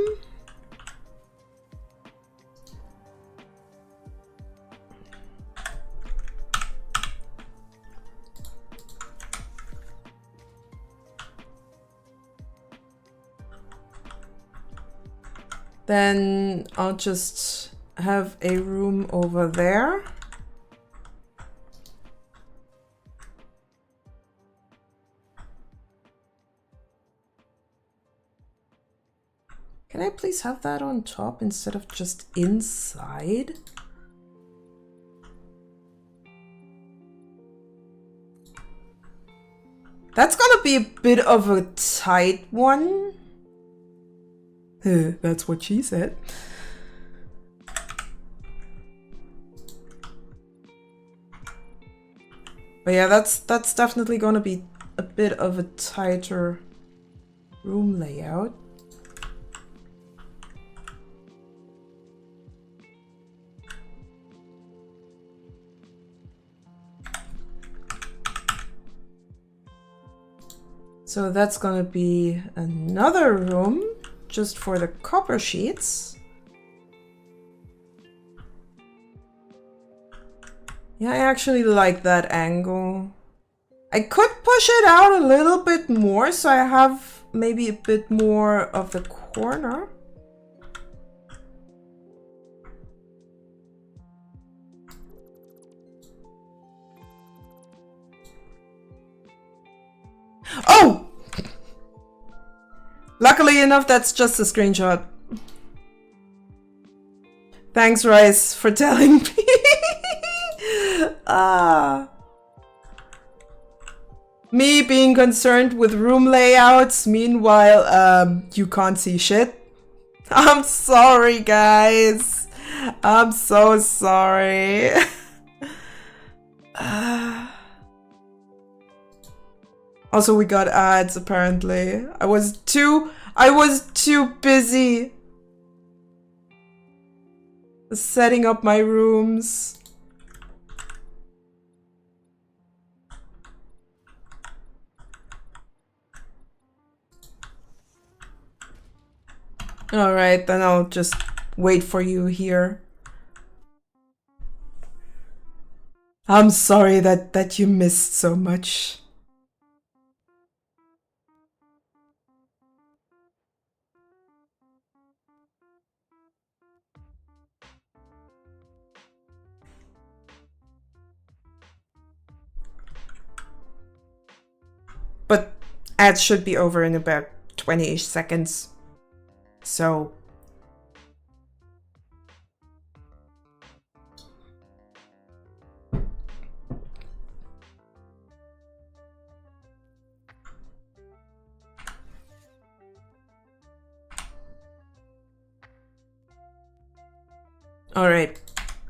Then I'll just have a room over there. Can I please have that on top instead of just inside? That's gonna be a bit of a tight one. That's what she said. But yeah, that's definitely gonna be a bit of a tighter room layout. So that's gonna be another room just for the copper sheets. Yeah, I actually like that angle. I could push it out a little bit more so I have maybe a bit more of the corner. Oh! Luckily enough, that's just a screenshot. Thanks, Rice, for telling me. Me being concerned with room layouts, meanwhile, you can't see shit. I'm sorry, guys. I'm so sorry. Also, we got ads, apparently. I was too busy setting up my rooms. All right, then I'll just wait for you here. I'm sorry that you missed so much. But ads should be over in about 20-ish seconds. So all right,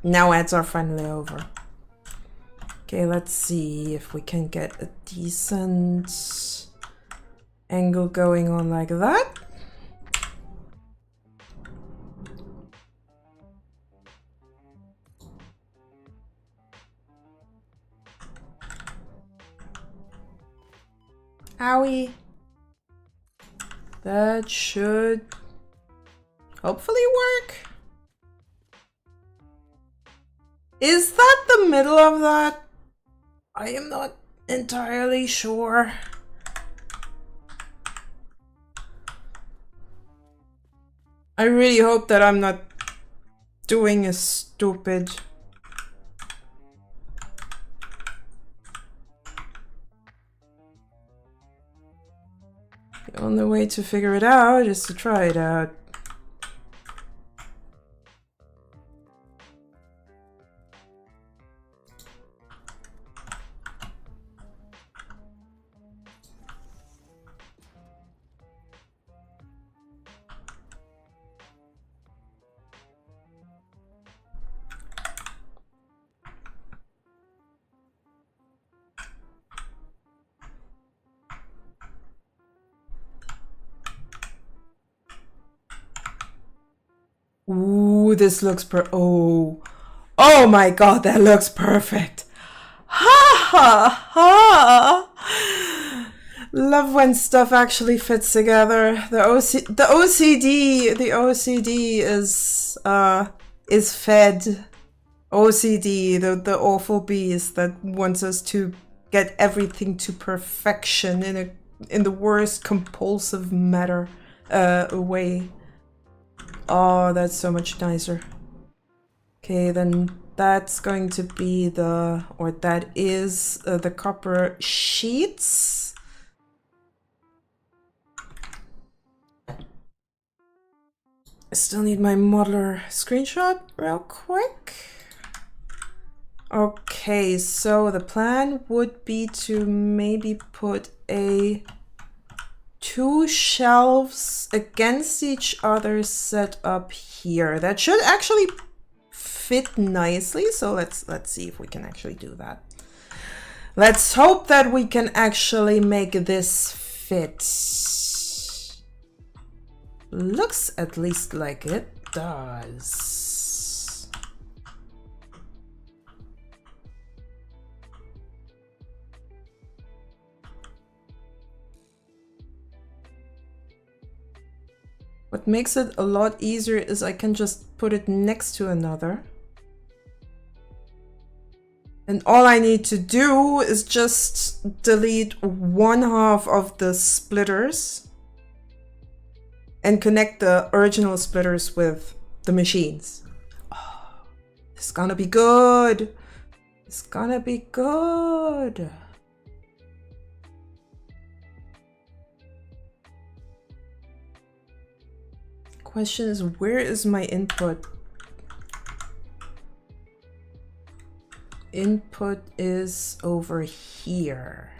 now ads are finally over. Okay, let's see if we can get a decent angle going on like that. Owie. That should hopefully work. Is that the middle of that? I am not entirely sure. I really hope that I'm not doing a stupid. The only way to figure it out is to try it out. Ooh, this looks oh my god, that looks perfect. Ha ha ha. Love when stuff actually fits together. The OCD is fed. OCD, the awful beast that wants us to get everything to perfection in the worst compulsive matter way. Oh, that's so much nicer. Okay, then that's going to be that is the copper sheets. I still need my modeler screenshot real quick. Okay, so the plan would be to maybe put two shelves against each other set up here. That should actually fit nicely. So let's see if we can actually do that. Let's hope that we can actually make this fit. Looks at least like it does. What makes it a lot easier is I can just put it next to another. And all I need to do is just delete one half of the splitters and connect the original splitters with the machines. Oh, it's gonna be good. It's gonna be good. Question is, where is my input? Input is over here.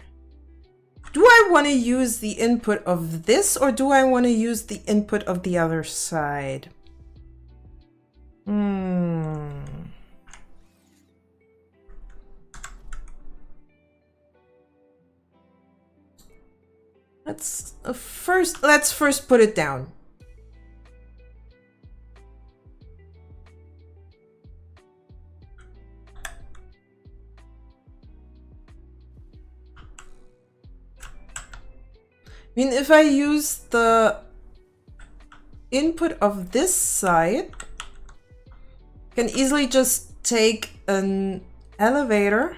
Do I want to use the input of this, or do I want to use the input of the other side? Let's first put it down. I mean, if I use the input of this side, I can easily just take an elevator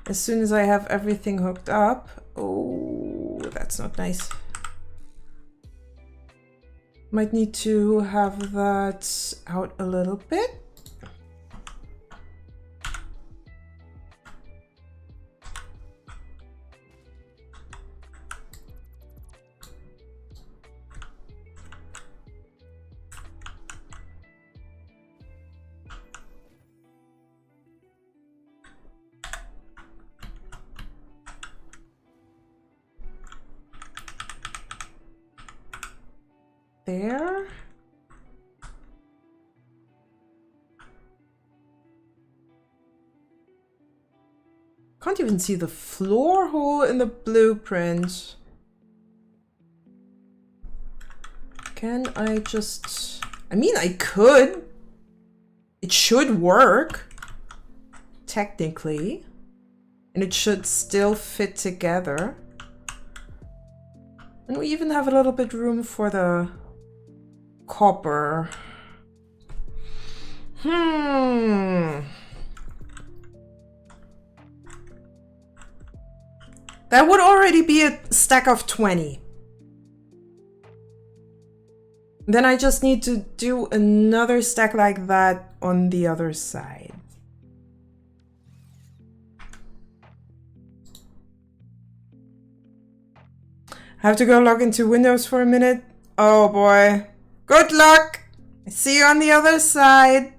as soon as I have everything hooked up. Oh, that's not nice. Might need to have that out a little bit. There. Can't even see the floor hole in the blueprint. Can I just... I mean, I could. It should work. Technically. And it should still fit together. And we even have a little bit room for the copper. That would already be a stack of 20. Then I just need to do another stack like that on the other side. I have to go log into Windows for a minute. Oh boy. Good luck! I see you on the other side.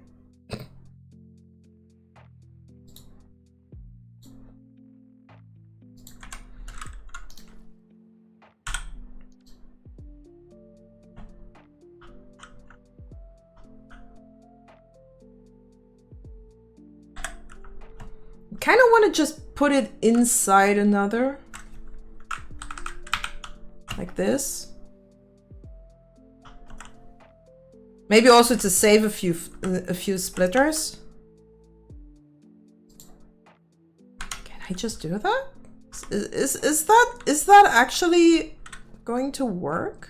Kind of want to just put it inside another. Like this. Maybe also to save a few splitters. Can I just do that? Is that actually going to work?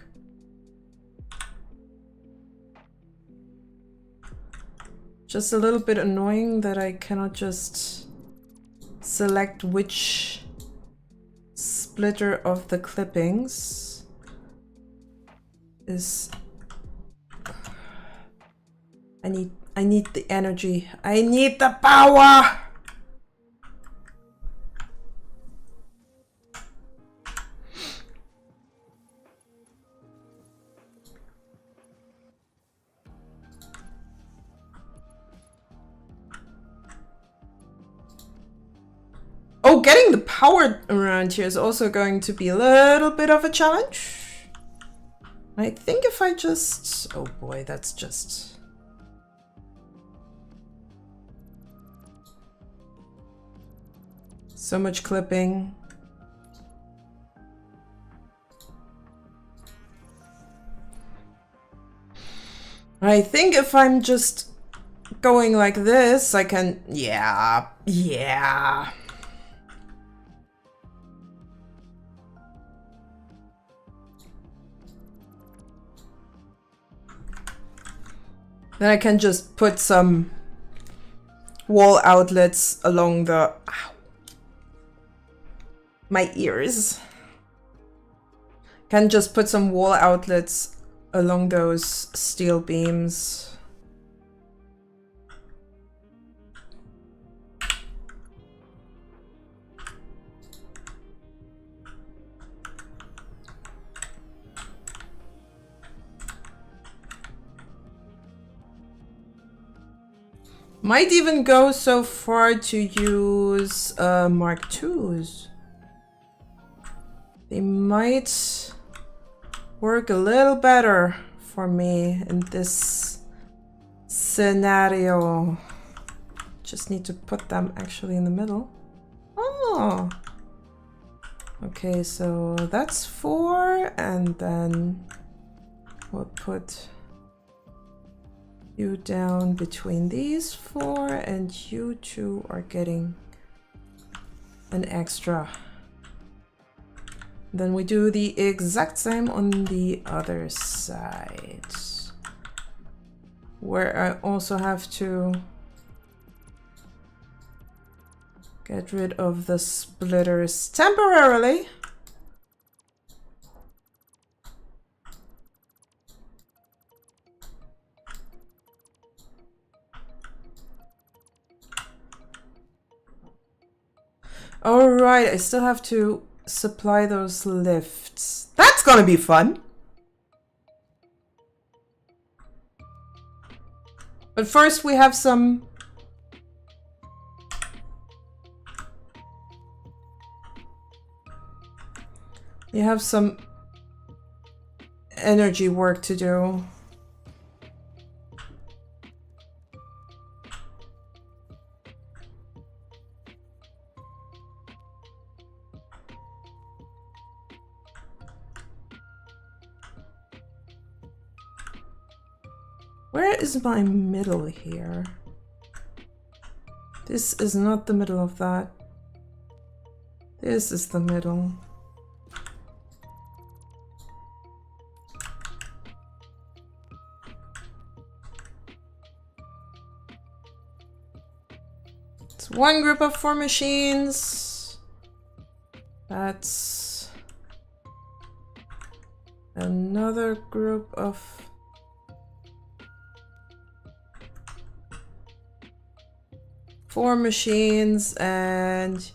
Just a little bit annoying that I cannot just select which splitter of the clippings is. I need the energy. I need the power. Oh, getting the power around here is also going to be a little bit of a challenge. I think if I just... Oh boy, that's just... So much clipping. I think if I'm just going like this, I can... Yeah. Then I can just put some wall outlets along the... Ow. My ears. Can just put some wall outlets along those steel beams. Might even go so far to use Mark IIs. They might work a little better for me in this scenario. Just need to put them actually in the middle. Oh. Okay, so that's 4, and then we'll put you down between these 4, and you 2 are getting an extra. Then we do the exact same on the other side, where I also have to get rid of the splitters temporarily. All right, I still have to supply those lifts. That's gonna be fun. But first we have some... You have some energy work to do. Where is my middle here? This is not the middle of that. This is the middle. It's one group of 4 machines. That's another group of 4 machines, and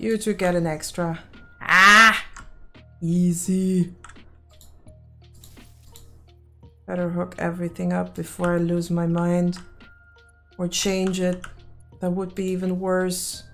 you 2 get an extra. Ah! Easy. Better hook everything up before I lose my mind. Or change it. That would be even worse.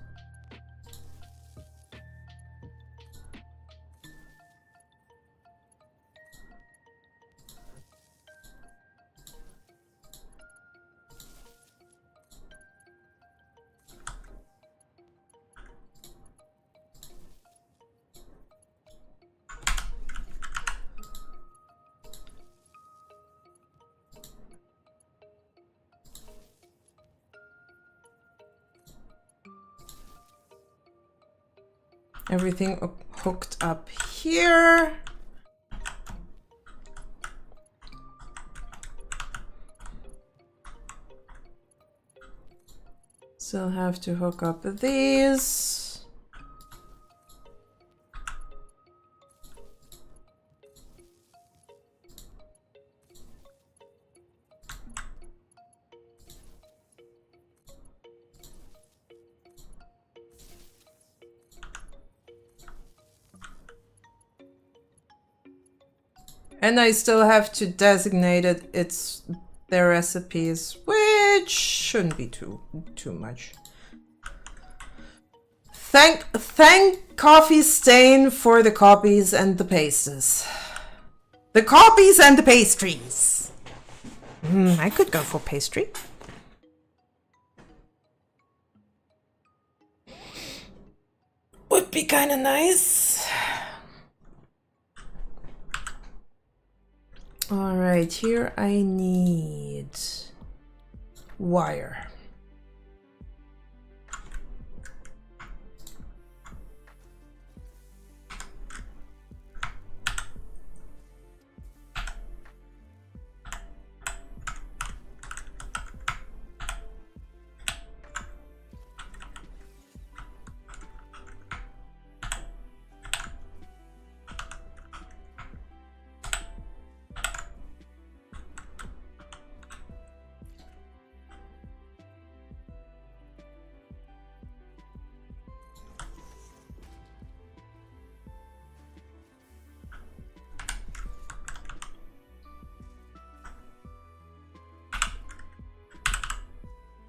Everything hooked up here. Still have to hook up these. And I still have to designate it's their recipes, which shouldn't be too much. Thank Coffee Stain for the copies and the pastes. The copies and the pastries. I could go for pastry. Would be kind of nice. All right, here I need wire.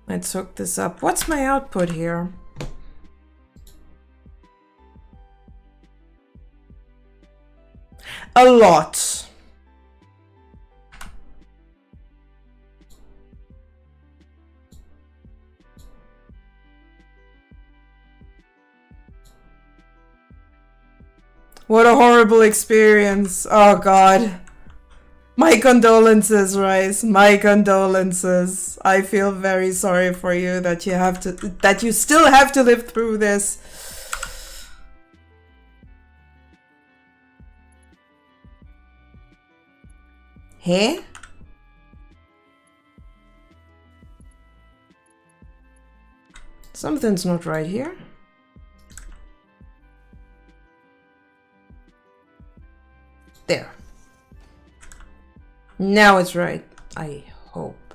Let's hook this up. What's my output here? A lot. What a horrible experience. Oh God. My condolences, Rice. My condolences. I feel very sorry for you that you still have to live through this. Hey? Something's not right here. There. Now it's right, I hope.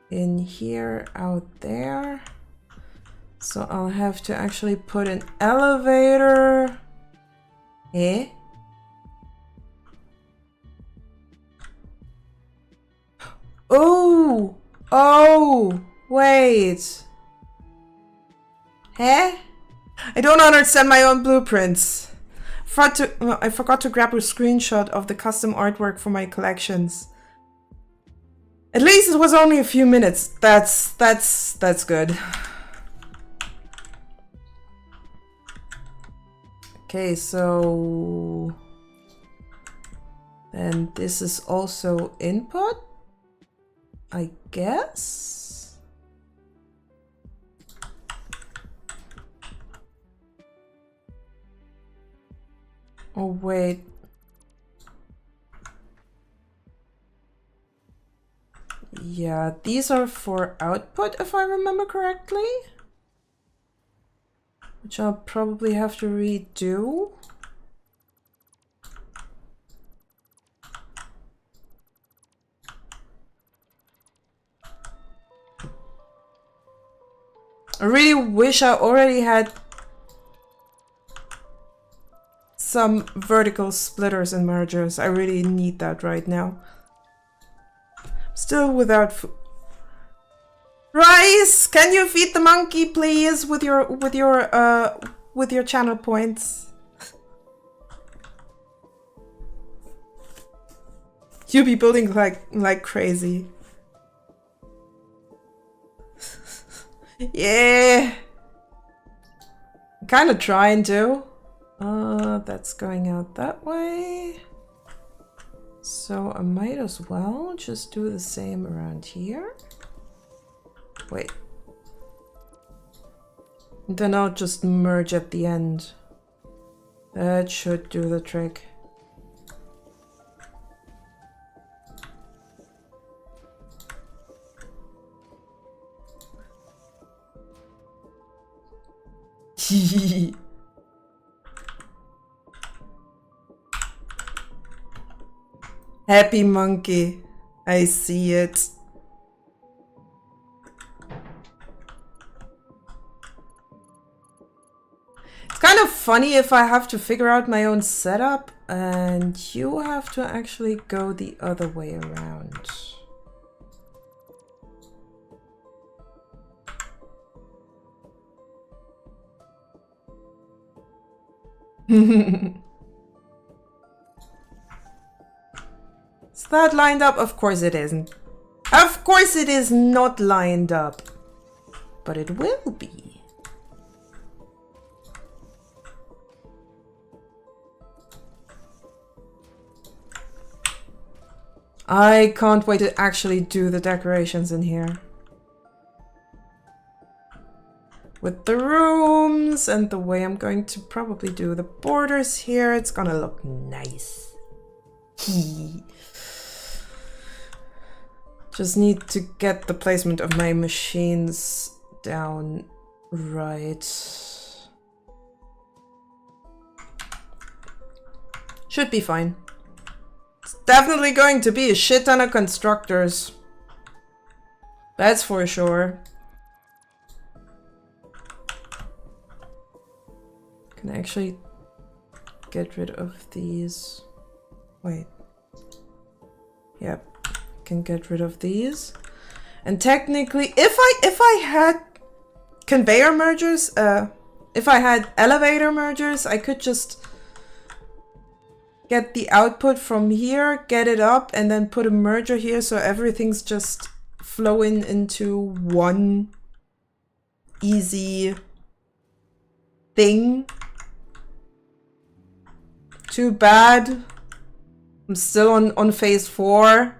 In here, out there. So I'll have to actually put an elevator. Eh? Oh! Oh! Wait. Eh? I don't understand my own blueprints. I forgot to grab a screenshot of the custom artwork for my collections. At least it was only a few minutes. That's good. Okay, so then this is also input, I guess. Oh, wait. Yeah, these are for output, if I remember correctly. Which I'll probably have to redo. I really wish I already had some vertical splitters and mergers. I really need that right now. Still without food. Rice, can you feed the monkey, please, with your channel points? You be building like crazy. Yeah. Kind of trying to. That's going out that way. So I might as well just do the same around here. Wait. Then I'll just merge at the end. That should do the trick. Happy monkey. I see it. It's kind of funny if I have to figure out my own setup and you have to actually go the other way around. Is that lined up? Of course it isn't. Of course it is not lined up. But it will be. I can't wait to actually do the decorations in here. With the rooms and the way I'm going to probably do the borders here, it's gonna look nice. Just need to get the placement of my machines down right. Should be fine. It's definitely going to be a shit ton of constructors. That's for sure. Can I actually get rid of these? Wait. Yep. Can get rid of these. And technically, if I had conveyor mergers, if I had elevator mergers, I could just get the output from here, get it up, and then put a merger here so everything's just flowing into one easy thing. Too bad. I'm still on phase 4.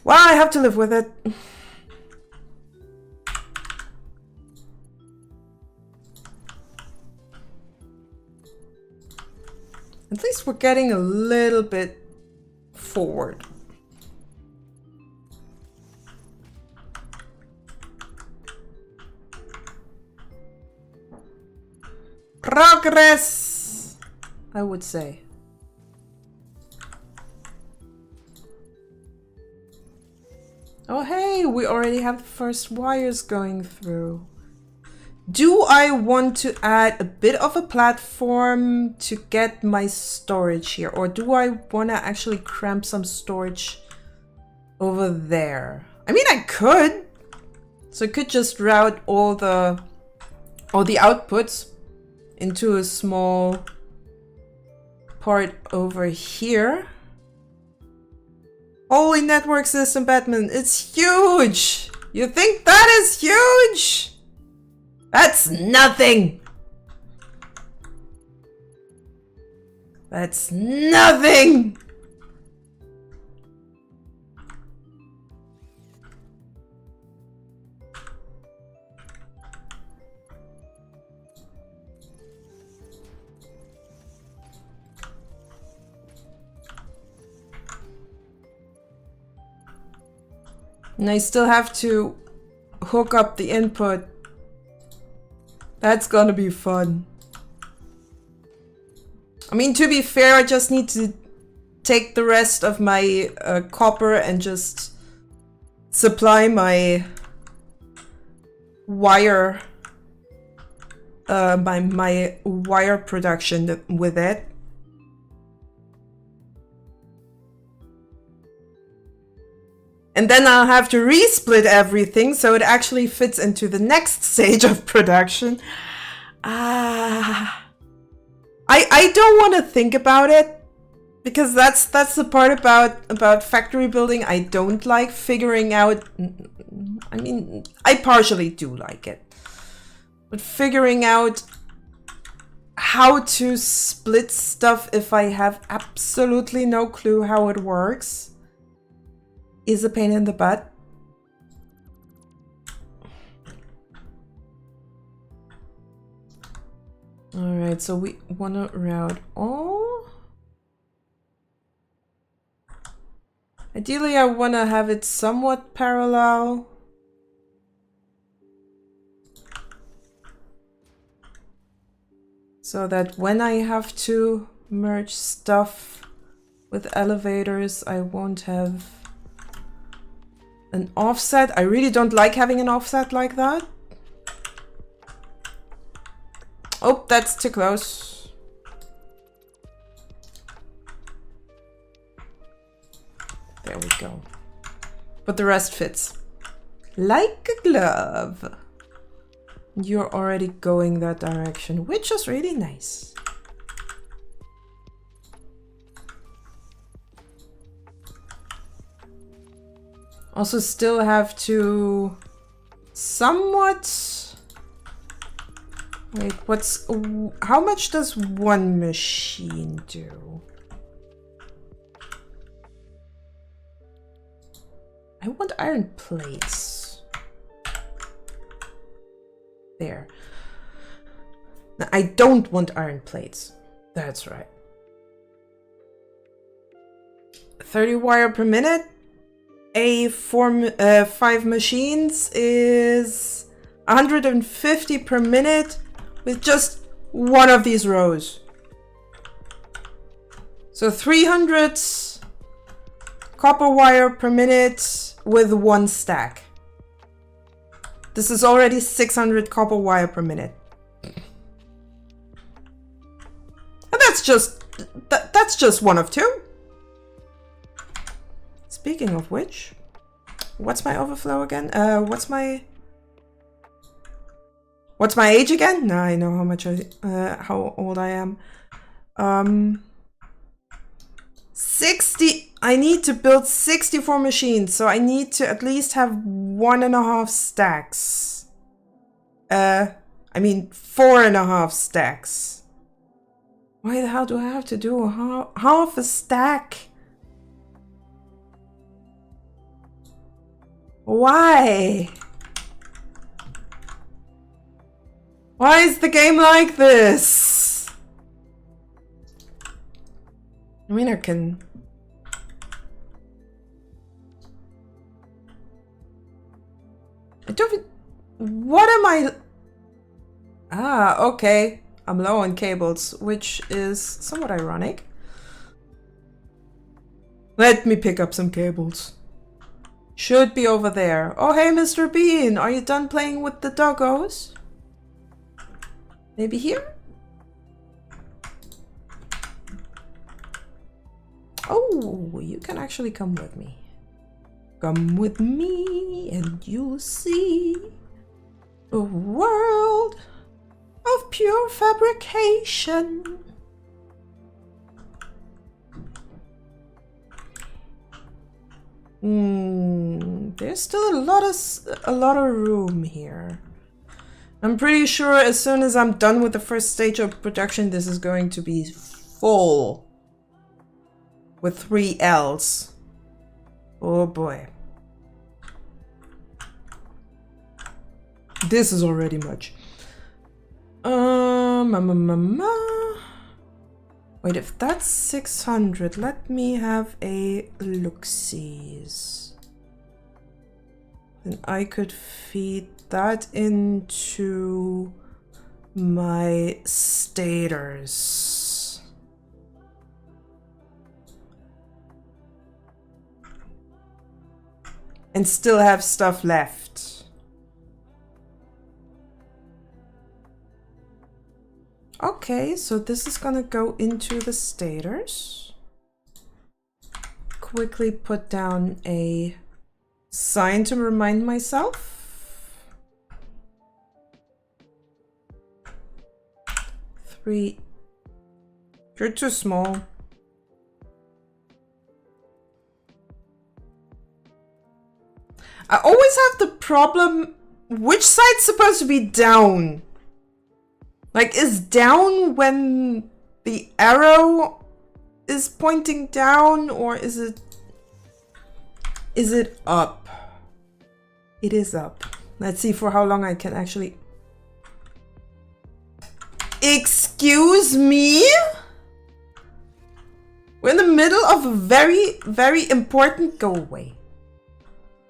Well, I have to live with it. At least we're getting a little bit forward. Progress, I would say. Oh hey, we already have the first wires going through. Do I want to add a bit of a platform to get my storage here? Or do I want to actually cramp some storage over there? I mean, I could. So I could just route all the outputs into a small part over here. Holy network system, Batman, it's huge! You think that is huge? That's nothing! That's nothing! And I still have to hook up the input. That's gonna be fun. I mean, to be fair, I just need to take the rest of my copper and just supply my wire, my wire production with it. And then I'll have to resplit everything so it actually fits into the next stage of production. I don't want to think about it, because that's the part about factory building I don't like, figuring out. I mean, I partially do like it, but figuring out how to split stuff if I have absolutely no clue how it works is a pain in the butt. All right, so we want to route all. Ideally, I want to have it somewhat parallel. So that when I have to merge stuff with elevators, I won't have an offset. I really don't like having an offset like that. Oh, that's too close. There we go. But the rest fits. Like a glove. You're already going that direction, which is really nice. Also still have to somewhat... Wait, how much does one machine do? I want iron plates. There. No, I don't want iron plates. That's right. 30 wire per minute. 5 machines is 150 per minute with just one of these rows. So 300 copper wire per minute with one stack. This is already 600 copper wire per minute. And that's just one of two. Speaking of which, what's my overflow again? What's my age again? Now I know how old I am. 60. I need to build 64 machines, so I need to at least have 1.5 stacks. I mean 4.5 stacks. Why the hell do I have to do half a stack? Why? Why is the game like this? I mean, I can... I don't... What am I... Ah, okay. I'm low on cables, which is somewhat ironic. Let me pick up some cables. Should be over there. Oh, hey, Mr. Bean. Are you done playing with the doggos? Maybe here? Oh, you can actually come with me. Come with me and you'll see a world of pure fabrication. There's still a lot of room here. I'm pretty sure as soon as I'm done with the first stage of production, this is going to be full with 3 L's. Oh boy. This is already much. Wait, if that's 600, let me have a look-sees. Then I could feed that into my stators. And still have stuff left. Okay, so this is gonna go into the stators. Quickly put down a sign to remind myself. 3. You're too small. I always have the problem, which side's supposed to be down? Like, is down when the arrow is pointing down, or is it up? It is up. Let's see for how long I can actually... Excuse me? We're in the middle of a very, very important... Go away.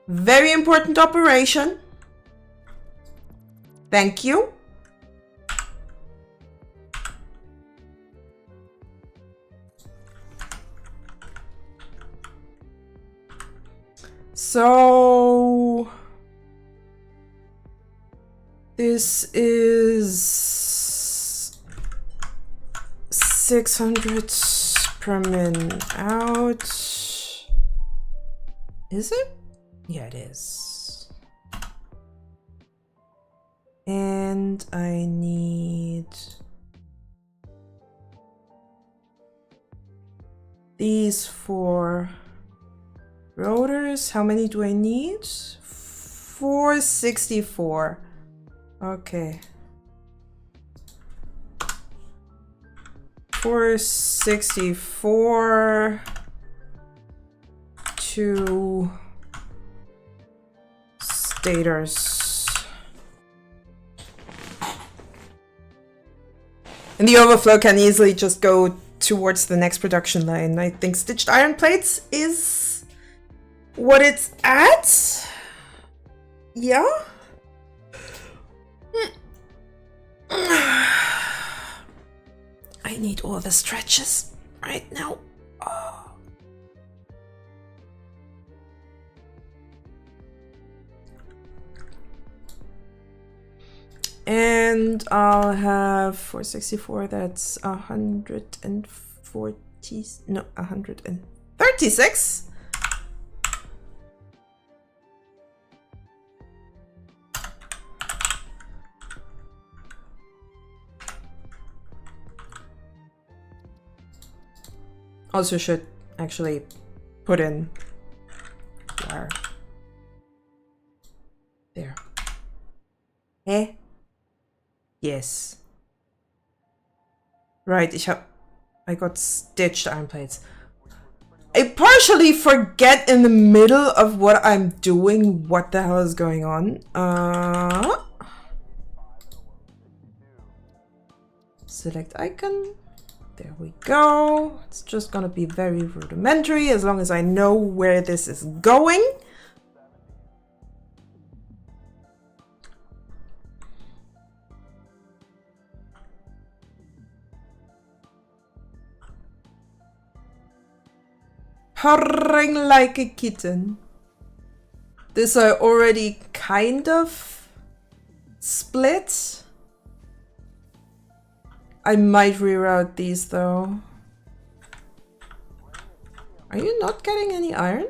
Very important operation. Thank you. So... This is 600 per min out. Is it? Yeah, it is. And I need these 4 rotors. How many do I need? 464. Okay. 464 to stators. And the overflow can easily just go towards the next production line. I think stitched iron plates is what it's at. Yeah. I need all the stretches right now. Oh. And I'll have 464, that's 140, no, 136. Also should actually put in wire. There. Eh? Yes. Right, I got stitched iron plates. I partially forget in the middle of what I'm doing what the hell is going on. Select icon. There we go. It's just gonna be very rudimentary as long as I know where this is going. Purring like a kitten. This I already kind of split. I might reroute these though. Are you not getting any iron?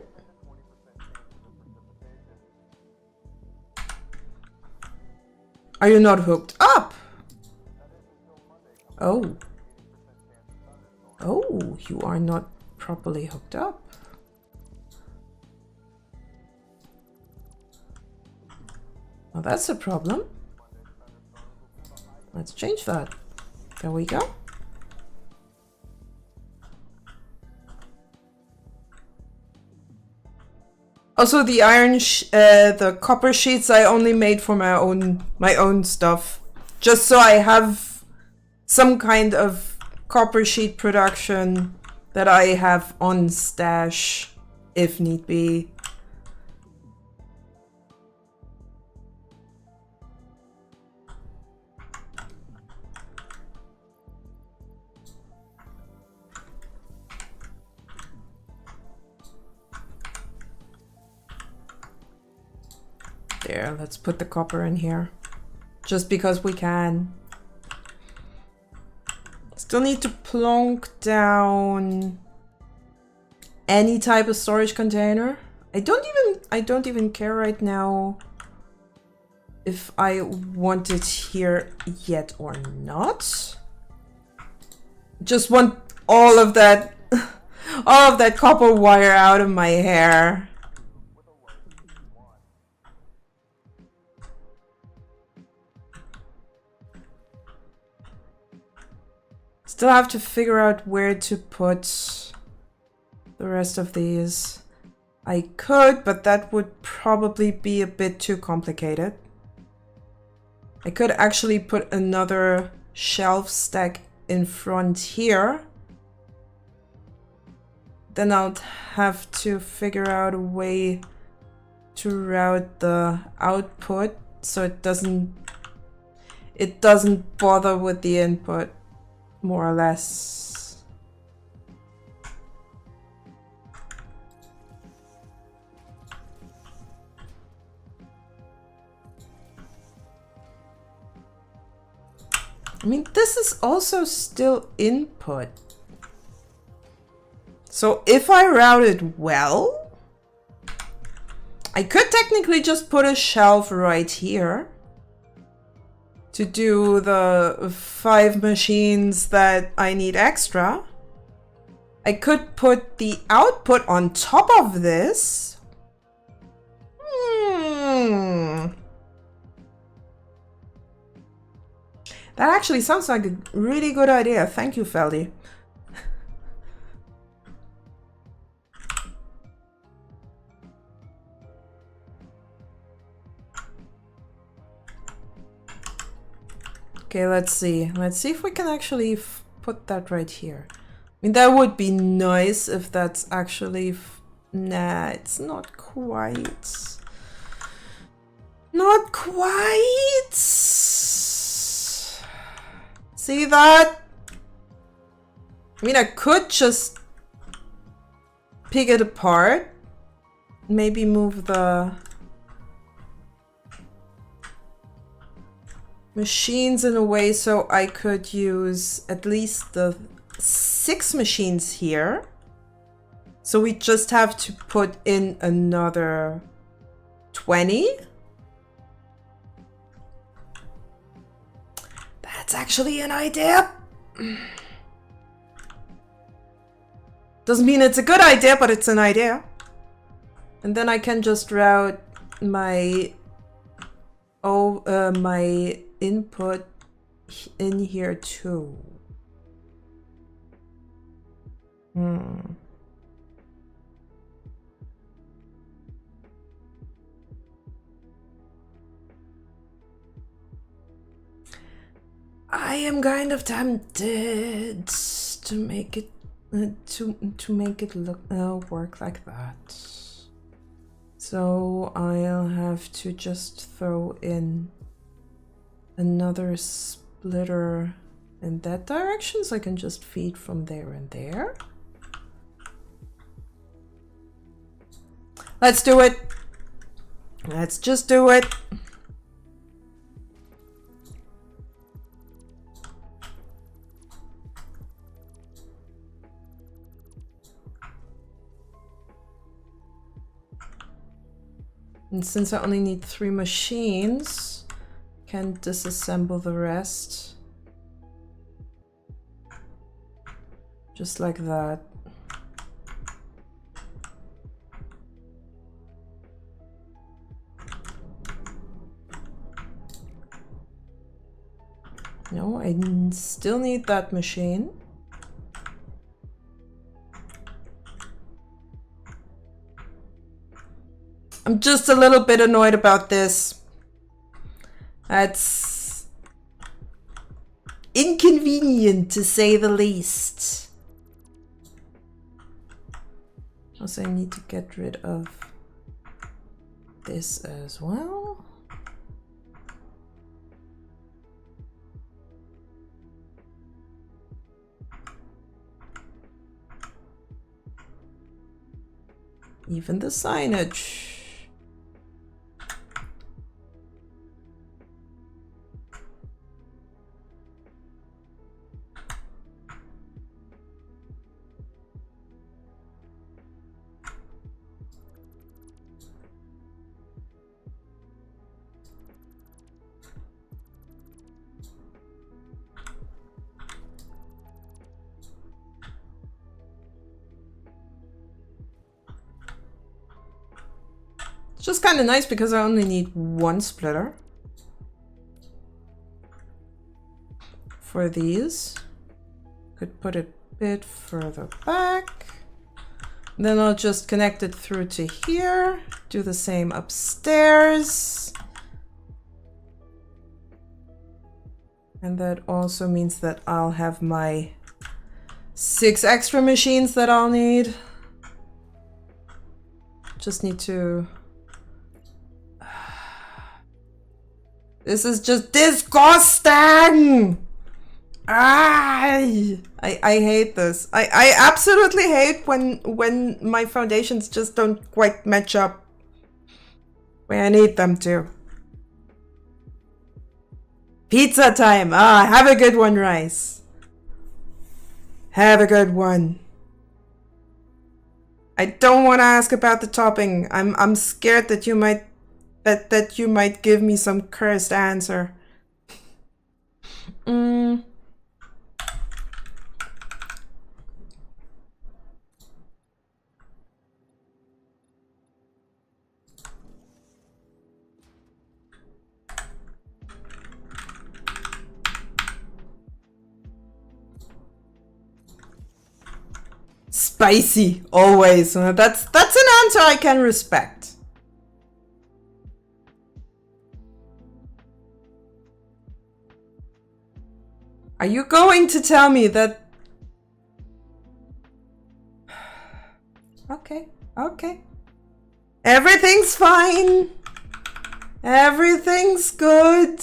Are you not hooked up? Oh. Oh, you are not properly hooked up. Well, that's a problem. Let's change that. There we go. Also, the the copper sheets I only made for my own stuff, just so I have some kind of copper sheet production that I have on stash if need be. There, let's put the copper in here. Just because we can. Still need to plonk down any type of storage container. I don't even care right now if I want it here yet or not. Just want all of that all of that copper wire out of my hair. Still have to figure out where to put the rest of these. I could, but that would probably be a bit too complicated. I could actually put another shelf stack in front here, then I'll have to figure out a way to route the output so it doesn't bother with the input, more or less. I mean, this is also still input. So if I route it well, I could technically just put a shelf right here to do the 5 machines that I need extra. I could put the output on top of this. That actually sounds like a really good idea. Thank you, Feldy. Okay, let's see. Let's see if we can actually put that right here. I mean, that would be nice if that's actually... Nah, it's not quite. Not quite. See that? I mean, I could just pick it apart. Maybe move the machines in a way so I could use at least the 6 machines here. So we just have to put in another 20. That's actually an idea. Doesn't mean it's a good idea, but it's an idea. And then I can just route my my input in here too. I am kind of tempted to make it to make it look work like that. So I'll have to just throw in another splitter in that direction so I can just feed from there and there. Let's do it. Let's just do it. And since I only need 3 machines, I can disassemble the rest. Just like that. No, I still need that machine. I'm just a little bit annoyed about this. That's inconvenient to say the least. Also, I need to get rid of this as well. Even the signage. It's just kind of nice because I only need 1 splitter for these. Could put it a bit further back. Then I'll just connect it through to here. Do the same upstairs. And that also means that I'll have my 6 extra machines that I'll need. Just need to... This is just disgusting! I hate this. I absolutely hate when my foundations just don't quite match up where I need them to. Pizza time! Ah, have a good one, Rice. Have a good one. I don't want to ask about the topping. I'm scared that you might that you might give me some cursed answer. Spicy, always. That's an answer I can respect. Are you going to tell me that... Okay, okay. Everything's fine. Everything's good.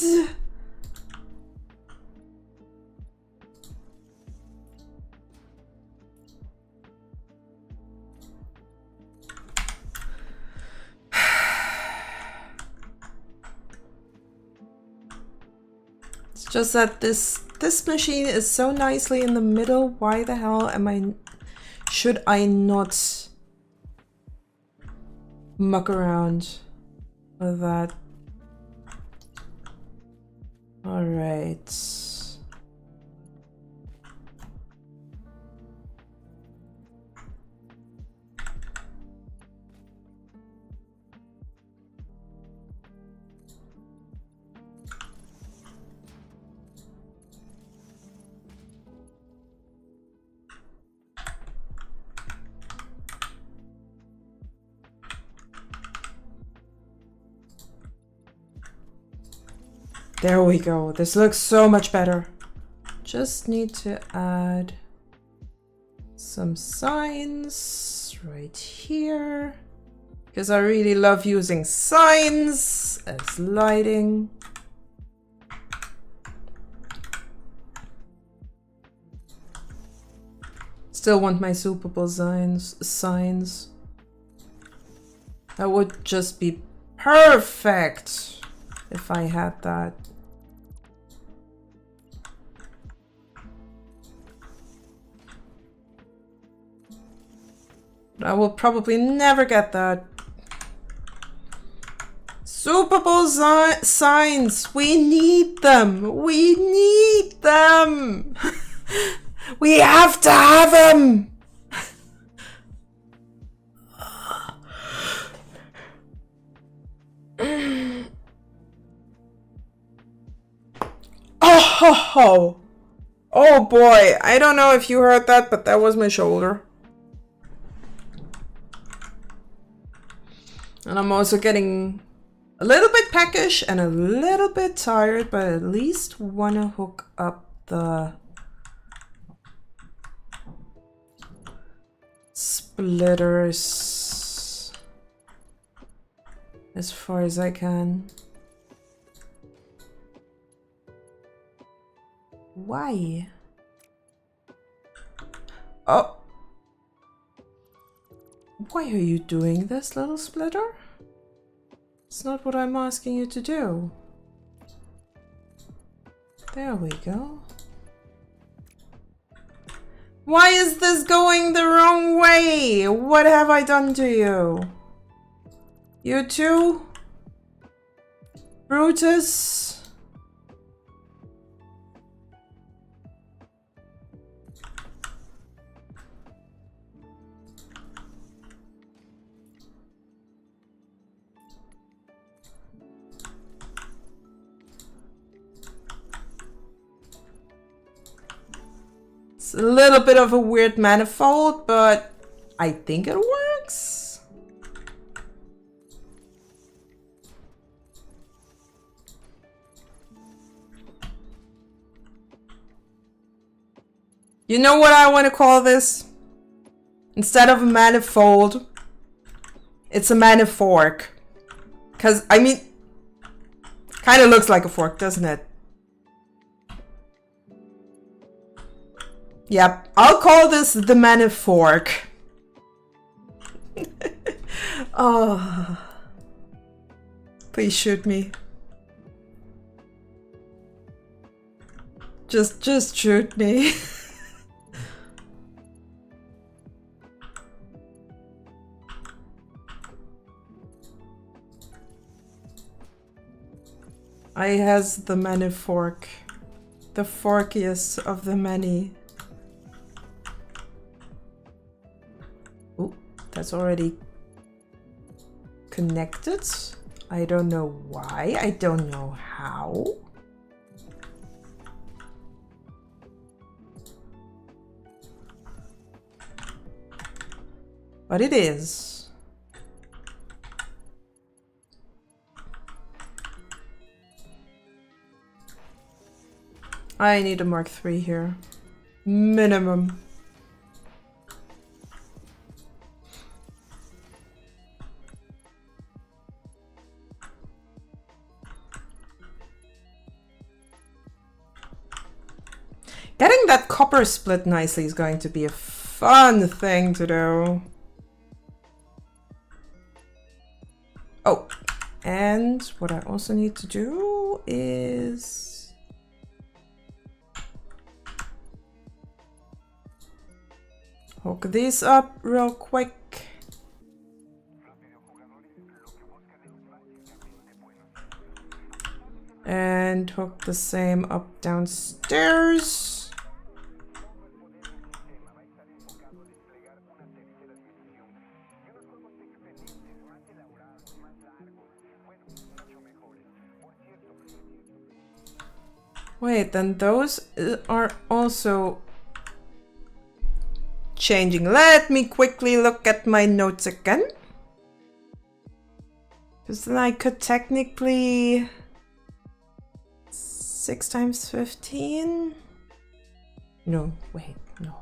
It's just that this machine is so nicely in the middle. Why the hell am I... Should I not muck around with that? All right. There we go. This looks so much better. Just need to add some signs right here, because I really love using signs as lighting. Still want my Super Bowl signs. That would just be perfect if I had that. I will probably never get that. Super Bowl signs! We need them! We need them! We have to have them! Oh! Oh boy, I don't know if you heard that, but that was my shoulder. And I'm also getting a little bit peckish and a little bit tired, but at least want to hook up the splitters as far as I can. Why? Oh. Why are you doing this, little splitter? It's not what I'm asking you to do. There we go. Why is this going the wrong way? What have I done to you? You too? Brutus? It's a little bit of a weird manifold, but I think it works. You know what I want to call this? Instead of a manifold, it's a manifork. Because, I mean, kind of looks like a fork, doesn't it? Yep, I'll call this the manifork. Oh. Please shoot me. Just shoot me. I has the manifork. The forkiest of the many. Ooh, that's already connected. I don't know why. I don't know how. But it is. I need a Mark III here. Minimum. Getting that copper split nicely is going to be a fun thing to do. Oh, and what I also need to do is hook these up real quick. And hook the same up downstairs. Wait, then those are also changing. Let me quickly look at my notes again. Because then I could technically 6 times 15? No, wait, no.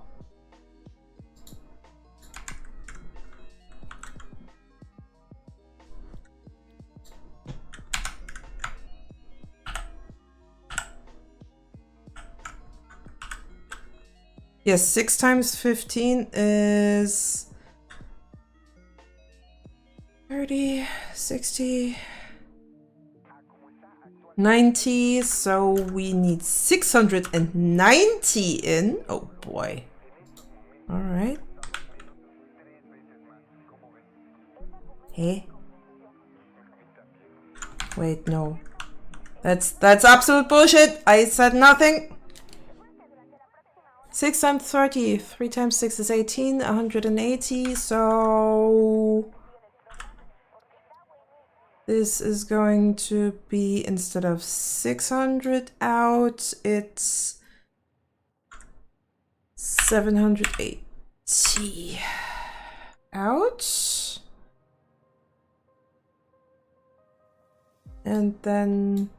Yes, 6 times 15 is 30, 60, 90. So we need 690 in. Oh boy. All right. Hey. Wait, no. That's absolute bullshit. I said nothing. 6 times 30, 3 times 6 is 18, 180, so this is going to be, instead of 600 out, it's 780 out. And then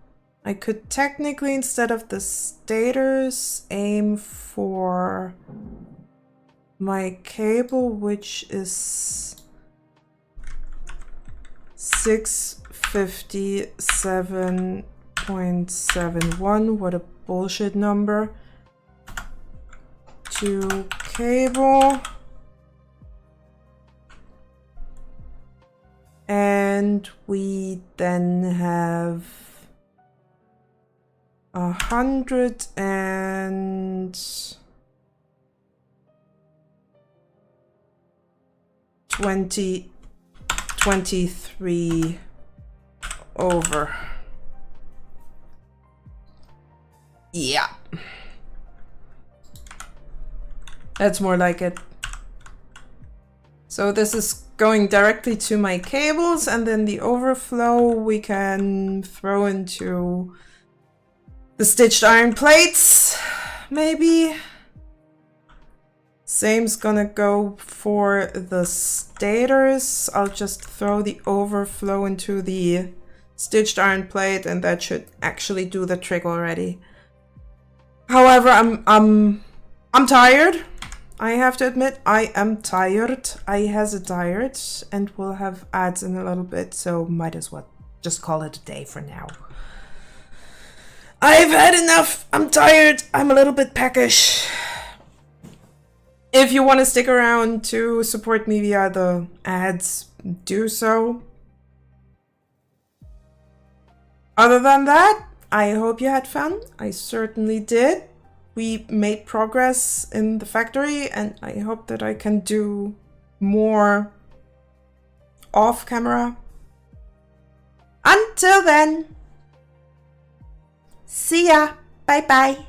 I could technically, instead of the stators, aim for my cable, which is 657.71. What a bullshit number. To cable. And we then have 23 over. Yeah. That's more like it. So this is going directly to my cables, and then the overflow we can throw into the stitched iron plates, maybe. Same's gonna go for the stators. I'll just throw the overflow into the stitched iron plate, and that should actually do the trick already. However, I'm I'm tired. I have to admit, I am tired. I has tired, and we'll have ads in a little bit, so might as well just call it a day for now. I've had enough. I'm tired. I'm a little bit peckish. If you want to stick around to support me via the ads, do so. Other than that, I hope you had fun. I certainly did. We made progress in the factory, and I hope that I can do more off camera. Until then, see ya. Bye bye.